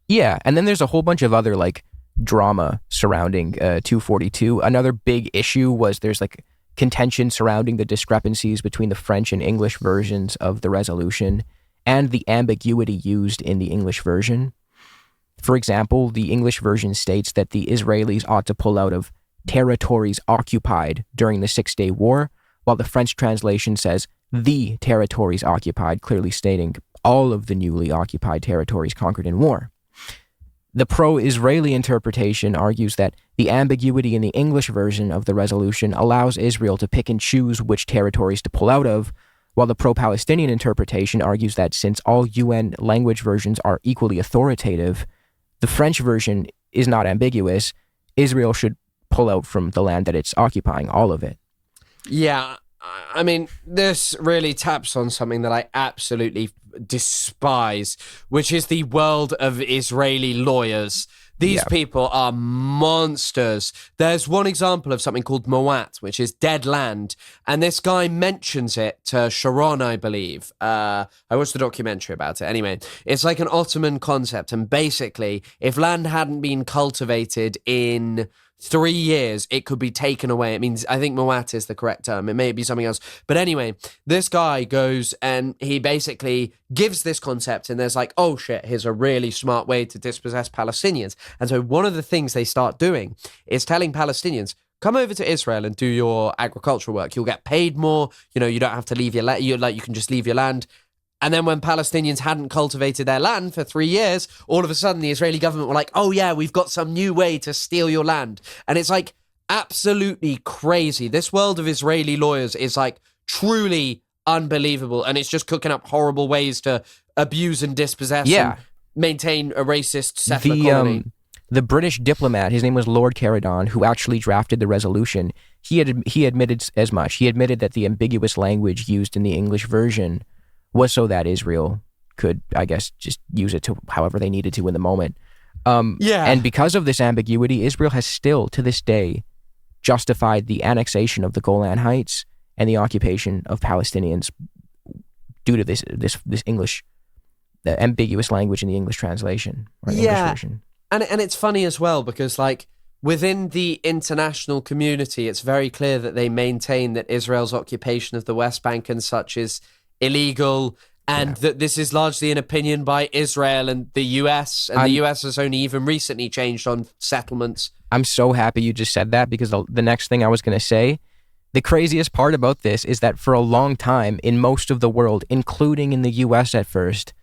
Yeah, and then there's a whole bunch of other like drama surrounding 242. Another big issue was there's like contention surrounding the discrepancies between the French and English versions of the resolution and the ambiguity used in the English version. For example, the English version states that the Israelis ought to pull out of territories occupied during the 6-Day War, while the French translation says the territories occupied, clearly stating all of the newly occupied territories conquered in war. The pro-Israeli interpretation argues that the ambiguity in the English version of the resolution allows Israel to pick and choose which territories to pull out of, while the pro-Palestinian interpretation argues that since all UN language versions are equally authoritative, the French version is not ambiguous. Israel should pull out from the land that it's occupying, all of it. Yeah, I mean, this really taps on something that I absolutely despise, which is the world of Israeli lawyers. These people are monsters. There's one example of something called Moat, which is dead land. And this guy mentions it to Sharon, I believe. I watched the documentary about it. Anyway, it's like an Ottoman concept. And basically, if land hadn't been cultivated in 3 years, it could be taken away. It means, I think Moat is the correct term. It may be something else. But anyway, this guy goes and he basically gives this concept, and there's like, oh shit, here's a really smart way to dispossess Palestinians. And so one of the things they start doing is telling Palestinians, come over to Israel and do your agricultural work. You'll get paid more. You don't have to leave your land. You can just leave your land. And then when Palestinians hadn't cultivated their land for 3 years, all of a sudden the Israeli government were like, oh yeah, we've got some new way to steal your land. And it's like absolutely crazy. This world of Israeli lawyers is like truly unbelievable. And it's just cooking up horrible ways to abuse and dispossess and maintain a racist settler colony. The British diplomat, his name was Lord Caradon, who actually drafted the resolution, he admitted as much. He admitted that the ambiguous language used in the English version was so that Israel could, I guess, just use it to however they needed to in the moment. And because of this ambiguity, Israel has still, to this day, justified the annexation of the Golan Heights and the occupation of Palestinians due to this English, the ambiguous language in the English translation or English version. And it's funny as well because, like, within the international community, it's very clear that they maintain that Israel's occupation of the West Bank and such is illegal, and that this is largely an opinion by Israel and the US, and the US has only even recently changed on settlements. I'm so happy you just said that, because the next thing I was going to say, the craziest part about this is that for a long time in most of the world, including in the US at first,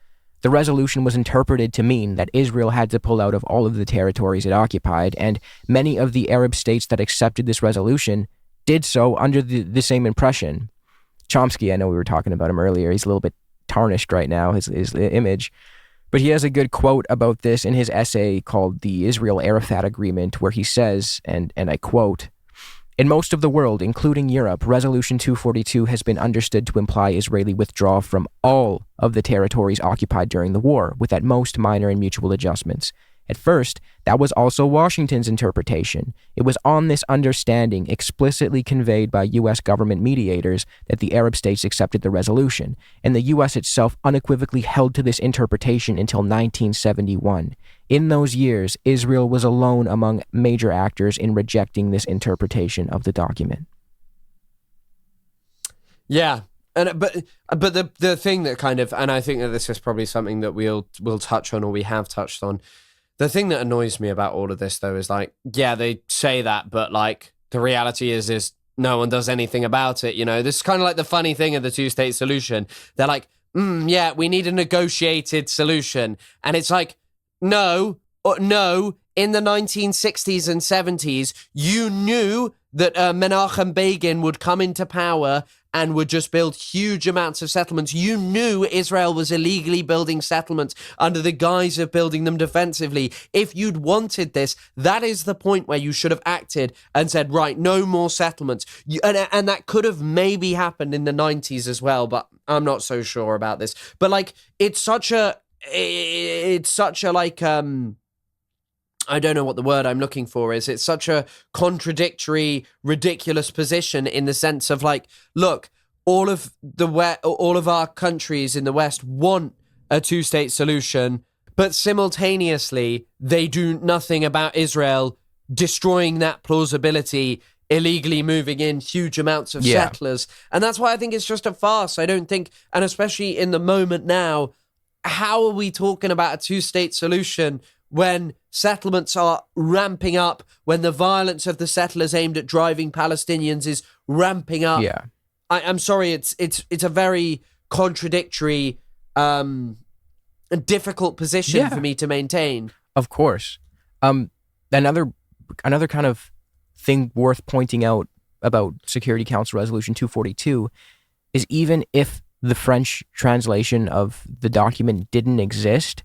the resolution was interpreted to mean that Israel had to pull out of all of the territories it occupied, and many of the Arab states that accepted this resolution did so under the same impression. Chomsky, I know we were talking about him earlier, he's a little bit tarnished right now, his image, but he has a good quote about this in his essay called The Israel-Arafat Agreement, where he says, and I quote, "In most of the world, including Europe, Resolution 242 has been understood to imply Israeli withdrawal from all of the territories occupied during the war, with at most minor and mutual adjustments. At first, that was also Washington's interpretation. It was on this understanding, explicitly conveyed by U.S. government mediators, that the Arab states accepted the resolution, and the U.S. itself unequivocally held to this interpretation until 1971. In those years, Israel was alone among major actors in rejecting this interpretation of the document." Yeah. But the thing that kind of, and I think that this is probably something that we'll touch on, or we have touched on, the thing that annoys me about all of this, though, is like, yeah, they say that, but like the reality is no one does anything about it. You know, this is kind of like the funny thing of the two-state solution. They're like, yeah, we need a negotiated solution. And it's like, no, in the 1960s and 70s, you knew that Menachem Begin would come into power and would just build huge amounts of settlements. You knew Israel was illegally building settlements under the guise of building them defensively. If you'd wanted this, that is the point where you should have acted and said, right, no more settlements. And that could have maybe happened in the 90s as well, but I'm not so sure about this. But like, it's such a like, I don't know what the word I'm looking for is. It's such a contradictory, ridiculous position in the sense of like, look, all of our countries in the West want a two-state solution, but simultaneously they do nothing about Israel destroying that plausibility, illegally moving in huge amounts of settlers. And that's why I think it's just a farce. I don't think, and especially in the moment now, how are we talking about a two-state solution when settlements are ramping up, when the violence of the settlers aimed at driving Palestinians is ramping up? Yeah. I'm sorry, it's a very contradictory, difficult position for me to maintain. Of course. Another kind of thing worth pointing out about Security Council Resolution 242 is, even if the French translation of the document didn't exist,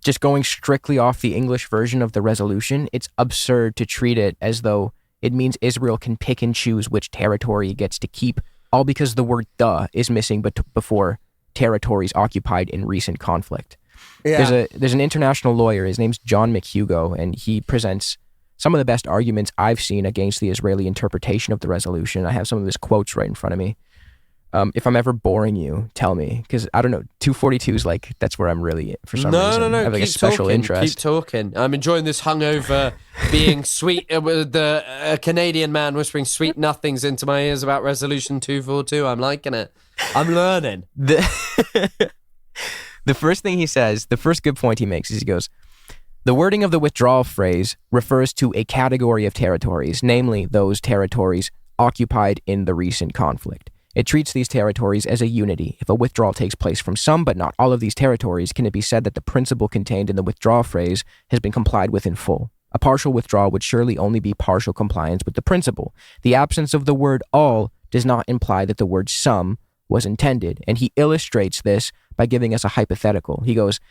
just going strictly off the English version of the resolution, it's absurd to treat it as though it means Israel can pick and choose which territory it gets to keep, all because the word "the" is missing before territories occupied in recent conflict. Yeah. There's an international lawyer, his name's John McHugo, and he presents some of the best arguments I've seen against the Israeli interpretation of the resolution. I have some of his quotes right in front of me. If I'm ever boring you, tell me, because I don't know, 242 is like, that's where I'm really, for some reason, I have like a special interest. Keep talking. I'm enjoying this hungover, being sweet, with the Canadian man whispering sweet nothings into my ears about Resolution 242. I'm liking it. I'm learning. The first thing he says, the first good point he makes is he goes, "The wording of the withdrawal phrase refers to a category of territories, namely those territories occupied in the recent conflict. It treats these territories as a unity. If a withdrawal takes place from some but not all of these territories, can it be said that the principle contained in the withdrawal phrase has been complied with in full? A partial withdrawal would surely only be partial compliance with the principle. The absence of the word all does not imply that the word some was intended." And he illustrates this by giving us a hypothetical. He goes,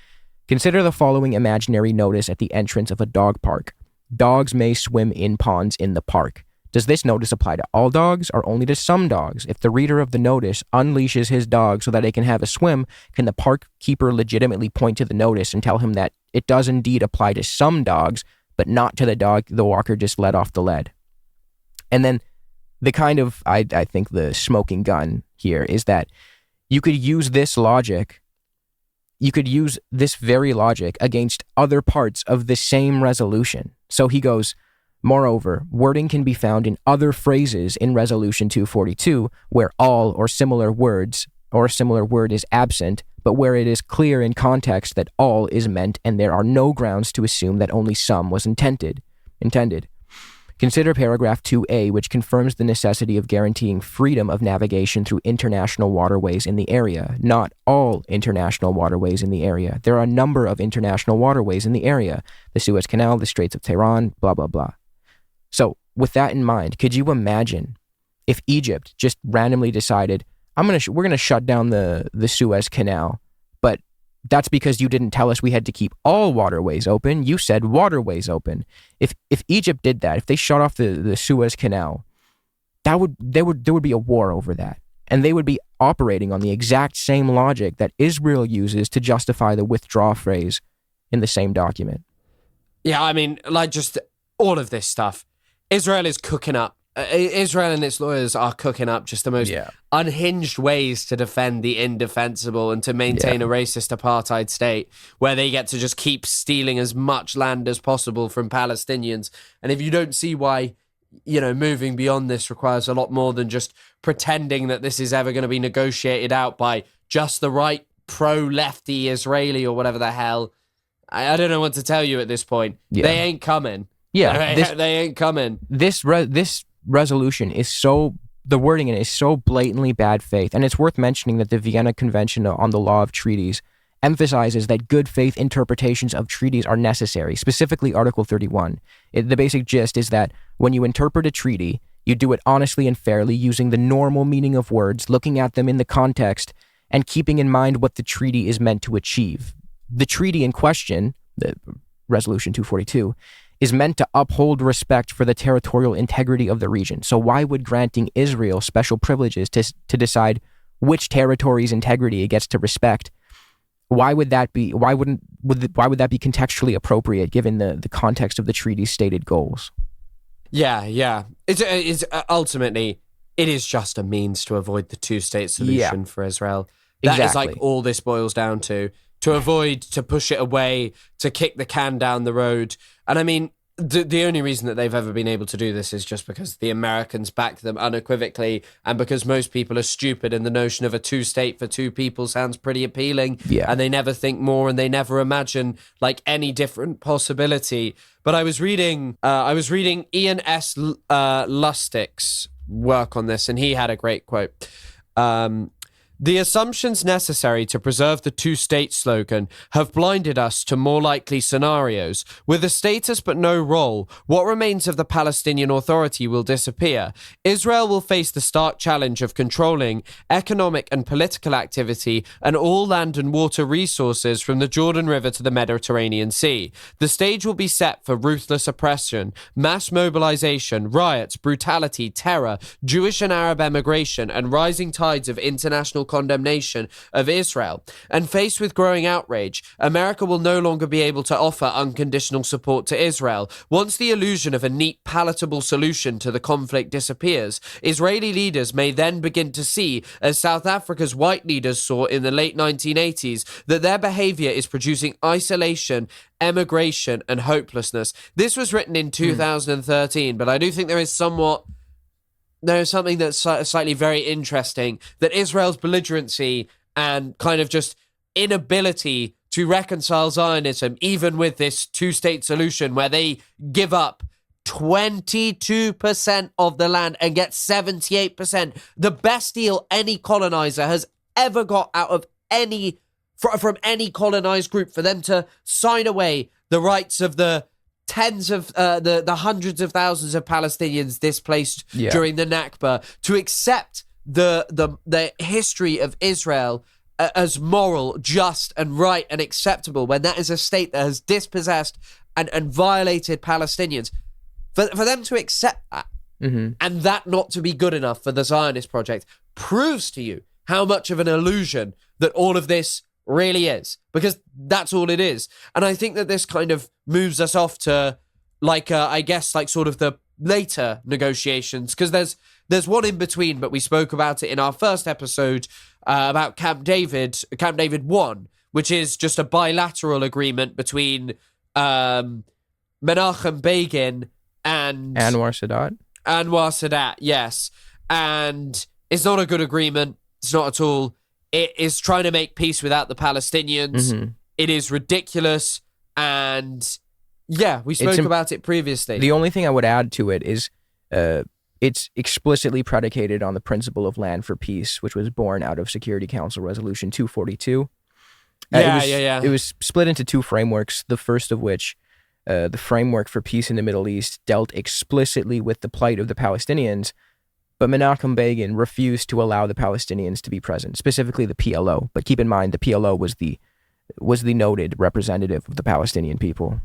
"Consider the following imaginary notice at the entrance of a dog park. Dogs may swim in ponds in the park. Does this notice apply to all dogs or only to some dogs? If the reader of the notice unleashes his dog so that it can have a swim, can the park keeper legitimately point to the notice and tell him that it does indeed apply to some dogs, but not to the dog the walker just let off the lead?" And then the kind of, I think the smoking gun here is that you could use this logic, you could use this very logic against other parts of the same resolution. So he goes, Moreover, wording can be found in other phrases in Resolution 242 where all or similar words or a similar word is absent, but where it is clear in context that all is meant and there are no grounds to assume that only some was intended. Consider paragraph 2A, which confirms the necessity of guaranteeing freedom of navigation through international waterways in the area, not all international waterways in the area. There are a number of international waterways in the area, the Suez Canal, the Straits of Tehran, blah, blah, blah. So, with that in mind, could you imagine if Egypt just randomly decided, we're gonna shut down the Suez Canal, but that's because you didn't tell us we had to keep all waterways open. You said waterways open. If Egypt did that, if they shut off the Suez Canal, there would be a war over that, and they would be operating on the exact same logic that Israel uses to justify the withdraw phrase in the same document. Yeah, I mean, like just all of this stuff, Israel is cooking up. Israel and its lawyers are cooking up just the most unhinged ways to defend the indefensible and to maintain a racist apartheid state where they get to just keep stealing as much land as possible from Palestinians. And if you don't see why, moving beyond this requires a lot more than just pretending that this is ever going to be negotiated out by just the right pro-lefty Israeli or whatever the hell, I don't know what to tell you at this point. Yeah. They ain't coming. Yeah. They ain't coming. This resolution the wording in it is so blatantly bad faith, and it's worth mentioning that the Vienna Convention on the Law of Treaties emphasizes that good faith interpretations of treaties are necessary, specifically Article 31. The basic gist is that when you interpret a treaty, you do it honestly and fairly using the normal meaning of words, looking at them in the context, and keeping in mind what the treaty is meant to achieve. The treaty in question, the Resolution 242, is meant to uphold respect for the territorial integrity of the region. So why would granting Israel special privileges to decide which territory's integrity it gets to respect? Why would that be? Why would that be contextually appropriate given the context of the treaty's stated goals? Yeah. It's ultimately it is just a means to avoid the two-state solution for Israel. That is like all this boils down to avoid, to push it away, to kick the can down the road. And I mean, the only reason that they've ever been able to do this is just because the Americans back them unequivocally, and because most people are stupid and the notion of a two-state for two people sounds pretty appealing, and they never think more and they never imagine like any different possibility. But I was reading Ian S. Lustig's work on this, and he had a great quote. The assumptions necessary to preserve the two-state slogan have blinded us to more likely scenarios. With a status but no role, what remains of the Palestinian Authority will disappear. Israel will face the stark challenge of controlling economic and political activity and all land and water resources from the Jordan River to the Mediterranean Sea. The stage will be set for ruthless oppression, mass mobilization, riots, brutality, terror, Jewish and Arab emigration, and rising tides of international condemnation of Israel. And faced with growing outrage, America will no longer be able to offer unconditional support to Israel. Once the illusion of a neat, palatable solution to the conflict disappears, Israeli leaders may then begin to see, as South Africa's white leaders saw in the late 1980s, that their behavior is producing isolation, emigration, and hopelessness. This was written in 2013, but I do think there is something that's slightly very interesting, that Israel's belligerency and kind of just inability to reconcile Zionism, even with this two-state solution where they give up 22% of the land and get 78%, the best deal any colonizer has ever got out of from any colonized group, for them to sign away the rights of the tens of the hundreds of thousands of Palestinians displaced during the Nakba, to accept the history of Israel as moral, just, and right and acceptable, when that is a state that has dispossessed and violated Palestinians. For them to accept that, and that not to be good enough for the Zionist project, proves to you how much of an illusion that all of this really is, because that's all it is. And I think that this kind of moves us off to I guess sort of the later negotiations, because there's one in between, but we spoke about it in our first episode about Camp David 1, which is just a bilateral agreement between Menachem Begin and Anwar Sadat. Anwar Sadat, yes. And it's not a good agreement. It's not at all. It is trying to make peace without the Palestinians. Mm-hmm. It is ridiculous. And yeah, we spoke about it previously. The only thing I would add to it is it's explicitly predicated on the principle of land for peace, which was born out of Security Council Resolution 242. It was split into two frameworks, the first of which, the framework for peace in the Middle East, dealt explicitly with the plight of the Palestinians, but Menachem Begin refused to allow the Palestinians to be present, specifically the PLO. But keep in mind, the PLO was the noted representative of the Palestinian people.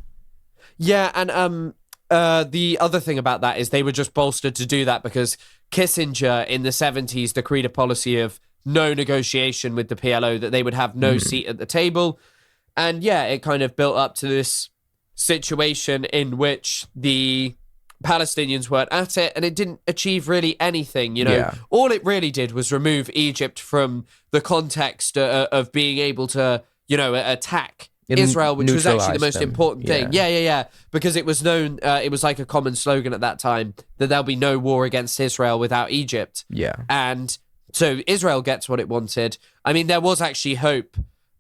Yeah, and the other thing about that is they were just bolstered to do that because Kissinger in the 70s decreed a policy of no negotiation with the PLO, that they would have no seat at the table. And yeah, it kind of built up to this situation in which the Palestinians weren't at it, and it didn't achieve really anything. All it really did was remove Egypt from the context of being able to, attack Israel, which was actually the most important thing. Yeah. Because it was known, it was like a common slogan at that time that there'll be no war against Israel without Egypt. Yeah. And so Israel gets what it wanted. I mean, there was actually hope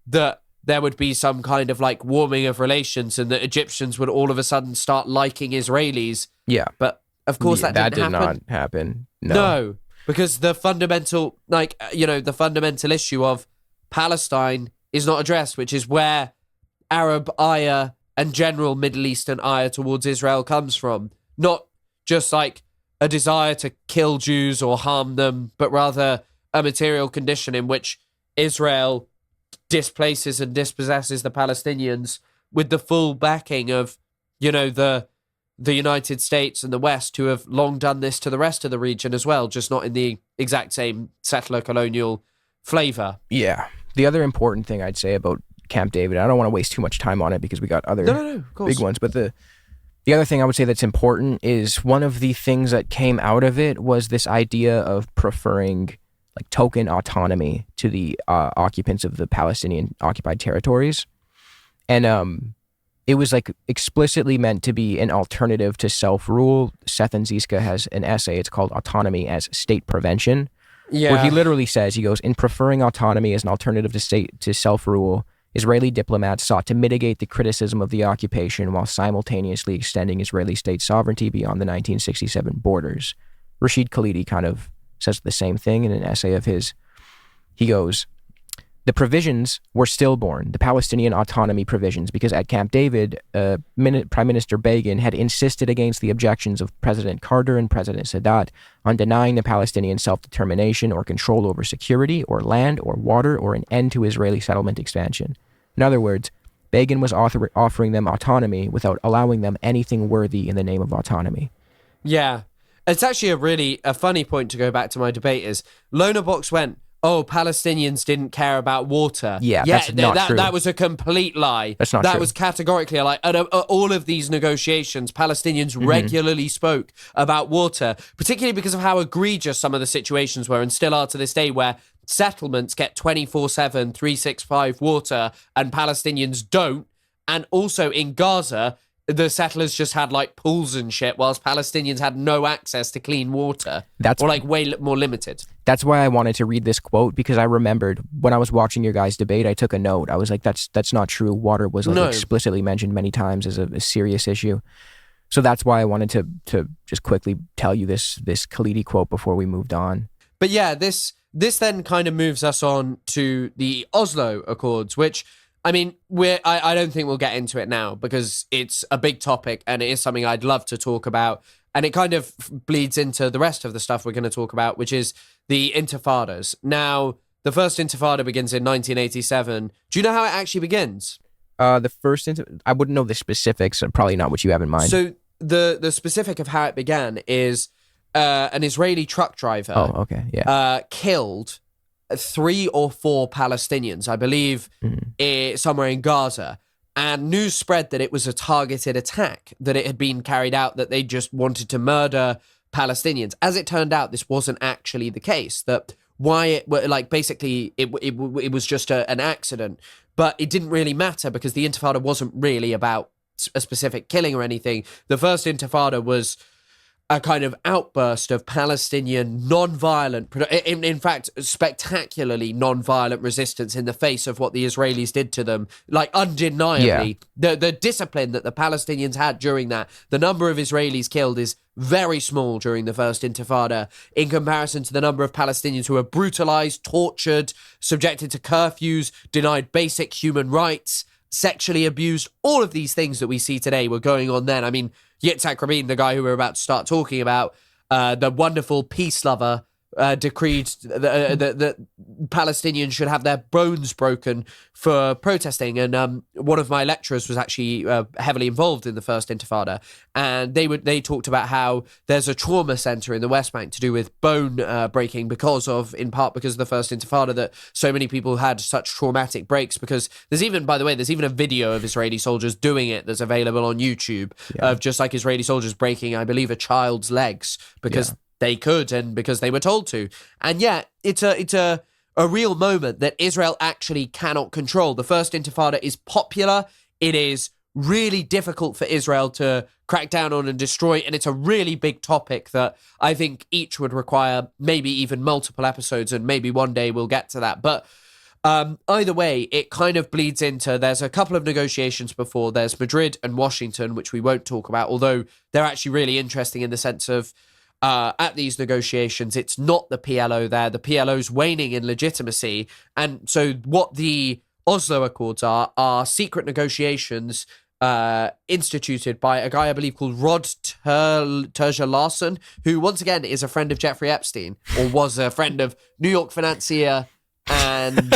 that there would be some kind of like warming of relations and that Egyptians would all of a sudden start liking Israelis. Yeah. But of course that did not happen. No, because the fundamental, the fundamental issue of Palestine is not addressed, which is where Arab ire and general Middle Eastern ire towards Israel comes from. Not just like a desire to kill Jews or harm them, but rather a material condition in which Israel displaces and dispossesses the Palestinians with the full backing of, the United States and the West, who have long done this to the rest of the region as well, just not in the exact same settler colonial flavor. Yeah. The other important thing I'd say about Camp David, I don't want to waste too much time on it because we got other big ones, but the other thing I would say that's important is one of the things that came out of it was this idea of preferring like token autonomy to the occupants of the Palestinian occupied territories. And it was like explicitly meant to be an alternative to self-rule. Seth Ziska has an essay, it's called Autonomy as State Prevention, where he literally says, he goes, in preferring autonomy as an alternative to self-rule, Israeli diplomats sought to mitigate the criticism of the occupation while simultaneously extending Israeli state sovereignty beyond the 1967 borders. Rashid Khalidi kind of says the same thing in an essay of his. He goes, the provisions were stillborn, the Palestinian autonomy provisions, because at Camp David, Prime Minister Begin had insisted against the objections of President Carter and President Sadat on denying the Palestinian self-determination or control over security or land or water or an end to Israeli settlement expansion. In other words, Begin was offering them autonomy without allowing them anything worthy in the name of autonomy. Yeah. It's actually a funny point to go back to my debate is Lona Box went, Palestinians didn't care about water. That's not true. That was a complete lie. That's not true. That was categorically a lie. At all of these negotiations, Palestinians regularly spoke about water, particularly because of how egregious some of the situations were and still are to this day, where settlements get 24/7, 365 water and Palestinians don't. And also in Gaza, the settlers just had like pools and shit, whilst Palestinians had no access to clean water. Or like way more limited. That's why I wanted to read this quote, because I remembered when I was watching your guys' debate, I took a note. I was like, that's not true. Water was explicitly mentioned many times as a serious issue. So that's why I wanted to just quickly tell you this Khalidi quote before we moved on. But yeah, this then kind of moves us on to the Oslo Accords, which, I mean, I don't think we'll get into it now because it's a big topic and it is something I'd love to talk about. And it kind of bleeds into the rest of the stuff we're going to talk about, which is the intifadas. Now, the first intifada begins in 1987. Do you know how it actually begins? The first I wouldn't know the specifics, probably not what you have in mind. So the specific of how it began is an Israeli truck driver killed 3 or 4 Palestinians, I believe, somewhere in Gaza. And news spread that it was a targeted attack, that it had been carried out, that they just wanted to murder Palestinians. As it turned out, this wasn't actually the case. That it was just an accident. But it didn't really matter because the Intifada wasn't really about a specific killing or anything. The First Intifada was a kind of outburst of Palestinian non-violent, in fact, spectacularly non-violent resistance in the face of what the Israelis did to them. Like, undeniably, the discipline that the Palestinians had during that, the number of Israelis killed is very small during the First Intifada in comparison to the number of Palestinians who were brutalized, tortured, subjected to curfews, denied basic human rights, sexually abused. All of these things that we see today were going on then. I mean, Yitzhak Rabin, the guy who we're about to start talking about, the wonderful peace lover, decreed that Palestinians should have their bones broken for protesting. And one of my lecturers was actually heavily involved in the First Intifada. And they talked about how there's a trauma center in the West Bank to do with bone breaking in part because of the First Intifada, that so many people had such traumatic breaks. Because there's even a video of Israeli soldiers doing it that's available on YouTube of just like Israeli soldiers breaking, I believe, a child's legs because they could and because they were told to. And yet it's a real moment that Israel actually cannot control. The First Intifada is popular. It is really difficult for Israel to crack down on and destroy, and it's a really big topic that I think each would require maybe even multiple episodes, and maybe one day we'll get to that. But either way, it kind of bleeds into, there's a couple of negotiations before. There's Madrid and Washington, which we won't talk about, although they're actually really interesting in the sense of at these negotiations, it's not the PLO there. The PLO's waning in legitimacy. And so what the Oslo Accords are secret negotiations instituted by a guy I believe called Rod Turger Larson, who once again is a friend of Jeffrey Epstein, or was a friend of New York financier and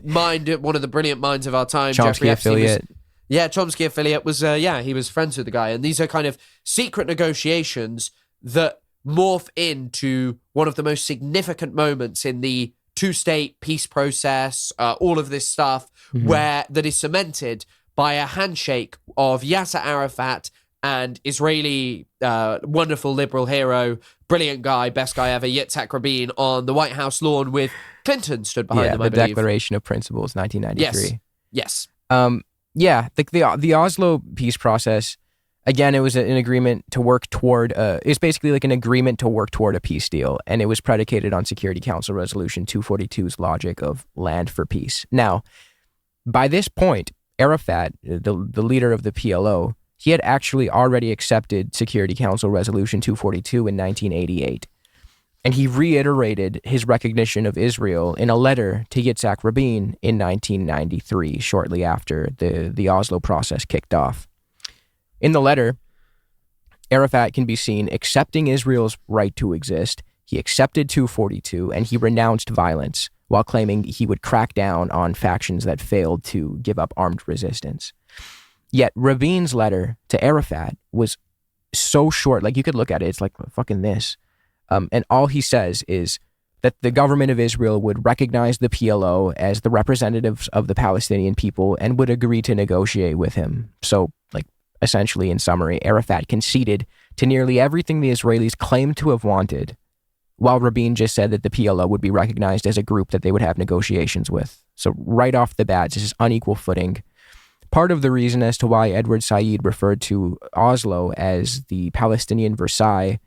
one of the brilliant minds of our time. Chomsky Jeffrey Epstein affiliate. Chomsky affiliate was, he was friends with the guy. And these are kind of secret negotiations that morph into one of the most significant moments in the two-state peace process, all of this stuff, that is cemented by a handshake of Yasser Arafat and Israeli wonderful liberal hero, brilliant guy, best guy ever, Yitzhak Rabin, on the White House lawn with Clinton stood behind them, I believe. The Declaration of Principles, 1993. Yes. The Oslo peace process, again, it was an agreement to work toward, it's basically like an agreement to work toward a peace deal, and it was predicated on Security Council Resolution 242's logic of land for peace. Now, by this point, Arafat, the leader of the PLO, he had actually already accepted Security Council Resolution 242 in 1988, and he reiterated his recognition of Israel in a letter to Yitzhak Rabin in 1993, shortly after the Oslo process kicked off. In the letter, Arafat can be seen accepting Israel's right to exist. He accepted 242, and he renounced violence while claiming he would crack down on factions that failed to give up armed resistance. Yet Rabin's letter to Arafat was so short, like you could look at it, it's like fucking this. And all he says is that the government of Israel would recognize the PLO as the representatives of the Palestinian people and would agree to negotiate with him. So, essentially, in summary, Arafat conceded to nearly everything the Israelis claimed to have wanted, while Rabin just said that the PLO would be recognized as a group that they would have negotiations with. So right off the bat, this is unequal footing. Part of the reason as to why Edward Said referred to Oslo as the Palestinian Versailles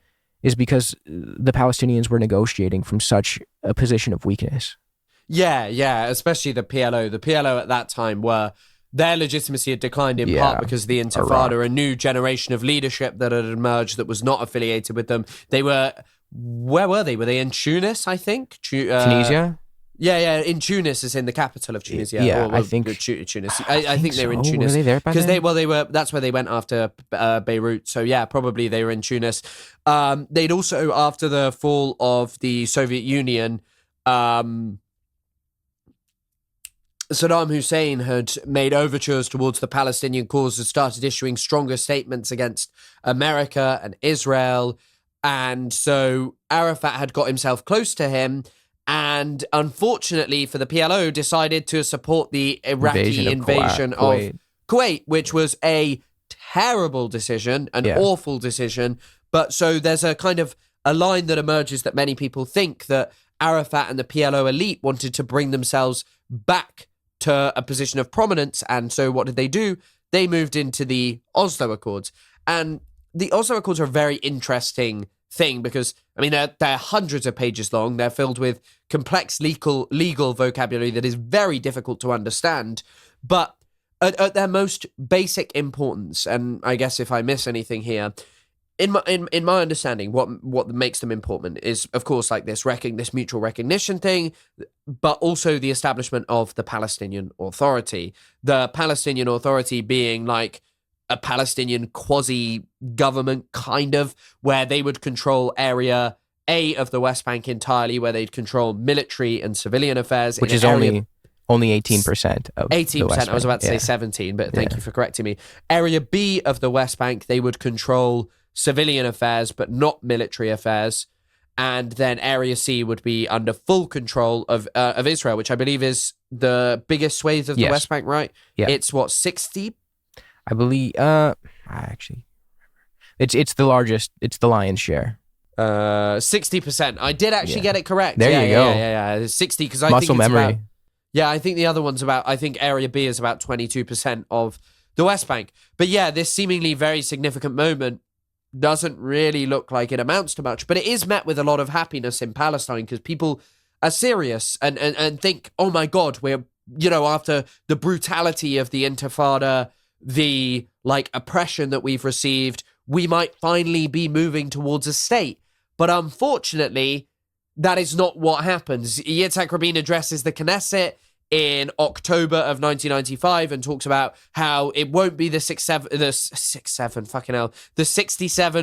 is because the Palestinians were negotiating from such a position of weakness. Yeah, especially the PLO. The PLO at that time their legitimacy had declined in part because of the Intifada, a new generation of leadership that had emerged that was not affiliated with them. Where were they? Were they in Tunis, I think? Tunisia? Yeah, in Tunis, is in the capital of Tunisia. I think Tunis. I think they were in Tunis. Were they there by then? Because that's where they went after Beirut. So yeah, probably they were in Tunis. They'd also, after the fall of the Soviet Union, Saddam Hussein had made overtures towards the Palestinian cause and started issuing stronger statements against America and Israel. And so Arafat had got himself close to him, and unfortunately for the PLO, decided to support the Iraqi invasion of Kuwait, which was a terrible decision, an awful decision. But so there's a kind of a line that emerges that many people think that Arafat and the PLO elite wanted to bring themselves back to a position of prominence. And so what did they do? they moved into the Oslo Accords. And the Oslo Accords are a very interesting thing because, I mean, they're hundreds of pages long. They're filled with complex legal vocabulary that is very difficult to understand. But at their most basic importance, and I guess if I miss anything here, in my understanding, what makes them important is, of course, like this mutual recognition thing, but also the establishment of the Palestinian Authority. The Palestinian Authority being like a Palestinian quasi-government, kind of, where they would control Area A of the West Bank entirely, where they'd control military and civilian affairs. Which is only 18% of 18%. I was about to say 17, but thank you for correcting me. Area B of the West Bank, they would control civilian affairs, but not military affairs. And then Area C would be under full control of Israel, which I believe is the biggest swathe of the West Bank, right? Yeah. It's what, 60? I believe, actually, it's the largest, it's the lion's share. 60%. I did actually get it correct. There you go. Yeah. 60, because I Muscle think it's memory. I think the other one's I think Area B is about 22% of the West Bank. But yeah, this seemingly very significant moment doesn't really look like it amounts to much, but it is met with a lot of happiness in Palestine because people are serious and think, oh my God, we're, after the brutality of the Intifada, the oppression that we've received, we might finally be moving towards a state. But unfortunately, that is not what happens. Yitzhak Rabin addresses the Knesset in October of 1995 and talks about how it won't be the 67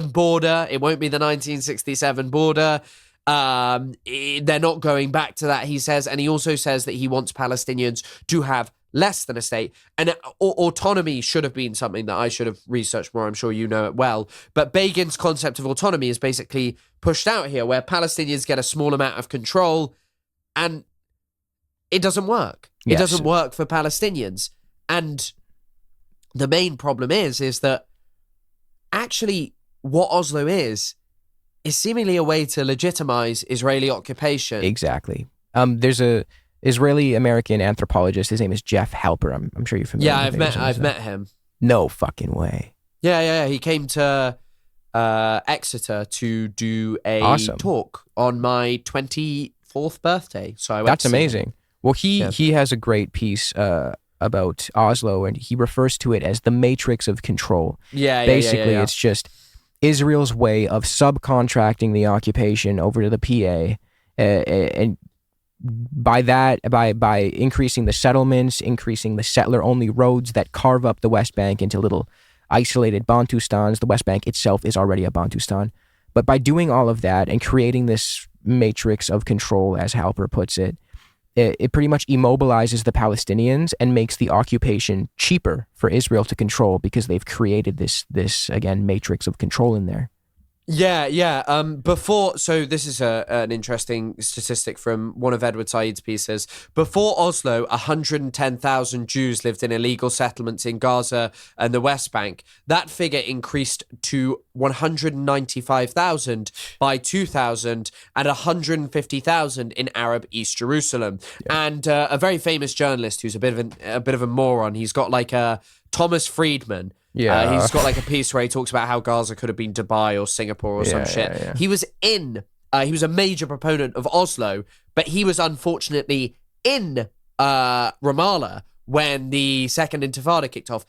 border. It won't be the 1967 border. They're not going back to that, he says. And he also says that he wants Palestinians to have less than a state. And autonomy should have been something that I should have researched more. I'm sure you know it well. But Begin's concept of autonomy is basically pushed out here, where Palestinians get a small amount of control, and it doesn't work. It doesn't work for Palestinians. And the main problem is that actually what Oslo is seemingly a way to legitimize Israeli occupation. Exactly. There's a Israeli-American anthropologist. His name is Jeff Halper. I'm sure you're familiar with him. Yeah, I've met him. No fucking way. Yeah. He came to Exeter to do a talk on my 24th birthday. So I went. That's amazing. Well, he has a great piece about Oslo, and he refers to it as the matrix of control. Basically, it's just Israel's way of subcontracting the occupation over to the PA, and by increasing the settlements, increasing the settler-only roads that carve up the West Bank into little isolated Bantustans. The West Bank itself is already a Bantustan. But by doing all of that and creating this matrix of control, as Halper puts it, it pretty much immobilizes the Palestinians and makes the occupation cheaper for Israel to control because they've created this again, matrix of control in there. Yeah. So this is an interesting statistic from one of Edward Said's pieces. Before Oslo, 110,000 Jews lived in illegal settlements in Gaza and the West Bank. That figure increased to 195,000 by 2000 and 150,000 in Arab East Jerusalem. Yeah. And a very famous journalist who's a bit of a moron. He's got Thomas Friedman. Yeah, he's got a piece where he talks about how Gaza could have been Dubai or Singapore or some shit. Yeah. He was a major proponent of Oslo, but he was unfortunately in Ramallah when the second Intifada kicked off.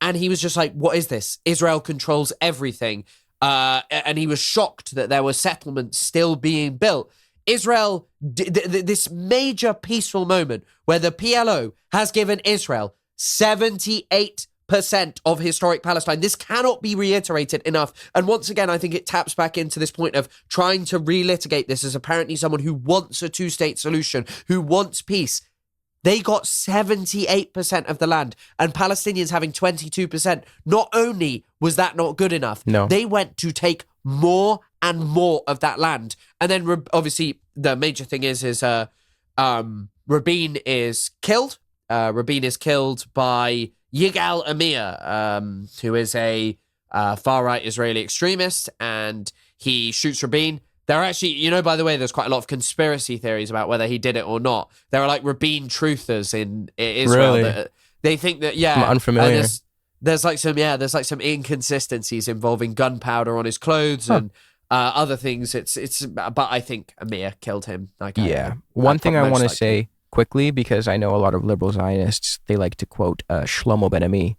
And he was just like, what is this? Israel controls everything. And he was shocked that there were settlements still being built. Israel, this major peaceful moment where the PLO has given Israel 78% of historic Palestine. This cannot be reiterated enough. And once again, I think it taps back into this point of trying to relitigate this as apparently someone who wants a two-state solution, who wants peace. They got 78% of the land, and Palestinians having 22%. Not only was that not good enough, they went to take more and more of that land. And then obviously the major thing is Rabin is killed. Rabin is killed by Yigal Amir, who is a far-right Israeli extremist, and he shoots Rabin. There are actually, by the way, there's quite a lot of conspiracy theories about whether he did it or not. There are Rabin truthers in Israel. Really? That they think that, I'm unfamiliar. There's like some inconsistencies involving gunpowder on his clothes and other things. But I think Amir killed him. One thing I want to say quickly, because I know a lot of liberal Zionists, they like to quote Shlomo Ben Ami.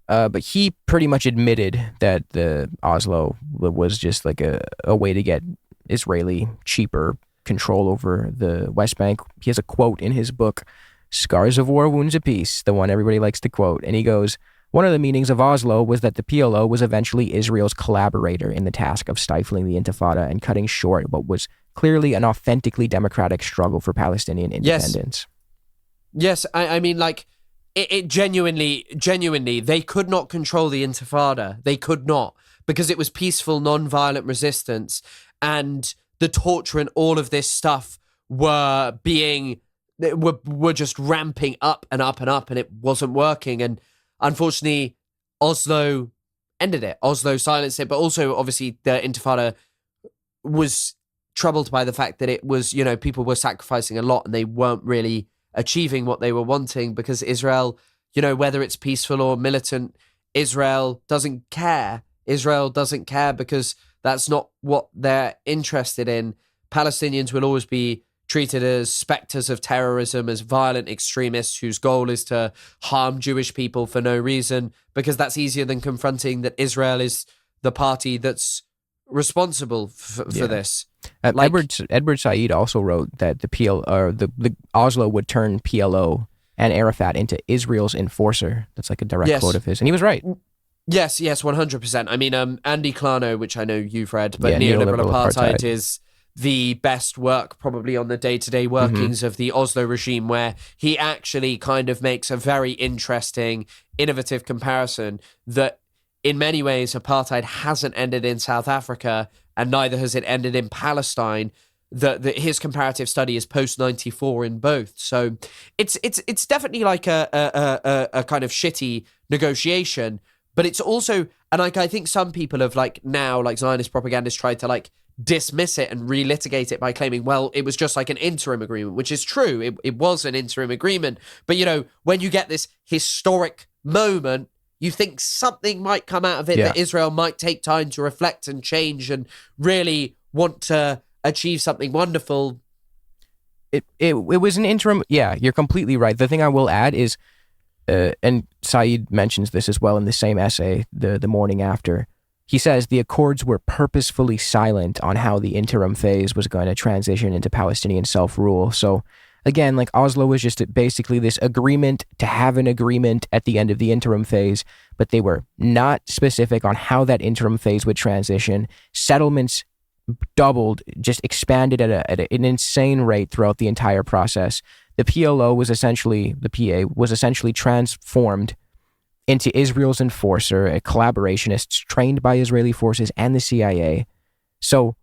But he pretty much admitted that the Oslo was just like a way to get Israeli cheaper control over the West Bank. He has a quote in his book, Scars of War, Wounds of Peace, the one everybody likes to quote. And he goes, one of the meanings of Oslo was that the PLO was eventually Israel's collaborator in the task of stifling the Intifada and cutting short what was clearly an authentically democratic struggle for Palestinian independence. Yes, I mean, like, it genuinely, they could not control the Intifada. They could not, because it was peaceful, non-violent resistance, and the torture and all of this stuff were just ramping up and up and up, and it wasn't working. And unfortunately, Oslo ended it. Oslo silenced it, but also, obviously, the Intifada was troubled by the fact that it was, people were sacrificing a lot and they weren't really achieving what they were wanting, because Israel, whether it's peaceful or militant, Israel doesn't care. Israel doesn't care because that's not what they're interested in. Palestinians will always be treated as specters of terrorism, as violent extremists whose goal is to harm Jewish people for no reason, because that's easier than confronting that Israel is the party that's responsible for this. Edward Said also wrote that the Oslo would turn PLO and Arafat into Israel's enforcer. That's like a direct quote of his, and he was right. Yes, 100%. I mean, Andy Clarno, which I know you've read, but neoliberal apartheid is the best work probably on the day-to-day workings of the Oslo regime, where he actually kind of makes a very interesting, innovative comparison that in many ways apartheid hasn't ended in South Africa and neither has it ended in Palestine. His comparative study is post-94 in both. So it's definitely like a kind of shitty negotiation, but it's also, and like I think some people have now Zionist propagandists tried to dismiss it and relitigate it by claiming, well, it was just like an interim agreement, which is true. It was an interim agreement. But, when you get this historic moment, you think something might come out of it, that Israel might take time to reflect and change and really want to achieve something wonderful. It was an interim. Yeah, you're completely right. The thing I will add is, and Said mentions this as well in the same essay, the morning after, he says the accords were purposefully silent on how the interim phase was going to transition into Palestinian self-rule. So again, Oslo was just basically this agreement to have an agreement at the end of the interim phase, but they were not specific on how that interim phase would transition. Settlements doubled, just expanded at an insane rate throughout the entire process. The PLO was essentially, the PA was essentially transformed into Israel's enforcer, a collaborationist trained by Israeli forces and the CIA. So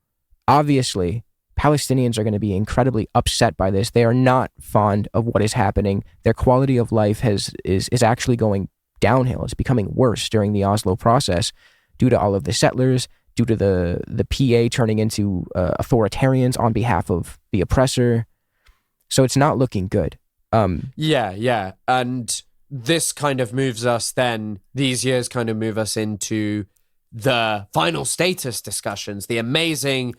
obviously, Palestinians are going to be incredibly upset by this. They are not fond of what is happening. Their quality of life is actually going downhill. It's becoming worse during the Oslo process due to all of the settlers, due to the PA turning into authoritarians on behalf of the oppressor. So it's not looking good. Yeah. And this kind of moves us then, these years kind of move us into the final status discussions, the amazing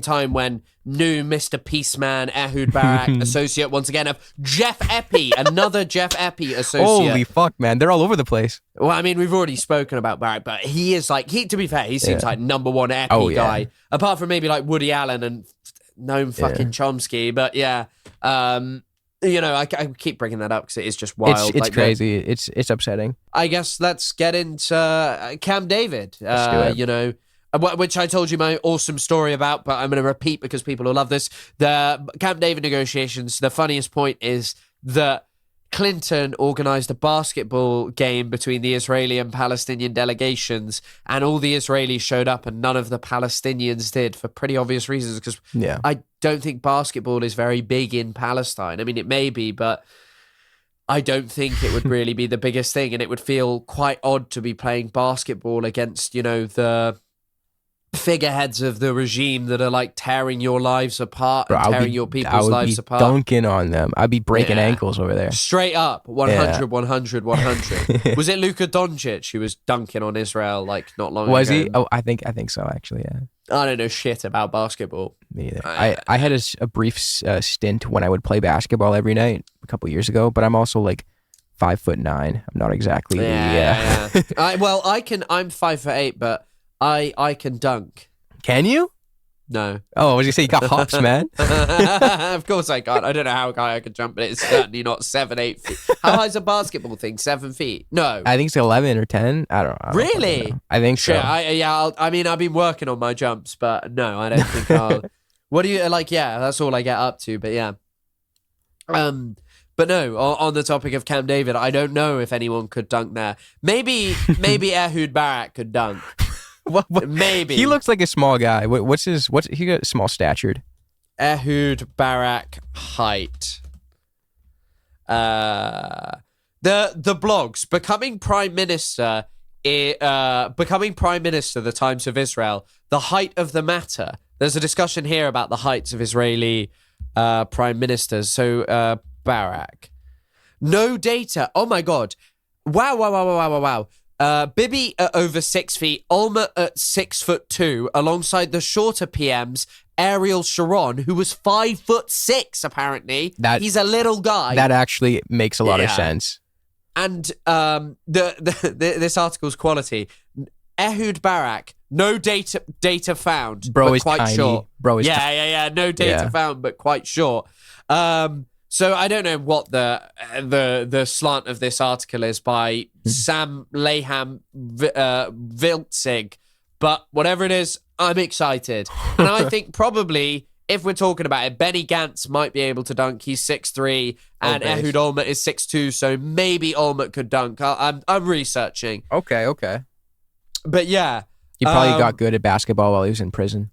time when new Mr. Peaceman, Ehud Barak, associate once again of Jeff Epi, another Jeff Epi associate. Holy fuck, man. They're all over the place. Well, I mean, we've already spoken about Barak, but he is to be fair, he seems like number one Epi guy, apart from maybe Woody Allen and Noam fucking Chomsky. But I keep bringing that up because it is just wild. It's crazy. It's upsetting. I guess let's get into Camp David. Let's do it. Which I told you my awesome story about, but I'm going to repeat because people will love this. The Camp David negotiations, the funniest point is that Clinton organized a basketball game between the Israeli and Palestinian delegations, and all the Israelis showed up and none of the Palestinians did, for pretty obvious reasons, because I don't think basketball is very big in Palestine. I mean, it may be, but I don't think it would really be the biggest thing, and it would feel quite odd to be playing basketball against, the figureheads of the regime that are like tearing your lives apart and tearing your people's lives apart. I would be dunking on them. I'd be breaking ankles over there. Straight up, 100, 100, 100. Was it Luka Doncic who was dunking on Israel like not long ago? Was he? Oh, I think so, actually, yeah. I don't know shit about basketball. Me either. I had a brief stint when I would play basketball every night a couple years ago, but I'm also like 5'9". I'm not exactly I'm 5'8", but I can dunk. Can you? No. Oh, I was gonna say you got hops, man. Of course I can't. I don't know how high I can jump, but it's certainly not 7-8 feet. How high is a basketball thing? 7 feet? No. I think it's 11 or 10. I don't know. Really? I think so. I mean, I've been working on my jumps, but no, I don't think I'll. What do you like? Yeah, that's all I get up to. But yeah. But no, on the topic of Camp David, I don't know if anyone could dunk there. Maybe Ehud Barak could dunk. What? Maybe he looks like a small guy. What's he got small statured? Ehud Barak height. The blogs becoming prime minister. Becoming prime minister. The Times of Israel. The height of the matter. There's a discussion here about the heights of Israeli prime ministers. So Barak, no data. Oh my god! Wow. Bibi at over 6 feet, Olmert at 6'2", alongside the shorter PMs, Ariel Sharon, who was 5'6", apparently. He's a little guy. That actually makes a lot of sense. And this article's quality. Ehud Barak, no data found, bro but is quite tiny. short. Bro is no data found, but quite short. So I don't know what the slant of this article is by Sam Laham Viltzig, but whatever it is, I'm excited. And I think probably, if we're talking about it, Benny Gantz might be able to dunk. He's 6'3", and Ehud Olmert is 6'2", so maybe Olmert could dunk. I'm researching. Okay. But yeah. He probably got good at basketball while he was in prison.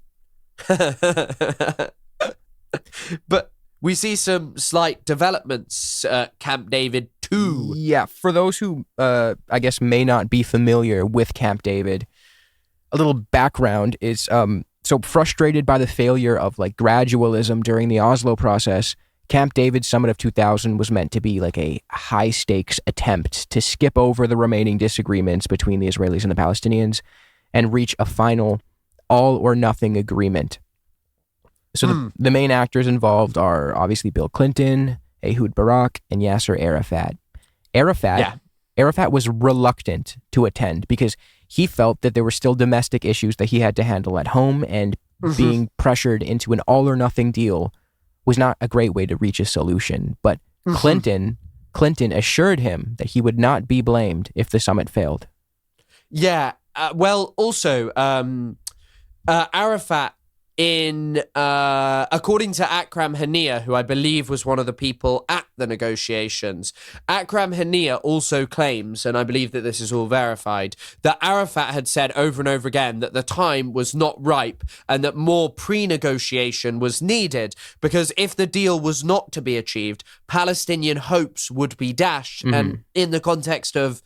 But we see some slight developments at Camp David 2. Yeah, for those who, I guess, may not be familiar with Camp David, a little background is, so frustrated by the failure of, like, gradualism during the Oslo process, Camp David Summit of 2000 was meant to be, like, a high-stakes attempt to skip over the remaining disagreements between the Israelis and the Palestinians and reach a final all-or-nothing agreement. So the main actors involved are obviously Bill Clinton, Ehud Barak, and Yasser Arafat. Arafat was reluctant to attend because he felt that there were still domestic issues that he had to handle at home, and being pressured into an all-or-nothing deal was not a great way to reach a solution. But Clinton assured him that he would not be blamed if the summit failed. Yeah. Also, Arafat, according to Akram Haniya, who I believe was one of the people at the negotiations, Akram Haniya also claims, and I believe that this is all verified, that Arafat had said over and over again that the time was not ripe and that more pre-negotiation was needed, because if the deal was not to be achieved, Palestinian hopes would be dashed. And in the context of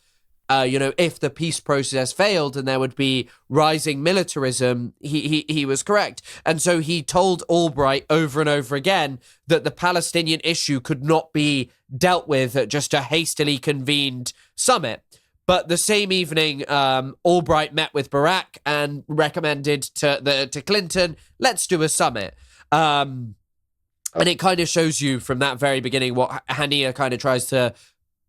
if the peace process failed and there would be rising militarism, he was correct. And so he told Albright over and over again that the Palestinian issue could not be dealt with at just a hastily convened summit. But the same evening, Albright met with Barak and recommended to Clinton, let's do a summit. And it kind of shows you from that very beginning what Haniya kind of tries to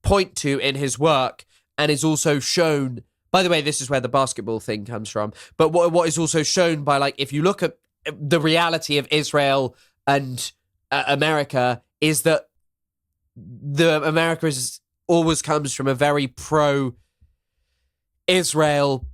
point to in his work. And is also shown, by the way, this is where the basketball thing comes from, but what is also shown by, like, if you look at the reality of Israel and America, is that America always comes from a very pro-Israel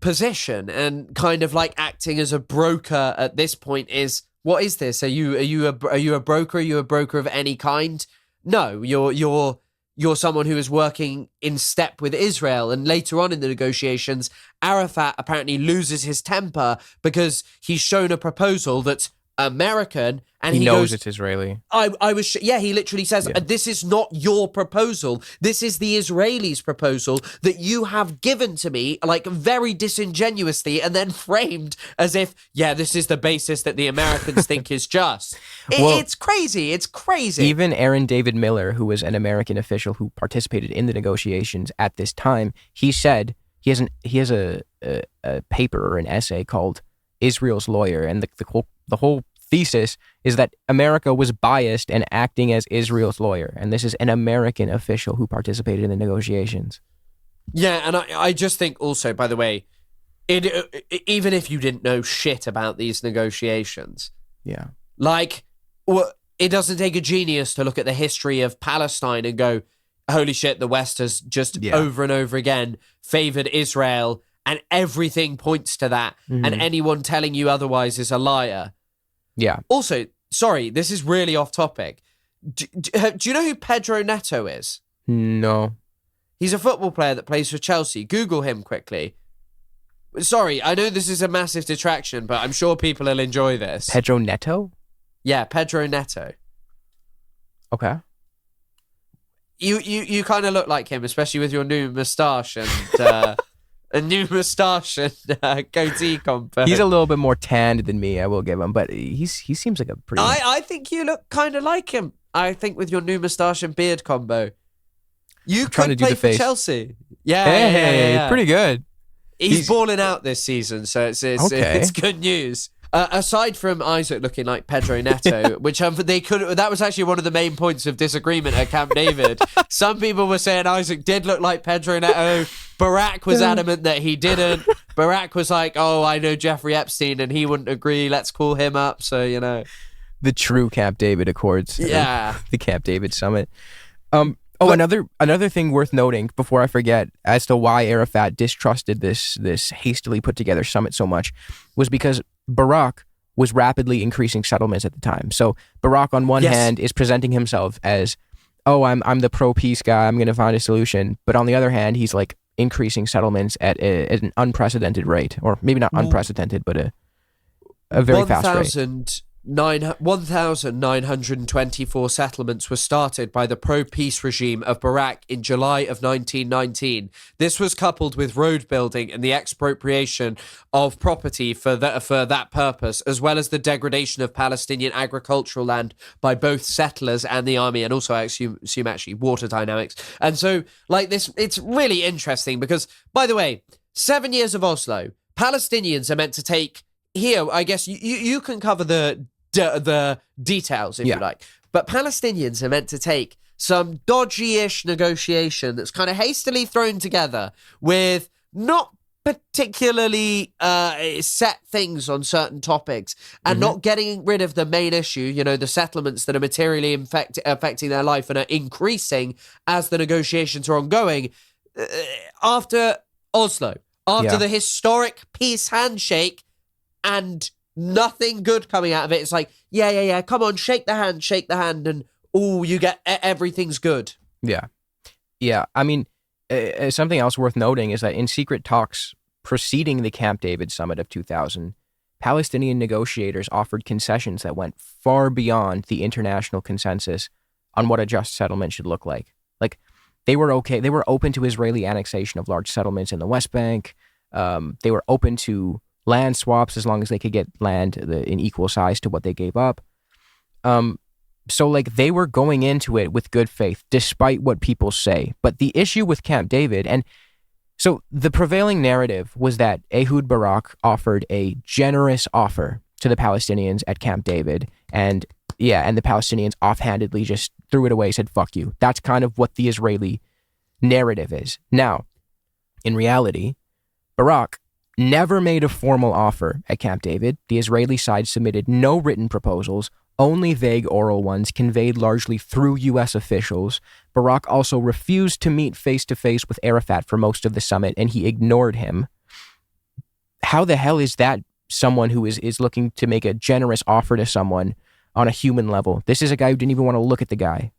position, and kind of like acting as a broker at this point is, what is this? Are you a broker? Are you a broker of any kind? No, you're someone who is working in step with Israel. And later on in the negotiations, Arafat apparently loses his temper because he's shown a proposal that's American, and he goes, knows it's Israeli. He literally says, this is not your proposal. This is the Israelis' proposal that you have given to me, like very disingenuously, and then framed as if, this is the basis that the Americans think is just. It's crazy. It's crazy. Even Aaron David Miller, who was an American official who participated in the negotiations at this time, he said he has a paper or an essay called Israel's Lawyer, and the whole thesis is that America was biased and acting as Israel's lawyer, and this is an American official who participated in the negotiations. Yeah, and I just think also, by the way, even if you didn't know shit about these negotiations, like, it doesn't take a genius to look at the history of Palestine and go, holy shit, the West has just over and over again favored Israel, and everything points to that, and anyone telling you otherwise is a liar. Yeah. Also, sorry, this is really off topic. Do you know who Pedro Neto is? No. He's a football player that plays for Chelsea. Google him quickly. Sorry, I know this is a massive detraction, but I'm sure people will enjoy this. Pedro Neto? Yeah, Pedro Neto. Okay. You kind of look like him, especially with your new moustache and a new moustache and goatee combo. He's a little bit more tanned than me, I will give him, but he seems like a pretty... I think you look kind of like him. I think with your new moustache and beard combo. You could play for Chelsea. Yeah. Pretty good. He's balling out this season, so it's good news. Aside from Isaac looking like Pedro Neto, which that was actually one of the main points of disagreement at Camp David. Some people were saying Isaac did look like Pedro Neto. Barack was adamant that he didn't. Barack was like, "Oh, I know Jeffrey Epstein, and he wouldn't agree. Let's call him up." So the true Camp David Accords. Yeah, the Camp David Summit. Another thing worth noting before I forget as to why Arafat distrusted this hastily put together summit so much was because Barack was rapidly increasing settlements at the time. So Barack on one hand is presenting himself as, I'm the pro-peace guy, I'm going to find a solution. But on the other hand, he's like increasing settlements at an unprecedented rate, or maybe not unprecedented, but a very fast rate. 1,924 settlements were started by the pro-peace regime of Barack in July of 1919. This was coupled with road building and the expropriation of property for that purpose, as well as the degradation of Palestinian agricultural land by both settlers and the army, and also I assume actually water dynamics. And so, like this, it's really interesting because, by the way, 7 years of Oslo, Palestinians are meant to take... Here, I guess you can cover the details if you like, but Palestinians are meant to take some dodgy-ish negotiation that's kind of hastily thrown together with not particularly set things on certain topics and not getting rid of the main issue, the settlements that are materially affecting their life and are increasing as the negotiations are ongoing. After Oslo, after the historic peace handshake, and nothing good coming out of it. It's like, come on, shake the hand, and you get everything's good. Yeah. I mean, something else worth noting is that in secret talks preceding the Camp David summit of 2000, Palestinian negotiators offered concessions that went far beyond the international consensus on what a just settlement should look like. Like, they were open to Israeli annexation of large settlements in the West Bank. They were open to land swaps as long as they could get land in equal size to what they gave up. So like they were going into it with good faith, despite what people say. But the issue with Camp David, and so the prevailing narrative was that Ehud Barak offered a generous offer to the Palestinians at Camp David. And the Palestinians offhandedly just threw it away, said, fuck you. That's kind of what the Israeli narrative is. Now, in reality, Barak never made a formal offer at Camp David. The Israeli side submitted no written proposals, only vague oral ones conveyed largely through U.S. officials. Barak also refused to meet face-to-face with Arafat for most of the summit, and he ignored him. How the hell is that someone who is looking to make a generous offer to someone on a human level? This is a guy who didn't even want to look at the guy.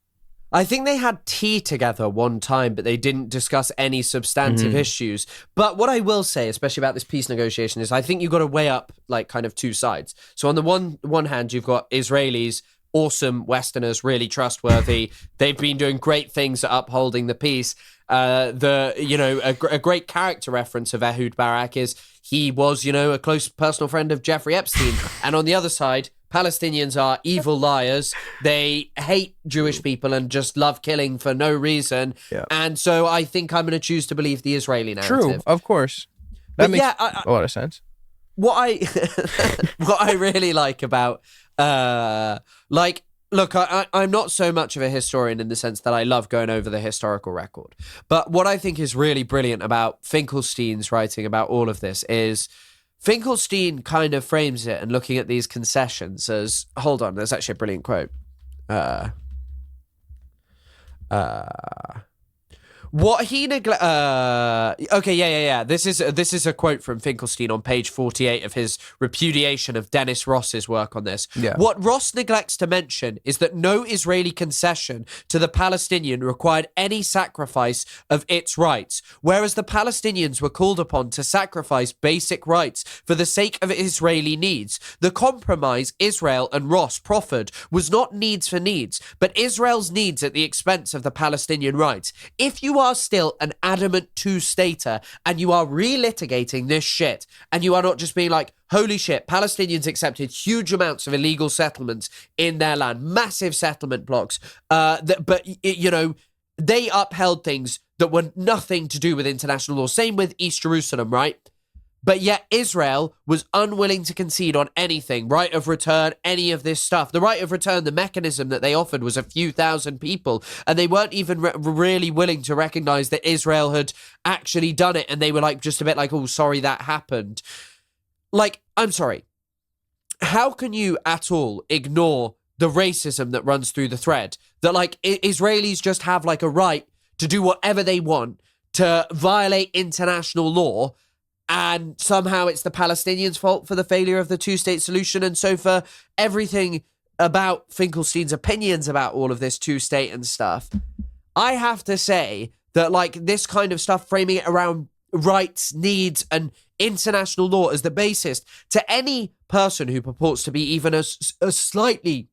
I think they had tea together one time, but they didn't discuss any substantive issues. But what I will say, especially about this peace negotiation, is I think you've got to weigh up like kind of two sides. So on the one hand, you've got Israelis, awesome Westerners, really trustworthy. They've been doing great things at upholding the peace. A great character reference of Ehud Barak is he was, a close personal friend of Jeffrey Epstein. And on the other side, Palestinians are evil liars. They hate Jewish people and just love killing for no reason. Yeah. And so I think I'm going to choose to believe the Israeli narrative. True, of course. That makes a lot of sense. What I really like about, look, I'm not so much of a historian in the sense that I love going over the historical record. But what I think is really brilliant about Finkelstein's writing about all of this is Finkelstein kind of frames it and looking at these concessions as, hold on, there's actually a brilliant quote. What he This is a quote from Finkelstein on page 48 of his repudiation of Dennis Ross's work on this. Yeah. What Ross neglects to mention is that no Israeli concession to the Palestinian required any sacrifice of its rights, whereas the Palestinians were called upon to sacrifice basic rights for the sake of Israeli needs. The compromise Israel and Ross proffered was not needs for needs, but Israel's needs at the expense of the Palestinian rights. If you are still an adamant two-stater and you are relitigating this shit and you are not just being like, holy shit, Palestinians accepted huge amounts of illegal settlements in their land, massive settlement blocks, they upheld things that were nothing to do with international law. Same with East Jerusalem, right? But yet Israel was unwilling to concede on anything, right of return, any of this stuff. The right of return, the mechanism that they offered was a few thousand people, and they weren't even really willing to recognize that Israel had actually done it, and they were like just a bit like, oh, sorry, that happened. Like, I'm sorry. How can you at all ignore the racism that runs through the thread? That like Israelis just have like a right to do whatever they want, to violate international law, and somehow it's the Palestinians' fault for the failure of the two-state solution. And so for everything about Finkelstein's opinions about all of this two-state and stuff, I have to say that like this kind of stuff, framing it around rights, needs, and international law as the basis, to any person who purports to be even a slightly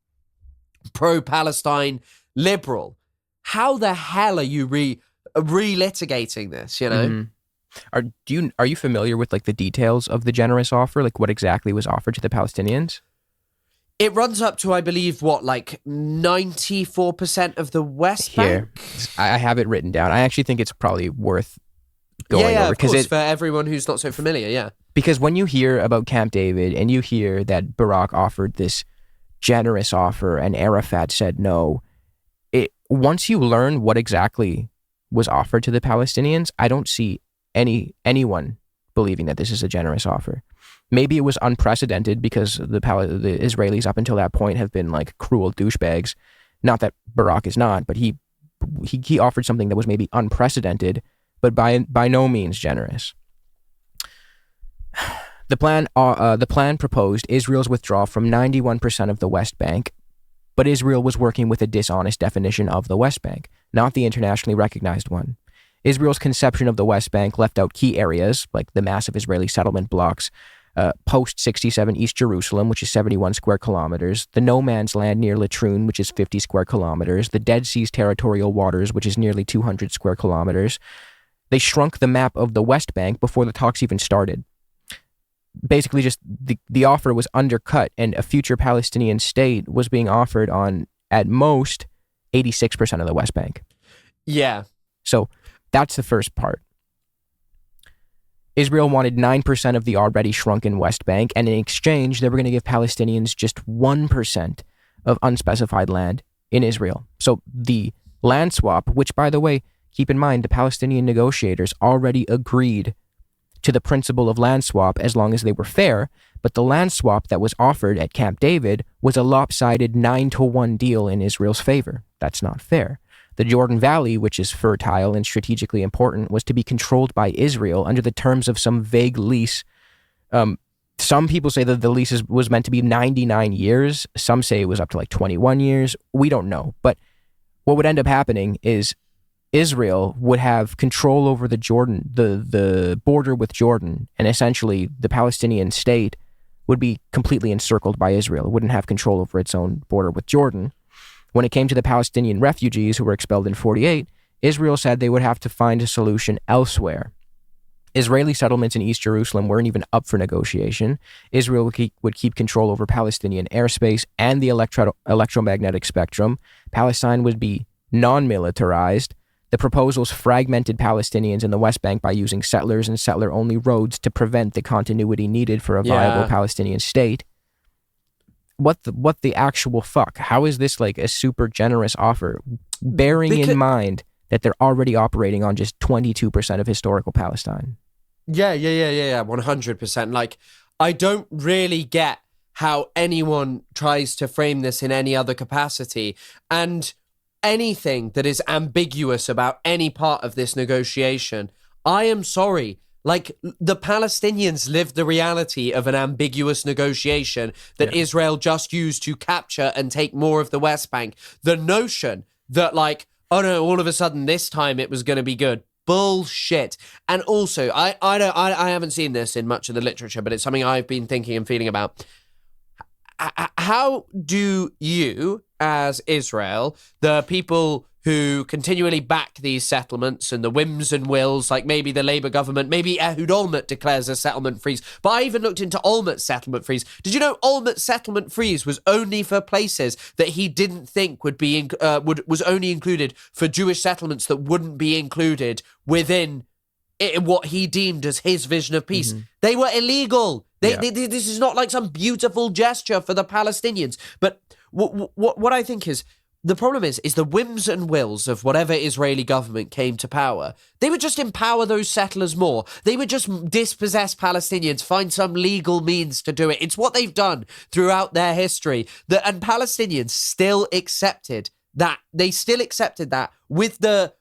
pro-Palestine liberal, how the hell are you relitigating this, you know? Mm-hmm. Are you familiar with like the details of the generous offer? Like what exactly was offered to the Palestinians? It runs up to, I believe, like 94% of the West Bank? I have it written down. I actually think it's probably worth going over. Of course, for everyone who's not so familiar, yeah. Because when you hear about Camp David and you hear that Barak offered this generous offer and Arafat said no, once you learn what exactly was offered to the Palestinians, I don't see anyone believing that this is a generous offer. Maybe it was unprecedented because the Israelis up until that point have been like cruel douchebags. Not that Barak is not, but he offered something that was maybe unprecedented, but by no means generous. The plan proposed Israel's withdrawal from 91% of the West Bank, but Israel was working with a dishonest definition of the West Bank, not the internationally recognized one. Israel's conception of the West Bank left out key areas like the massive Israeli settlement blocks, post-67 East Jerusalem, which is 71 square kilometers, the no man's land near Latrun, which is 50 square kilometers, the Dead Sea's territorial waters, which is nearly 200 square kilometers. They shrunk the map of the West Bank before the talks even started. Basically, just the offer was undercut, and a future Palestinian state was being offered on, at most, 86% of the West Bank. Yeah. So that's the first part. Israel wanted 9% of the already shrunken West Bank, and in exchange, they were going to give Palestinians just 1% of unspecified land in Israel. So the land swap, which, by the way, keep in mind, the Palestinian negotiators already agreed to the principle of land swap as long as they were fair, but the land swap that was offered at Camp David was a lopsided 9-1 deal in Israel's favor. That's not fair. The Jordan Valley, which is fertile and strategically important, was to be controlled by Israel under the terms of some vague lease. Some people say that the lease was meant to be 99 years. Some say it was up to like 21 years. We don't know. But what would end up happening is Israel would have control over the border with Jordan, and essentially the Palestinian state would be completely encircled by Israel. It wouldn't have control over its own border with Jordan. When it came to the Palestinian refugees who were expelled in 1948, Israel said they would have to find a solution elsewhere. Israeli settlements in East Jerusalem weren't even up for negotiation. Israel would keep control over Palestinian airspace and the electromagnetic spectrum. Palestine would be non-militarized. The proposals fragmented Palestinians in the West Bank by using settlers and settler-only roads to prevent the continuity needed for a viable Palestinian state. What the actual fuck? How is this like a super generous offer, bearing in mind that they're already operating on just 22% of historical Palestine? Yeah, 100%. Like, I don't really get how anyone tries to frame this in any other capacity, and anything that is ambiguous about any part of this negotiation, I am sorry. Like, the Palestinians live the reality of an ambiguous negotiation that Israel just used to capture and take more of the West Bank. The notion that, like, oh no, all of a sudden this time it was going to be good. Bullshit. And also, I haven't seen this in much of the literature, but it's something I've been thinking and feeling about. How do you, as Israel, the people who continually back these settlements and the whims and wills, like maybe the Labour government, maybe Ehud Olmert declares a settlement freeze, but I even looked into Olmert's settlement freeze. Did you know Olmert's settlement freeze was only for places that he didn't think would be was only included for Jewish settlements that wouldn't be included within what he deemed as his vision of peace? They were illegal. This is not like some beautiful gesture for the Palestinians. But what I think is, the problem is the whims and wills of whatever Israeli government came to power. They would just empower those settlers more. They would just dispossess Palestinians, find some legal means to do it. It's what they've done throughout their history. And Palestinians still accepted that. They still accepted that with the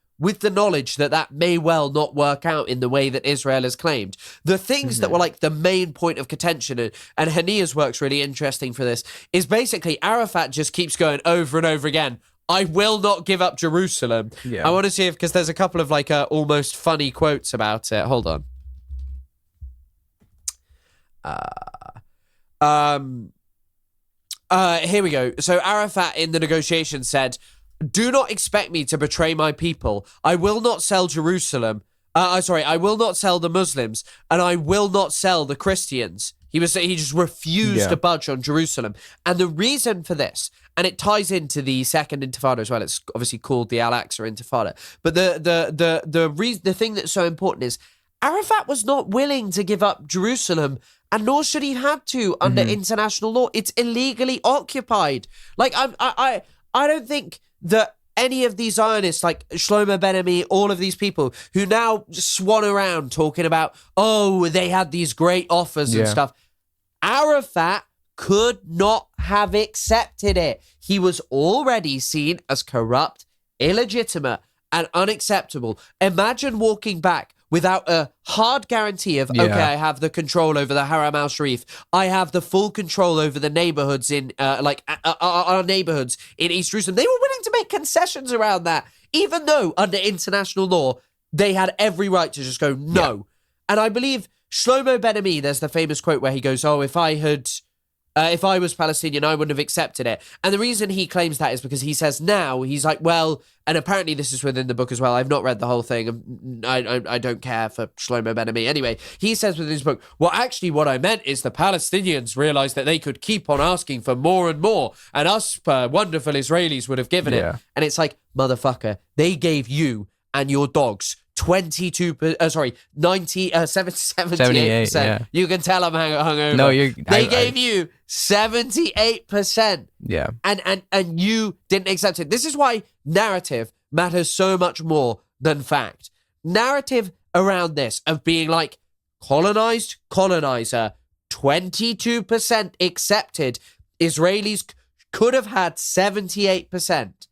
knowledge that may well not work out in the way that Israel has claimed. The things that were like the main point of contention, and Hania's work's really interesting for this, is basically Arafat just keeps going over and over again, I will not give up Jerusalem. Yeah. I want to see if, because there's a couple of like almost funny quotes about it. Hold on. Here we go. So Arafat in the negotiation said, do not expect me to betray my people. I will not sell Jerusalem. I will not sell the Muslims, and I will not sell the Christians. He just refused to budge on Jerusalem. And the reason for this, and it ties into the Second Intifada as well, it's obviously called the Al-Aqsa Intifada, but the thing that's so important is Arafat was not willing to give up Jerusalem, and nor should he have to under international law. It's illegally occupied. Like, I don't think that any of these Zionists, like Shlomo Ben-Ami, all of these people who now swan around talking about, oh, they had these great offers and stuff. Arafat could not have accepted it. He was already seen as corrupt, illegitimate, and unacceptable. Imagine walking back without a hard guarantee of, okay, I have the control over the Haram al-Sharif. I have the full control over the neighborhoods in, our neighborhoods in East Jerusalem. They were willing to make concessions around that, even though under international law, they had every right to just go, no. Yeah. And I believe Shlomo Ben-Ami, there's the famous quote where he goes, oh, if I was Palestinian, I wouldn't have accepted it. And the reason he claims that is because he says now, he's like, well, and apparently this is within the book as well. I've not read the whole thing. I don't care for Shlomo Ben-Ami. Anyway, he says within his book, well, actually what I meant is the Palestinians realized that they could keep on asking for more and more, and us wonderful Israelis would have given it. And it's like, motherfucker, they gave you and your dogs 78%. Yeah. You can tell I'm hungover. No, they gave you 78%. Yeah. And you didn't accept it. This is why narrative matters so much more than fact. Narrative around this of being like colonized, colonizer, 22% accepted. Israelis could have had 78%.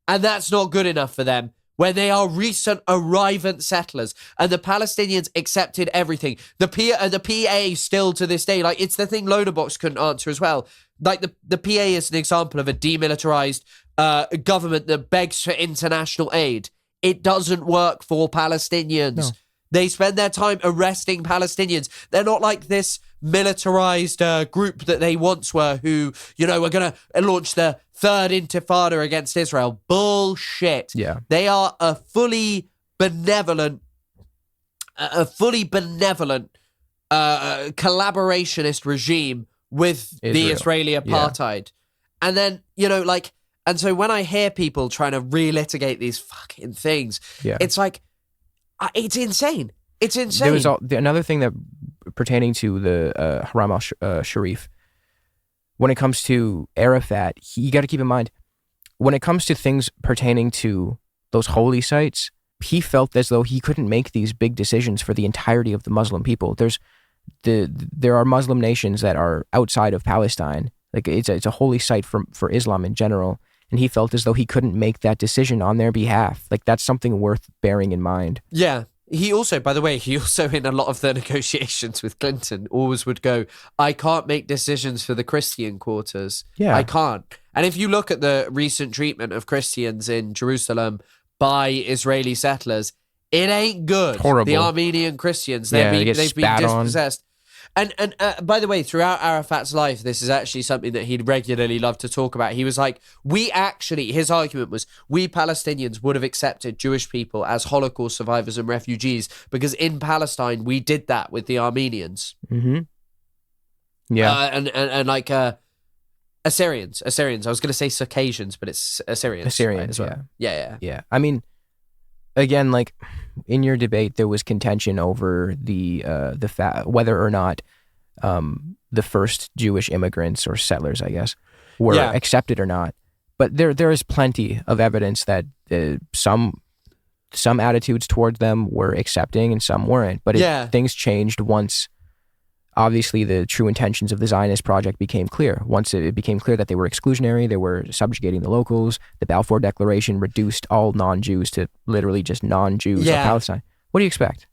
And that's not good enough for them. When they are recent arrivant settlers, and the Palestinians accepted everything. The PA still to this day, like, it's the thing Loaderbox couldn't answer as well. like the PA is an example of a demilitarized government that begs for international aid. It doesn't work for Palestinians. No. They spend their time arresting Palestinians. They're not like this militarized group that they once were who, you know, are going to launch the third intifada against Israel. Bullshit. Yeah. They are a fully benevolent collaborationist regime with the Israeli apartheid. Yeah. And then, you know, like, and so when I hear people trying to relitigate these fucking things, it's like, it's insane. It's insane. There was another thing that pertaining to the Haram al-Sharif, when it comes to Arafat, you got to keep in mind, when it comes to things pertaining to those holy sites, he felt as though he couldn't make these big decisions for the entirety of the Muslim people. There are Muslim nations that are outside of Palestine. Like it's a holy site for Islam in general. And he felt as though he couldn't make that decision on their behalf. Like that's something worth bearing in mind. Yeah. He also, by the way, in a lot of the negotiations with Clinton always would go, I can't make decisions for the Christian quarters. Yeah. I can't. And if you look at the recent treatment of Christians in Jerusalem by Israeli settlers, it ain't good. Horrible. The Armenian Christians, they've been dispossessed. And by the way, throughout Arafat's life, this is actually something that he'd regularly love to talk about. He was like, his argument was, we Palestinians would have accepted Jewish people as Holocaust survivors and refugees because in Palestine, we did that with the Armenians. Mm-hmm. Yeah. And like Assyrians. I was going to say Circassians, but it's Assyrians. Assyrians, right, as well. Yeah. I mean, again, like in your debate, there was contention over whether or not the first Jewish immigrants or settlers, I guess, were accepted or not. But there is plenty of evidence that some attitudes towards them were accepting and some weren't. But things changed once, obviously, the true intentions of the Zionist project became clear. Once it became clear that they were exclusionary, they were subjugating the locals, the Balfour Declaration reduced all non-Jews to literally just non-Jews of Palestine. What do you expect?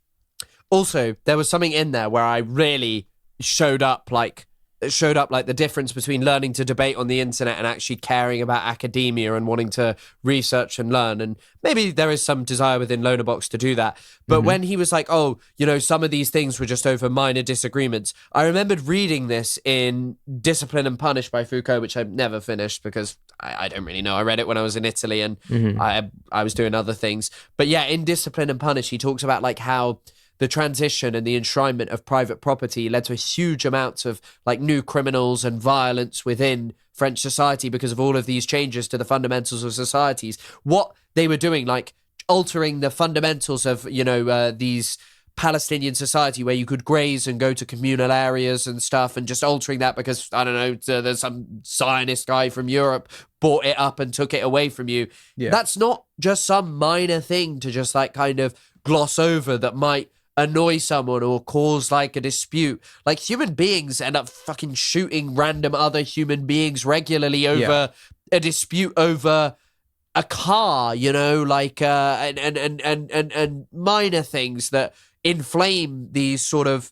Also, there was something in there where I really showed up like the difference between learning to debate on the internet and actually caring about academia and wanting to research and learn. And maybe there is some desire within Lonerbox to do that. But when he was like, oh, you know, some of these things were just over minor disagreements, I remembered reading this in Discipline and Punish by Foucault, which I've never finished because I don't really know. I read it when I was in Italy and I was doing other things. But yeah, in Discipline and Punish, he talks about like how the transition and the enshrinement of private property led to a huge amounts of like new criminals and violence within French society because of all of these changes to the fundamentals of societies. What they were doing, like altering the fundamentals of, you know, these Palestinian society where you could graze and go to communal areas and stuff, and just altering that because, I don't know, there's some Zionist guy from Europe bought it up and took it away from you. Yeah. That's not just some minor thing to just like kind of gloss over that might annoy someone or cause like a dispute. Like human beings end up fucking shooting random other human beings regularly over a dispute over a car, you know, like and minor things that inflame these sort of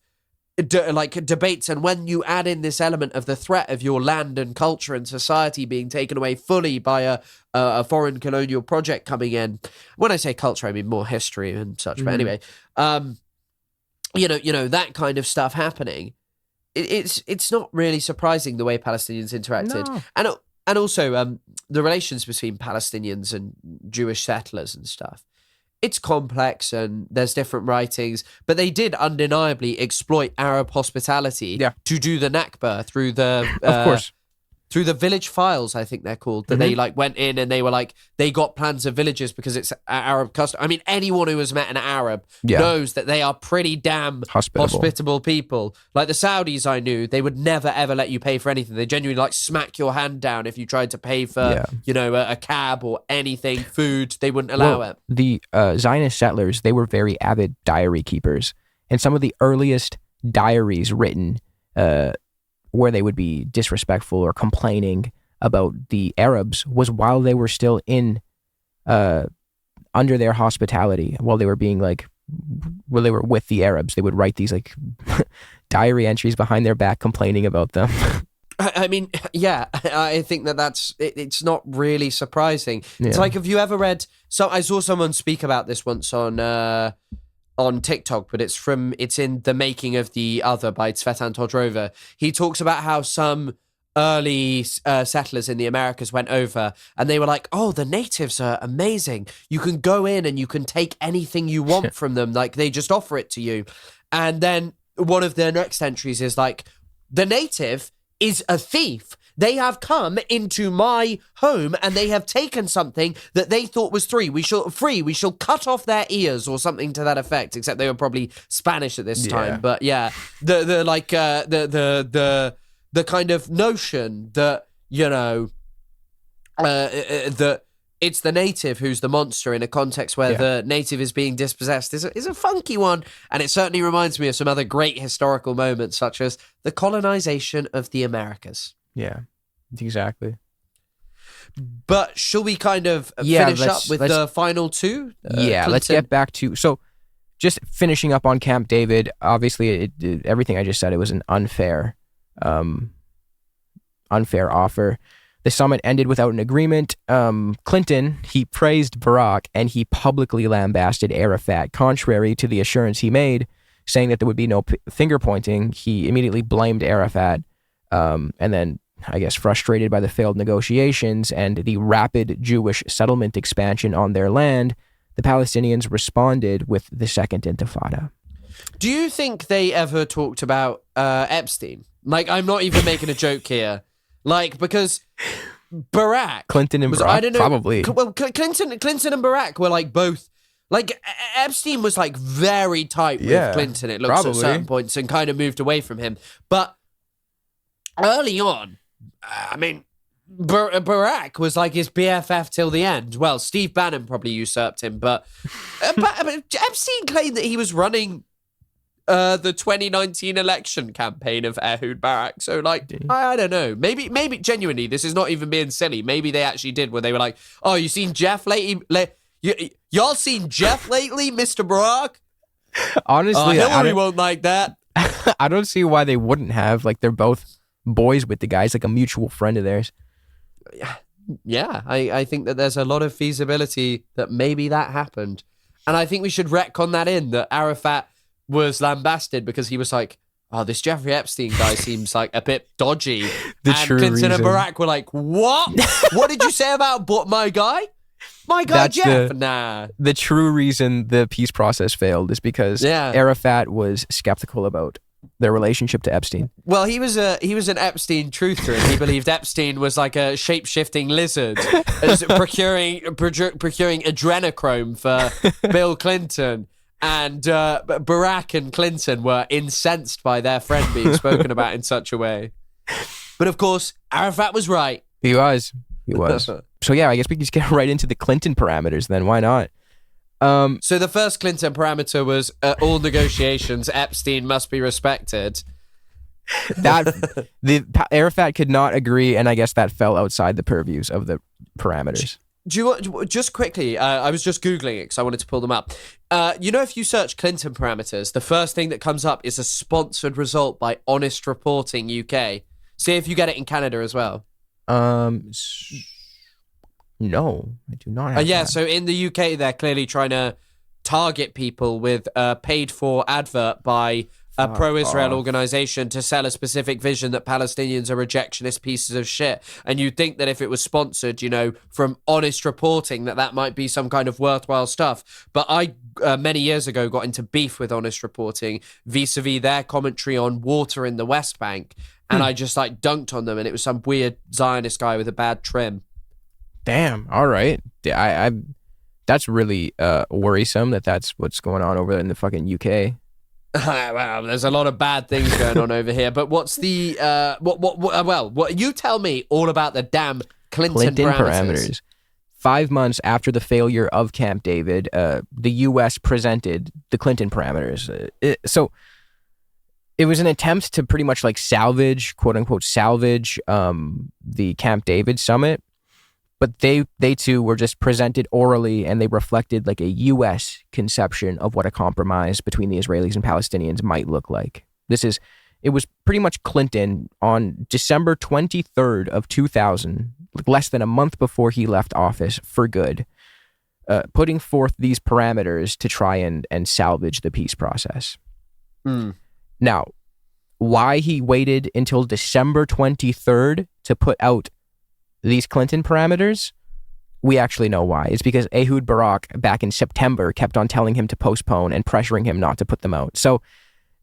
debates. And when you add in this element of the threat of your land and culture and society being taken away fully by a foreign colonial project coming in, when I say culture, I mean more history and such. But anyway, you know that kind of stuff happening. It's not really surprising the way Palestinians interacted, and also the relations between Palestinians and Jewish settlers and stuff. It's complex and there's different writings, but they did undeniably exploit Arab hospitality to do the Nakba through the of course. Through the village files, I think they're called, that they like went in and they were like, they got plans of villages because it's Arab custom. I mean, anyone who has met an Arab knows that they are pretty damn hospitable people. Like the Saudis I knew, they would never ever let you pay for anything. They genuinely like smack your hand down if you tried to pay for, you know, a cab or anything, food. They wouldn't allow it. The Zionist settlers, they were very avid diary keepers. And some of the earliest diaries written where they would be disrespectful or complaining about the Arabs was while they were still in under their hospitality, while they were being like, while they were with the Arabs. They would write these like diary entries behind their back complaining about them. I mean, yeah, I think it's not really surprising. Yeah. It's like, have you ever read? So I saw someone speak about this once on TikTok, but it's in The Making of the Other by Tsvetan Todrova. He talks about how some early settlers in the Americas went over and they were like, oh, the natives are amazing. You can go in and you can take anything you want from them. Like, they just offer it to you. And then one of their next entries is like, the native is a thief. They have come into my home and they have taken something that they thought was free. We shall cut off their ears, or something to that effect. Except they were probably Spanish at this time. But yeah, the kind of notion that, you know, that it's the native who's the monster in a context where the native is being dispossessed is a funky one. And it certainly reminds me of some other great historical moments, such as the colonization of the Americas. Yeah, exactly. But shall we kind of finish up with the final two? Clinton? Let's get back to... So just finishing up on Camp David, obviously everything I just said, it was an unfair offer. The summit ended without an agreement. Clinton, he praised Barack and he publicly lambasted Arafat, contrary to the assurance he made, saying that there would be no finger pointing. He immediately blamed Arafat, and then, I guess, frustrated by the failed negotiations and the rapid Jewish settlement expansion on their land, the Palestinians responded with the Second Intifada. Do you think they ever talked about Epstein? Like, I'm not even making a joke here. Like, because Barack... Clinton and Barack, probably. Well, Clinton and Barack were like both... Like, Epstein was like very tight with Clinton, it looks, at certain points, and kind of moved away from him. But early on, I mean, Barack was like his BFF till the end. Well, Steve Bannon probably usurped him, but Epstein claimed that he was running the 2019 election campaign of Ehud Barak. So, like, I don't know. Maybe genuinely, this is not even being silly. Maybe they actually did, where they were like, oh, you seen Jeff lately? Y'all seen Jeff lately, Mr. Barack? Honestly, Hillary won't like that. I don't see why they wouldn't have. Like, they're both boys with the guys, like a mutual friend of theirs. Yeah, I think that there's a lot of feasibility that maybe that happened. And I think we should retcon that in, that Arafat was lambasted because he was like, oh, this Jeffrey Epstein guy seems like a bit dodgy. And Clinton and Barack were like, what? What did you say about my guy? My guy, that's Jeff? Nah. The true reason the peace process failed is because Arafat was skeptical about their relationship to Epstein. Well, he was an Epstein truther, and he believed Epstein was like a shape-shifting lizard procuring adrenochrome for Bill Clinton. And Barack and Clinton were incensed by their friend being spoken about in such a way. But of course, Arafat was right. He was. So yeah, I guess we can just get right into the Clinton parameters then. Why not? So the first Clinton parameter was all negotiations, Epstein must be respected. Arafat could not agree, and I guess that fell outside the purviews of the parameters. Just quickly, I was just Googling it because I wanted to pull them up. If you search Clinton parameters, the first thing that comes up is a sponsored result by Honest Reporting UK. See if you get it in Canada as well. No, I do not have that. So in the UK, they're clearly trying to target people with a paid-for advert by a pro-Israel organization to sell a specific vision that Palestinians are rejectionist pieces of shit. And you'd think that if it was sponsored, from Honest Reporting, that might be some kind of worthwhile stuff. But I, many years ago, got into beef with Honest Reporting vis-a-vis their commentary on water in the West Bank. And I just dunked on them, and it was some weird Zionist guy with a bad trim. Damn. All right. I that's really worrisome that's what's going on over in the fucking UK. Well, there's a lot of bad things going on over here, but what's the what you tell me all about the damn Clinton parameters. 5 months after the failure of Camp David, the U.S. presented the Clinton parameters. So it was an attempt to pretty much salvage, quote unquote, the Camp David summit. But they too were just presented orally, and they reflected a U.S. conception of what a compromise between the Israelis and Palestinians might look like. This is it was pretty much Clinton on December 23rd of 2000, less than a month before he left office for good, putting forth these parameters to try and salvage the peace process. Now, why he waited until December 23rd to put out these Clinton parameters, we actually know why. It's because Ehud Barak back in September kept on telling him to postpone and pressuring him not to put them out. So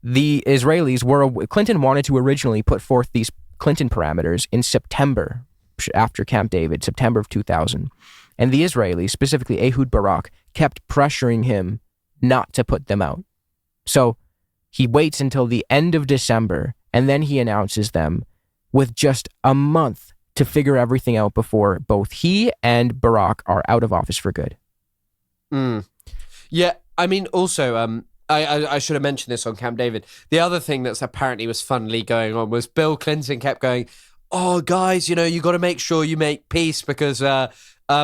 the Israelis Clinton wanted to originally put forth these Clinton parameters in September, after Camp David, September of 2000. And the Israelis, specifically Ehud Barak, kept pressuring him not to put them out. So he waits until the end of December, and then he announces them with just a month to figure everything out before both he and Barak are out of office for good. Yeah, I mean, also, I should have mentioned this on Camp David. The other thing that's apparently was funnily going on was Bill Clinton kept going, oh, guys, you got to make sure you make peace because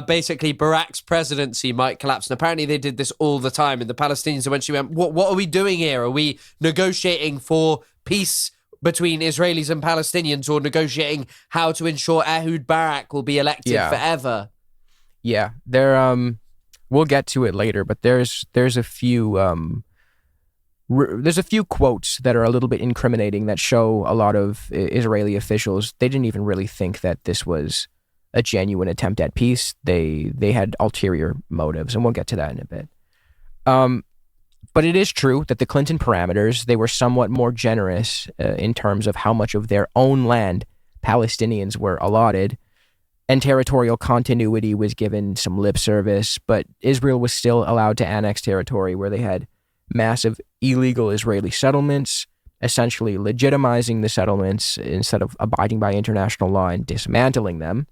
basically Barak's presidency might collapse. And apparently they did this all the time. And the Palestinians eventually went, what are we doing here? Are we negotiating for peace between Israelis and Palestinians, or negotiating how to ensure Ehud Barak will be elected forever? Yeah, we'll get to it later, but there's a few quotes that are a little bit incriminating that show a lot of Israeli officials, they didn't even really think that this was a genuine attempt at peace. They had ulterior motives, and we'll get to that in a bit. But it is true that the Clinton parameters, they were somewhat more generous in terms of how much of their own land Palestinians were allotted, and territorial continuity was given some lip service, but Israel was still allowed to annex territory where they had massive illegal Israeli settlements, essentially legitimizing the settlements instead of abiding by international law and dismantling them.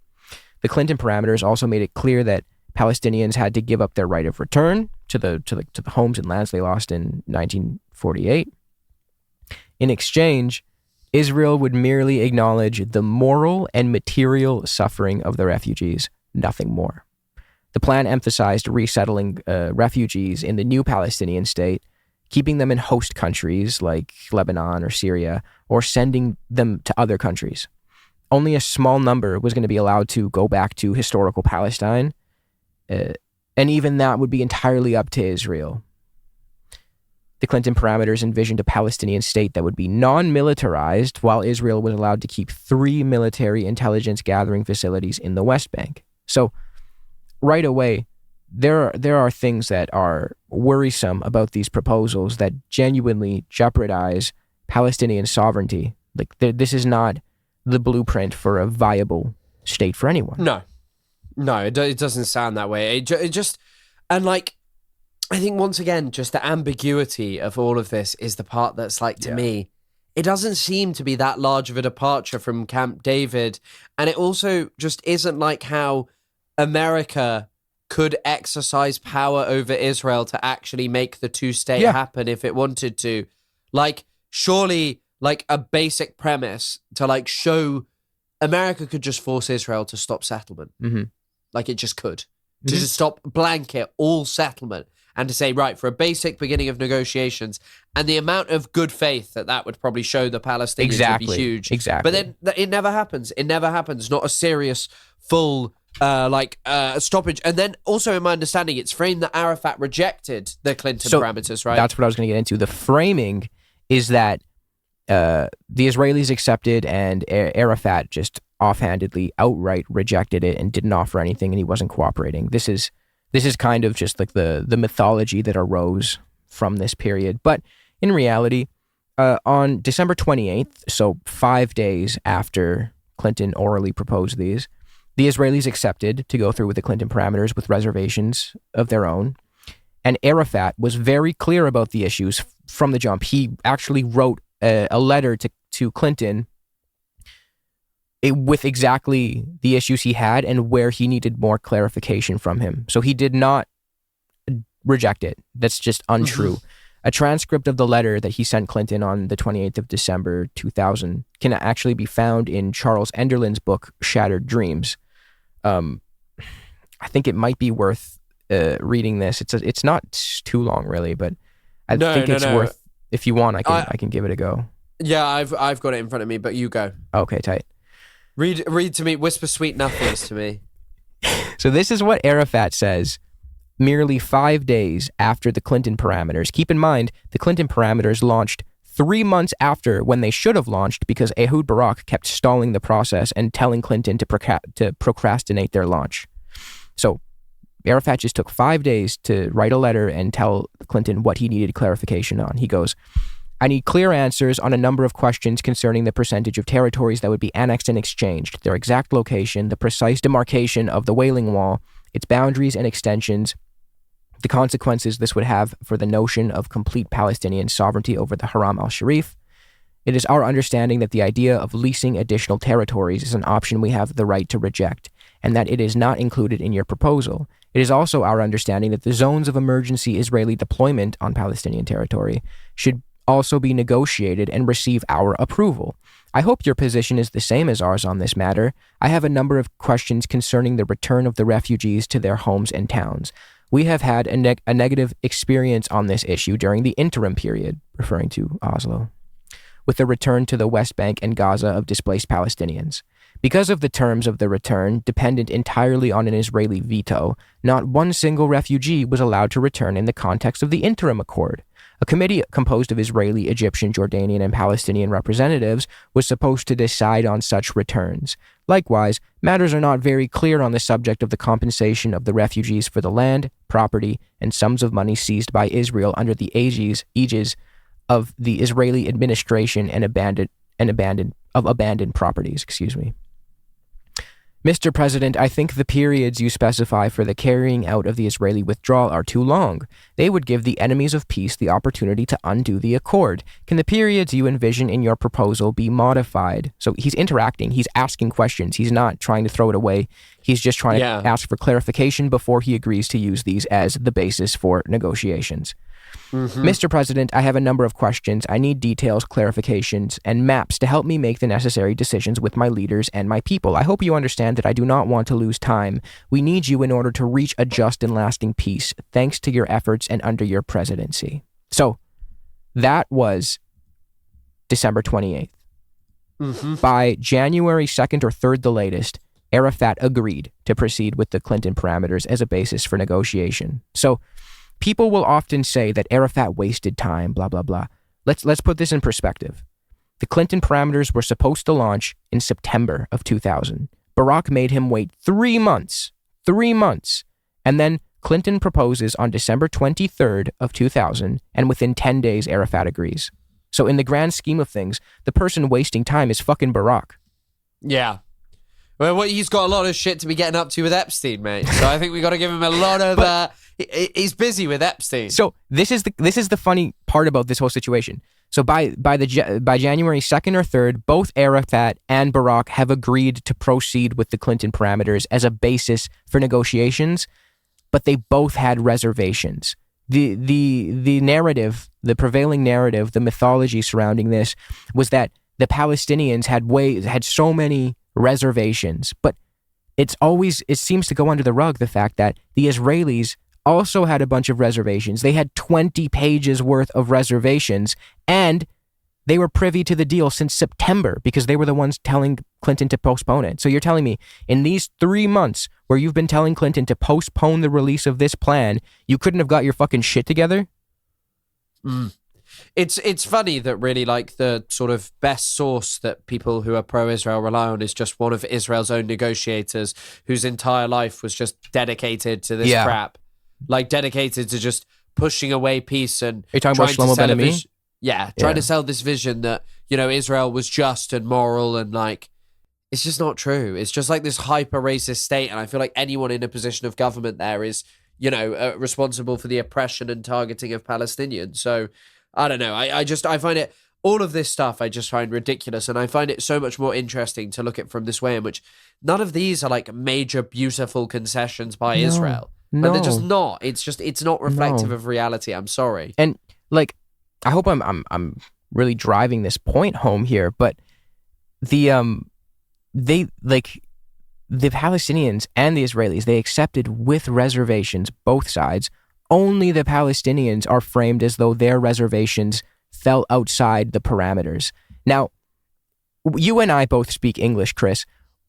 The Clinton parameters also made it clear that Palestinians had to give up their right of return to the homes and lands they lost in 1948. In exchange, Israel would merely acknowledge the moral and material suffering of the refugees, nothing more. The plan emphasized resettling refugees in the new Palestinian state, keeping them in host countries like Lebanon or Syria, or sending them to other countries. Only a small number was going to be allowed to go back to historical Palestine, and even that would be entirely up to Israel. The Clinton parameters envisioned a Palestinian state that would be non-militarized, while Israel was allowed to keep 3 military intelligence gathering facilities in the West Bank. So, right away, there are things that are worrisome about these proposals that genuinely jeopardize Palestinian sovereignty. Like, this is not the blueprint for a viable state for anyone. No, it doesn't sound that way. It just, and like, I think once again, just the ambiguity of all of this is the part that's like, to me, it doesn't seem to be that large of a departure from Camp David. And it also just isn't like how America could exercise power over Israel to actually make the two-state happen if it wanted to. Like, surely, like, a basic premise to, like, show America could just force Israel to stop settlement. Mm-hmm. Like, it just could. To just stop blanket all settlement and to say, right, for a basic beginning of negotiations, and the amount of good faith that would probably show the Palestinians would be huge. Exactly. But then it never happens. It never happens. Not a serious, full, stoppage. And then also, in my understanding, it's framed that Arafat rejected the Clinton parameters, right? That's what I was going to get into. The framing is that the Israelis accepted and Arafat just offhandedly outright rejected it and didn't offer anything, and he wasn't cooperating. This is kind of just like the mythology that arose from this period. But in reality, on December 28th, so 5 days after Clinton orally proposed these, the Israelis accepted to go through with the Clinton parameters with reservations of their own. And Arafat was very clear about the issues from the jump. He actually wrote a letter to Clinton with exactly the issues he had and where he needed more clarification from him. So he did not reject it. That's just untrue. A transcript of the letter that he sent Clinton on the 28th of December 2000 can actually be found in Charles Enderlin's book, Shattered Dreams. I think it might be worth reading this. It's not too long, really, but I think it's worth. If you want, I can give it a go. Yeah, I've got it in front of me, but you go. Okay, tight. Read to me, whisper sweet nothings to me. So this is what Arafat says merely 5 days after the Clinton parameters. Keep in mind, the Clinton parameters launched 3 months after when they should have launched because Ehud Barak kept stalling the process and telling Clinton to procrastinate their launch. So Arafat just took 5 days to write a letter and tell Clinton what he needed clarification on. He goes, I need clear answers on a number of questions concerning the percentage of territories that would be annexed and exchanged, their exact location, the precise demarcation of the Wailing Wall, its boundaries and extensions, the consequences this would have for the notion of complete Palestinian sovereignty over the Haram al-Sharif. It is our understanding that the idea of leasing additional territories is an option we have the right to reject, and that it is not included in your proposal. It is also our understanding that the zones of emergency Israeli deployment on Palestinian territory should also be negotiated and receive our approval. I hope your position is the same as ours on this matter. I have a number of questions concerning the return of the refugees to their homes and towns. We have had a negative experience on this issue during the interim period, referring to Oslo, with the return to the West Bank and Gaza of displaced Palestinians. Because of the terms of the return, dependent entirely on an Israeli veto, not one single refugee was allowed to return in the context of the interim accord. A committee composed of Israeli, Egyptian, Jordanian, and Palestinian representatives was supposed to decide on such returns. Likewise, matters are not very clear on the subject of the compensation of the refugees for the land, property, and sums of money seized by Israel under the aegis of the Israeli administration and abandoned properties. Mr. President, I think the periods you specify for the carrying out of the Israeli withdrawal are too long. They would give the enemies of peace the opportunity to undo the accord. Can the periods you envision in your proposal be modified? So he's interacting. He's asking questions. He's not trying to throw it away. He's just trying to ask for clarification before he agrees to use these as the basis for negotiations. Mr. President, I have a number of questions. I need details, clarifications, and maps to help me make the necessary decisions with my leaders and my people. I hope you understand that I do not want to lose time. We need you in order to reach a just and lasting peace, thanks to your efforts and under your presidency. So, that was December 28th. By January 2nd or 3rd, the latest, Arafat agreed to proceed with the Clinton parameters as a basis for negotiation. So, people will often say that Arafat wasted time, blah, blah, blah. Let's put this in perspective. The Clinton parameters were supposed to launch in September of 2000. Barack made him wait 3 months. 3 months. And then Clinton proposes on December 23rd of 2000, and within 10 days, Arafat agrees. So in the grand scheme of things, the person wasting time is fucking Barack. Yeah. Well, he's got a lot of shit to be getting up to with Epstein, mate. So I think we got to give him a lot of... he's busy with Epstein. So this is the funny part about this whole situation. So by January 2nd or 3rd, both Arafat and Barack have agreed to proceed with the Clinton parameters as a basis for negotiations, but they both had reservations. The narrative, the prevailing narrative, the mythology surrounding this was that the Palestinians had so many reservations, but it seems to go under the rug the fact that the Israelis also had a bunch of reservations. They had 20 pages worth of reservations, and they were privy to the deal since September because they were the ones telling Clinton to postpone it. So you're telling me in these 3 months where you've been telling Clinton to postpone the release of this plan, you couldn't have got your fucking shit together? It's funny that really like the sort of best source that people who are pro-Israel rely on is just one of Israel's own negotiators whose entire life was just dedicated to this crap. Like dedicated to just pushing away peace and Are you talking about Shlomo Ben-Ami? Trying to sell this vision that, Israel was just and moral and like, it's just not true. It's just like this hyper racist state. And I feel like anyone in a position of government there is, responsible for the oppression and targeting of Palestinians. So I don't know. I find it, all of this stuff I just find ridiculous. And I find it so much more interesting to look at from this way in which none of these are like major, beautiful concessions by Israel. No. But they're just not. It's not reflective of reality. I'm sorry. And like, I hope I'm really driving this point home here, but the Palestinians and the Israelis, they accepted with reservations, both sides. Only the Palestinians are framed as though their reservations fell outside the parameters. Now, you and I both speak English, Chris.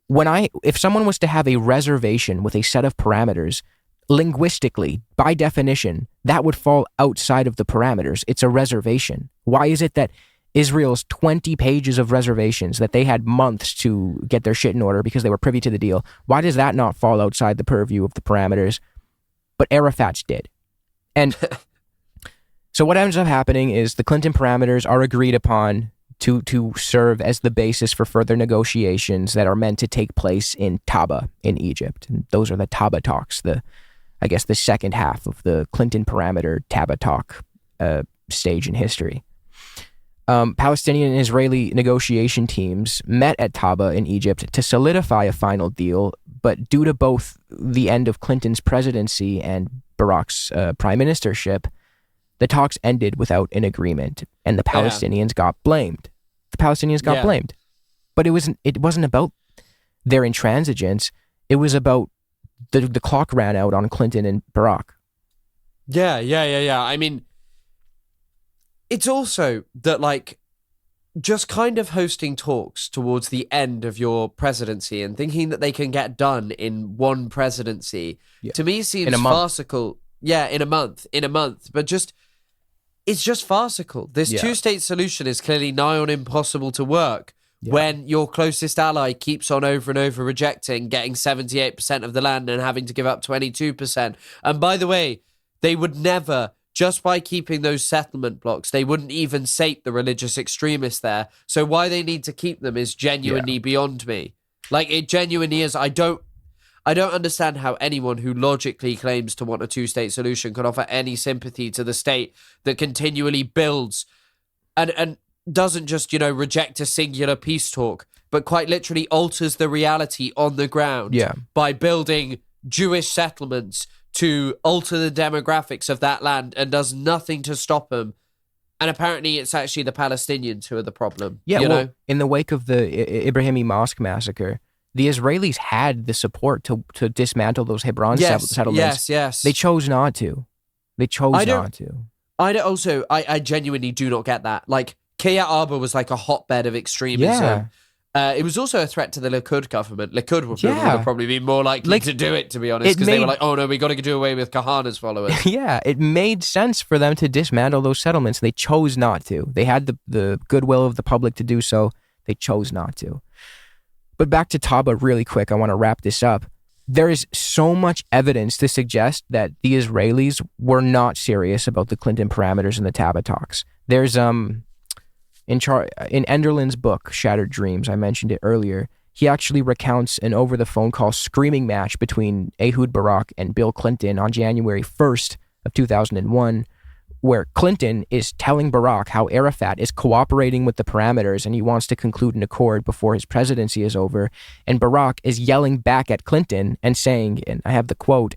If someone was to have a reservation with a set of parameters, linguistically, by definition, that would fall outside of the parameters. It's a reservation. Why is it that Israel's 20 pages of reservations that they had months to get their shit in order because they were privy to the deal, why does that not fall outside the purview of the parameters? But Arafat's did. And so what ends up happening is the Clinton parameters are agreed upon to serve as the basis for further negotiations that are meant to take place in Taba in Egypt. And those are the Taba talks, the second half of the Clinton parameter Taba talk stage in history. Palestinian and Israeli negotiation teams met at Taba in Egypt to solidify a final deal, but due to both the end of Clinton's presidency and Barack's prime ministership, the talks ended without an agreement, and the Palestinians got blamed. But it wasn't about their intransigence. It was about the clock ran out on Clinton and Barack. Yeah. I mean, it's also that, like, just kind of hosting talks towards the end of your presidency and thinking that they can get done in one presidency, to me seems farcical. Yeah, in a month. But it's just farcical. This two-state solution is clearly nigh on impossible to work when your closest ally keeps on over and over rejecting, getting 78% of the land and having to give up 22%. And by the way, they would never, just by keeping those settlement blocks, they wouldn't even sate the religious extremists there. So why they need to keep them is genuinely beyond me. Like, it genuinely is. I don't understand how anyone who logically claims to want a two-state solution can offer any sympathy to the state that continually builds and doesn't just, reject a singular peace talk, but quite literally alters the reality on the ground by building Jewish settlements to alter the demographics of that land and does nothing to stop them. And apparently it's actually the Palestinians who are the problem. Yeah, well, in the wake of the Ibrahimi Mosque massacre, the Israelis had the support to dismantle those Hebron settlements. Yes. They chose not to. I genuinely do not get that. Like, Kiryat Arba was like a hotbed of extremism. Yeah. It was also a threat to the Likud government. Likud would probably be more likely to do it, to be honest, because they were like, oh no, we got to do away with Kahana's followers. Yeah, it made sense for them to dismantle those settlements. They chose not to. They had the goodwill of the public to do so. They chose not to. But back to Taba really quick, I want to wrap this up. There is so much evidence to suggest that the Israelis were not serious about the Clinton parameters in the Taba talks. There's in Enderlin's book, Shattered Dreams, I mentioned it earlier, he actually recounts an over-the-phone call screaming match between Ehud Barak and Bill Clinton on January 1st of 2001, where Clinton is telling Barak how Arafat is cooperating with the parameters and he wants to conclude an accord before his presidency is over, and Barak is yelling back at Clinton and saying, and I have the quote,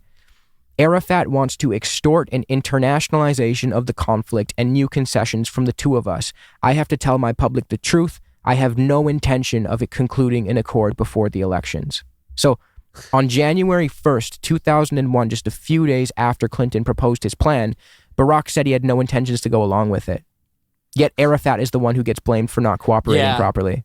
Arafat wants to extort an internationalization of the conflict and new concessions from the two of us. I have to tell my public the truth. I have no intention of it concluding an accord before the elections. So on January 1st, 2001, just a few days after Clinton proposed his plan, Barak said he had no intentions to go along with it. Yet Arafat is the one who gets blamed for not cooperating properly.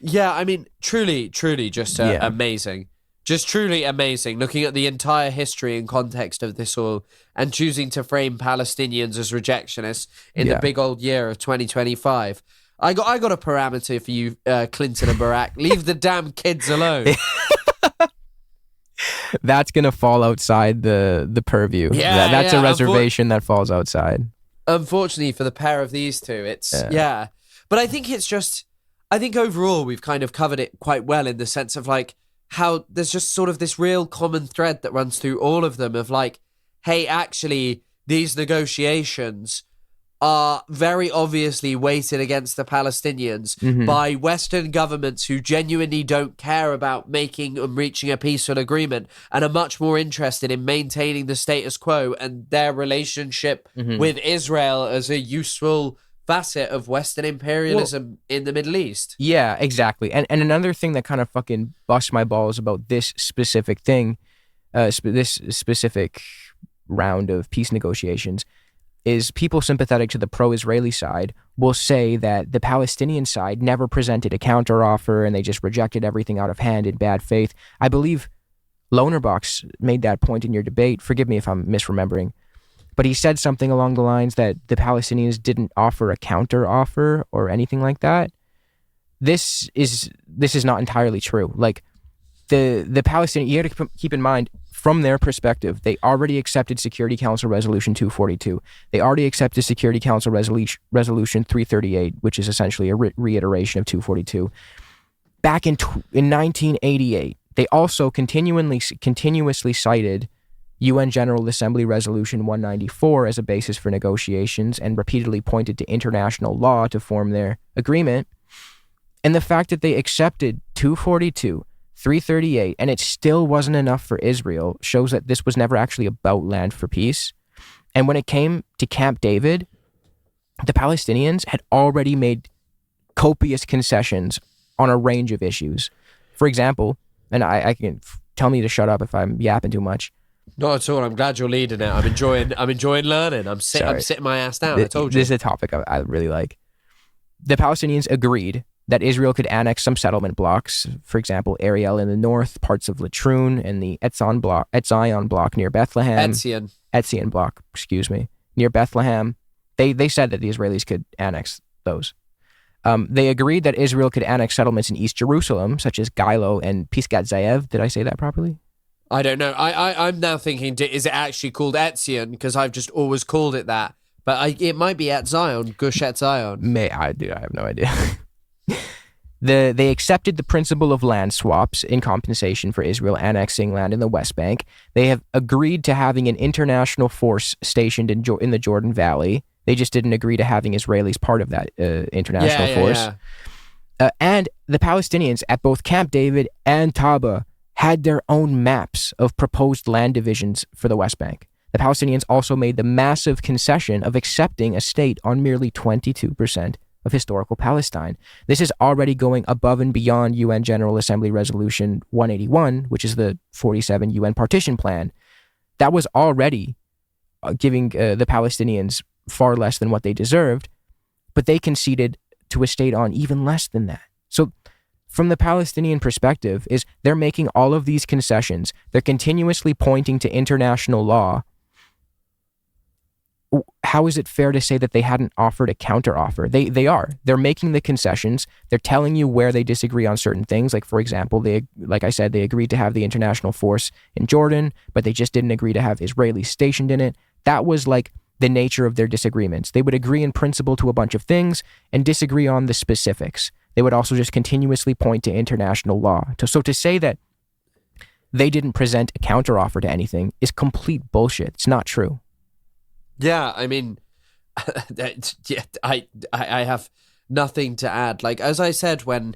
Yeah, I mean, truly just amazing. Just truly amazing, looking at the entire history and context of this all and choosing to frame Palestinians as rejectionists in the big old year of 2025. I got a parameter for you, Clinton and Barak. Leave the damn kids alone. That's going to fall outside the purview. That's a reservation that falls outside. Unfortunately for the pair of these two, it's, But I think I think overall we've kind of covered it quite well in the sense of like, how there's just sort of this real common thread that runs through all of them of like, hey, actually, these negotiations are very obviously weighted against the Palestinians by Western governments who genuinely don't care about making and reaching a peaceful agreement and are much more interested in maintaining the status quo and their relationship with Israel as a useful facet of Western imperialism in the Middle East. Yeah, exactly. And another thing that kind of fucking busts my balls about this specific thing, this specific round of peace negotiations, is people sympathetic to the pro-Israeli side will say that the Palestinian side never presented a counteroffer and they just rejected everything out of hand in bad faith. I believe Lonerbox made that point in your debate. Forgive me if I'm misremembering. But he said something along the lines that the Palestinians didn't offer a counteroffer or anything like that. This is not entirely true. Like, the Palestinian, you have to keep in mind, from their perspective, they already accepted Security Council Resolution 242. They already accepted Security Council Resolution 338, which is essentially a reiteration of 242. Back in 1988, they also continuously cited UN General Assembly Resolution 194 as a basis for negotiations and repeatedly pointed to international law to form their agreement. And the fact that they accepted 242, 338, and it still wasn't enough for Israel shows that this was never actually about land for peace. And when it came to Camp David, the Palestinians had already made copious concessions on a range of issues. For example, and I can tell me to shut up if I'm yapping too much. Not at all. I'm glad you're leading it. I'm enjoying learning. I'm sitting my ass down. I told you. This is a topic I really like. The Palestinians agreed that Israel could annex some settlement blocks, for example, Ariel in the north, parts of Latrun, and the Etzion block near Bethlehem. Etzion block, near Bethlehem. They said that the Israelis could annex those. They agreed that Israel could annex settlements in East Jerusalem, such as Gilo and Pisgat Ze'ev. Did I say that properly? I don't know. I'm now thinking, is it actually called Etzion? Because I've just always called it that. But it might be Etzion, Gush Etzion. I have no idea. They accepted the principle of land swaps in compensation for Israel annexing land in the West Bank. They have agreed to having an international force stationed in the Jordan Valley. They just didn't agree to having Israelis part of that international force. Yeah. And the Palestinians at both Camp David and Taba had their own maps of proposed land divisions for the West Bank. The Palestinians also made the massive concession of accepting a state on merely 22% of historical Palestine. This is already going above and beyond UN General Assembly Resolution 181, which is the 47 UN partition plan. That was already giving the Palestinians far less than what they deserved, but they conceded to a state on even less than that. So from the Palestinian perspective, is they're making all of these concessions. They're continuously pointing to international law. How is it fair to say that they hadn't offered a counteroffer? They are. They're making the concessions. They're telling you where they disagree on certain things. Like, for example, like I said, they agreed to have the international force in Jordan, but they just didn't agree to have Israelis stationed in it. That was like the nature of their disagreements. They would agree in principle to a bunch of things and disagree on the specifics. They would also just continuously point to international law. So to say that they didn't present a counteroffer to anything is complete bullshit. It's not true. Yeah, I mean, I have nothing to add. Like, as I said when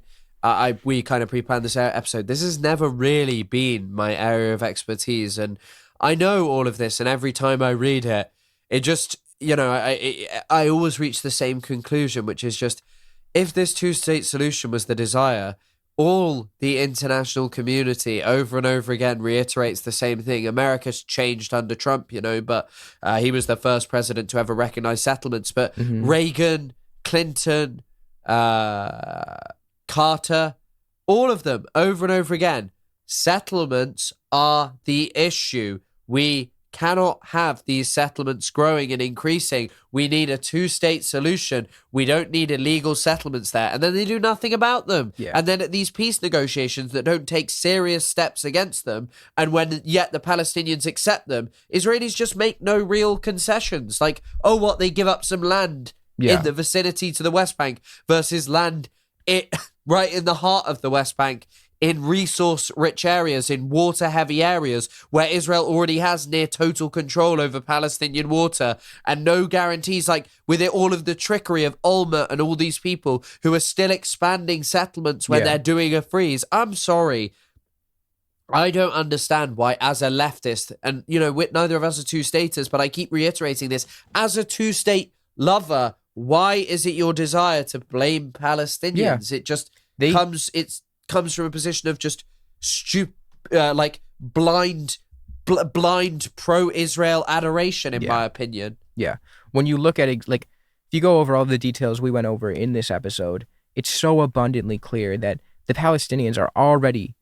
we kind of pre-planned this episode, this has never really been my area of expertise, and I know all of this, and every time I read it, it just, I always reach the same conclusion, which is just, if this two-state solution was the desire, all the international community over and over again reiterates the same thing. America's changed under Trump, but he was the first president to ever recognize settlements. But Reagan, Clinton, Carter, all of them over and over again, settlements are the issue. We cannot have these settlements growing and increasing. We need a two-state solution. We don't need illegal settlements there. And then they do nothing about them. Yeah. And then at these peace negotiations that don't take serious steps against them, and when yet the Palestinians accept them, Israelis just make no real concessions. Like, they give up some land in the vicinity to the West Bank versus land right in the heart of the West Bank, in resource-rich areas, in water-heavy areas, where Israel already has near total control over Palestinian water, and no guarantees, like with all of the trickery of Ulma and all these people who are still expanding settlements when they're doing a freeze. I'm sorry. I don't understand why, as a leftist, and, neither of us are two-staters, but I keep reiterating this, as a two-state lover, why is it your desire to blame Palestinians? It just comes from a position of just blind pro-Israel adoration, in my opinion. Yeah. When you look at it, like, if you go over all the details we went over in this episode, it's so abundantly clear that the Palestinians are already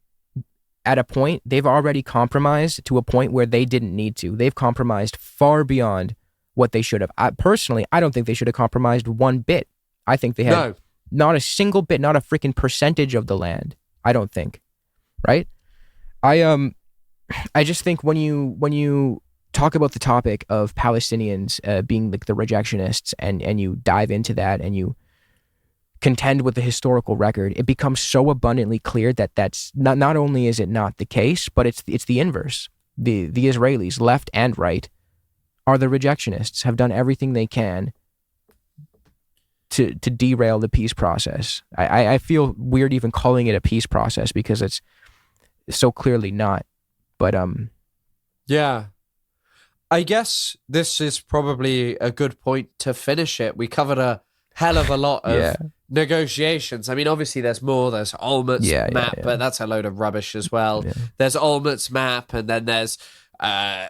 at a point, they've already compromised to a point where they didn't need to. They've compromised far beyond what they should have. Personally, I don't think they should have compromised one bit. I think they had not a single bit, not a freaking percentage of the land. I don't think. Right? I just think when you talk about the topic of Palestinians being like the rejectionists and you dive into that and you contend with the historical record, it becomes so abundantly clear that that's not only is it not the case, but it's the inverse. The Israelis, left and right, are the rejectionists, have done everything they can to derail the peace process. I feel weird even calling it a peace process because it's so clearly not. But yeah. I guess this is probably a good point to finish it. We covered a hell of a lot of negotiations. I mean, obviously there's more. There's Olmert's map, but that's a load of rubbish as well. Yeah. There's Olmert's map, and then there's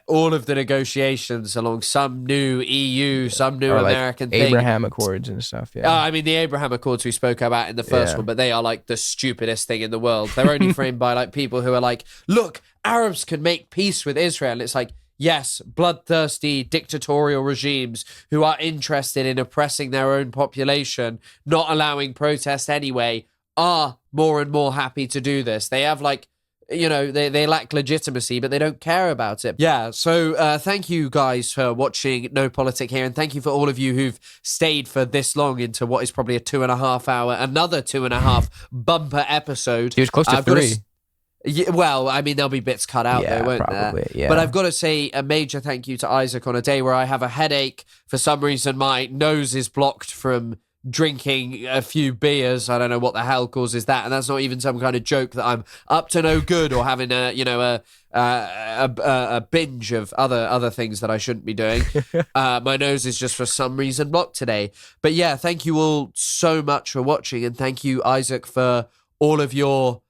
all of the negotiations along some new EU, some new American thing. Abraham Accords and stuff. Yeah. I mean, the Abraham Accords we spoke about in the first one, but they are like the stupidest thing in the world. They're only framed by like people who are like, look, Arabs can make peace with Israel. It's like, yes, bloodthirsty dictatorial regimes who are interested in oppressing their own population, not allowing protest anyway, are more and more happy to do this. They have like, you know, they lack legitimacy, but they don't care about it. Yeah, so thank you guys for watching No Politic here, and thank you for all of you who've stayed for this long into what is probably a 2.5 hour, another 2.5 bumper episode. It was close to 3. Yeah, well, I mean, there'll be bits cut out though, won't there? Yeah. But I've got to say a major thank you to Isaac on a day where I have a headache. For some reason, my nose is blocked from drinking a few beers. I don't know what the hell causes that, and that's not even some kind of joke that I'm up to no good or having a binge of other things that I shouldn't be doing. My nose is just for some reason blocked today. But yeah, thank you all so much for watching, and thank you, Isaac, for all of your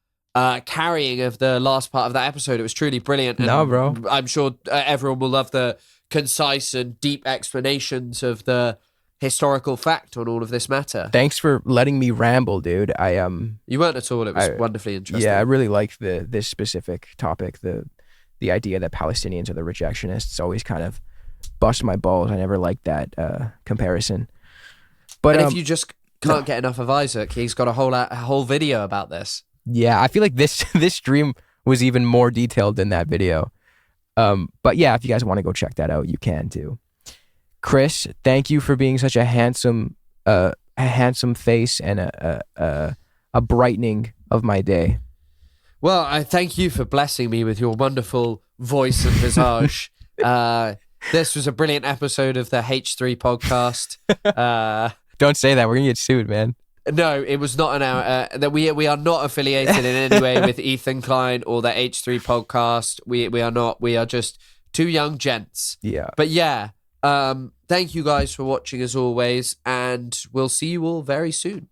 carrying of the last part of that episode. It was truly brilliant. And no, bro. I'm sure everyone will love the concise and deep explanations of the historical fact on all of this matter. Thanks for letting me ramble, dude. You weren't at all. It was wonderfully interesting. Yeah, I really like this specific topic. The idea that Palestinians are the rejectionists always kind of bust my balls. I never liked that comparison. But if you just can't get enough of Isaac, he's got a whole video about this. Yeah, I feel like this stream was even more detailed than that video. But yeah, if you guys want to go check that out, you can too. Chris, thank you for being such a handsome face and a brightening of my day. Well, I thank you for blessing me with your wonderful voice and visage. This was a brilliant episode of the H3 podcast. Don't say that. We're gonna get sued, man. No, it was not an hour. That we are not affiliated in any way with Ethan Klein or the H3 podcast. We are not. We are just two young gents. Yeah. But yeah, thank you guys for watching as always, and we'll see you all very soon.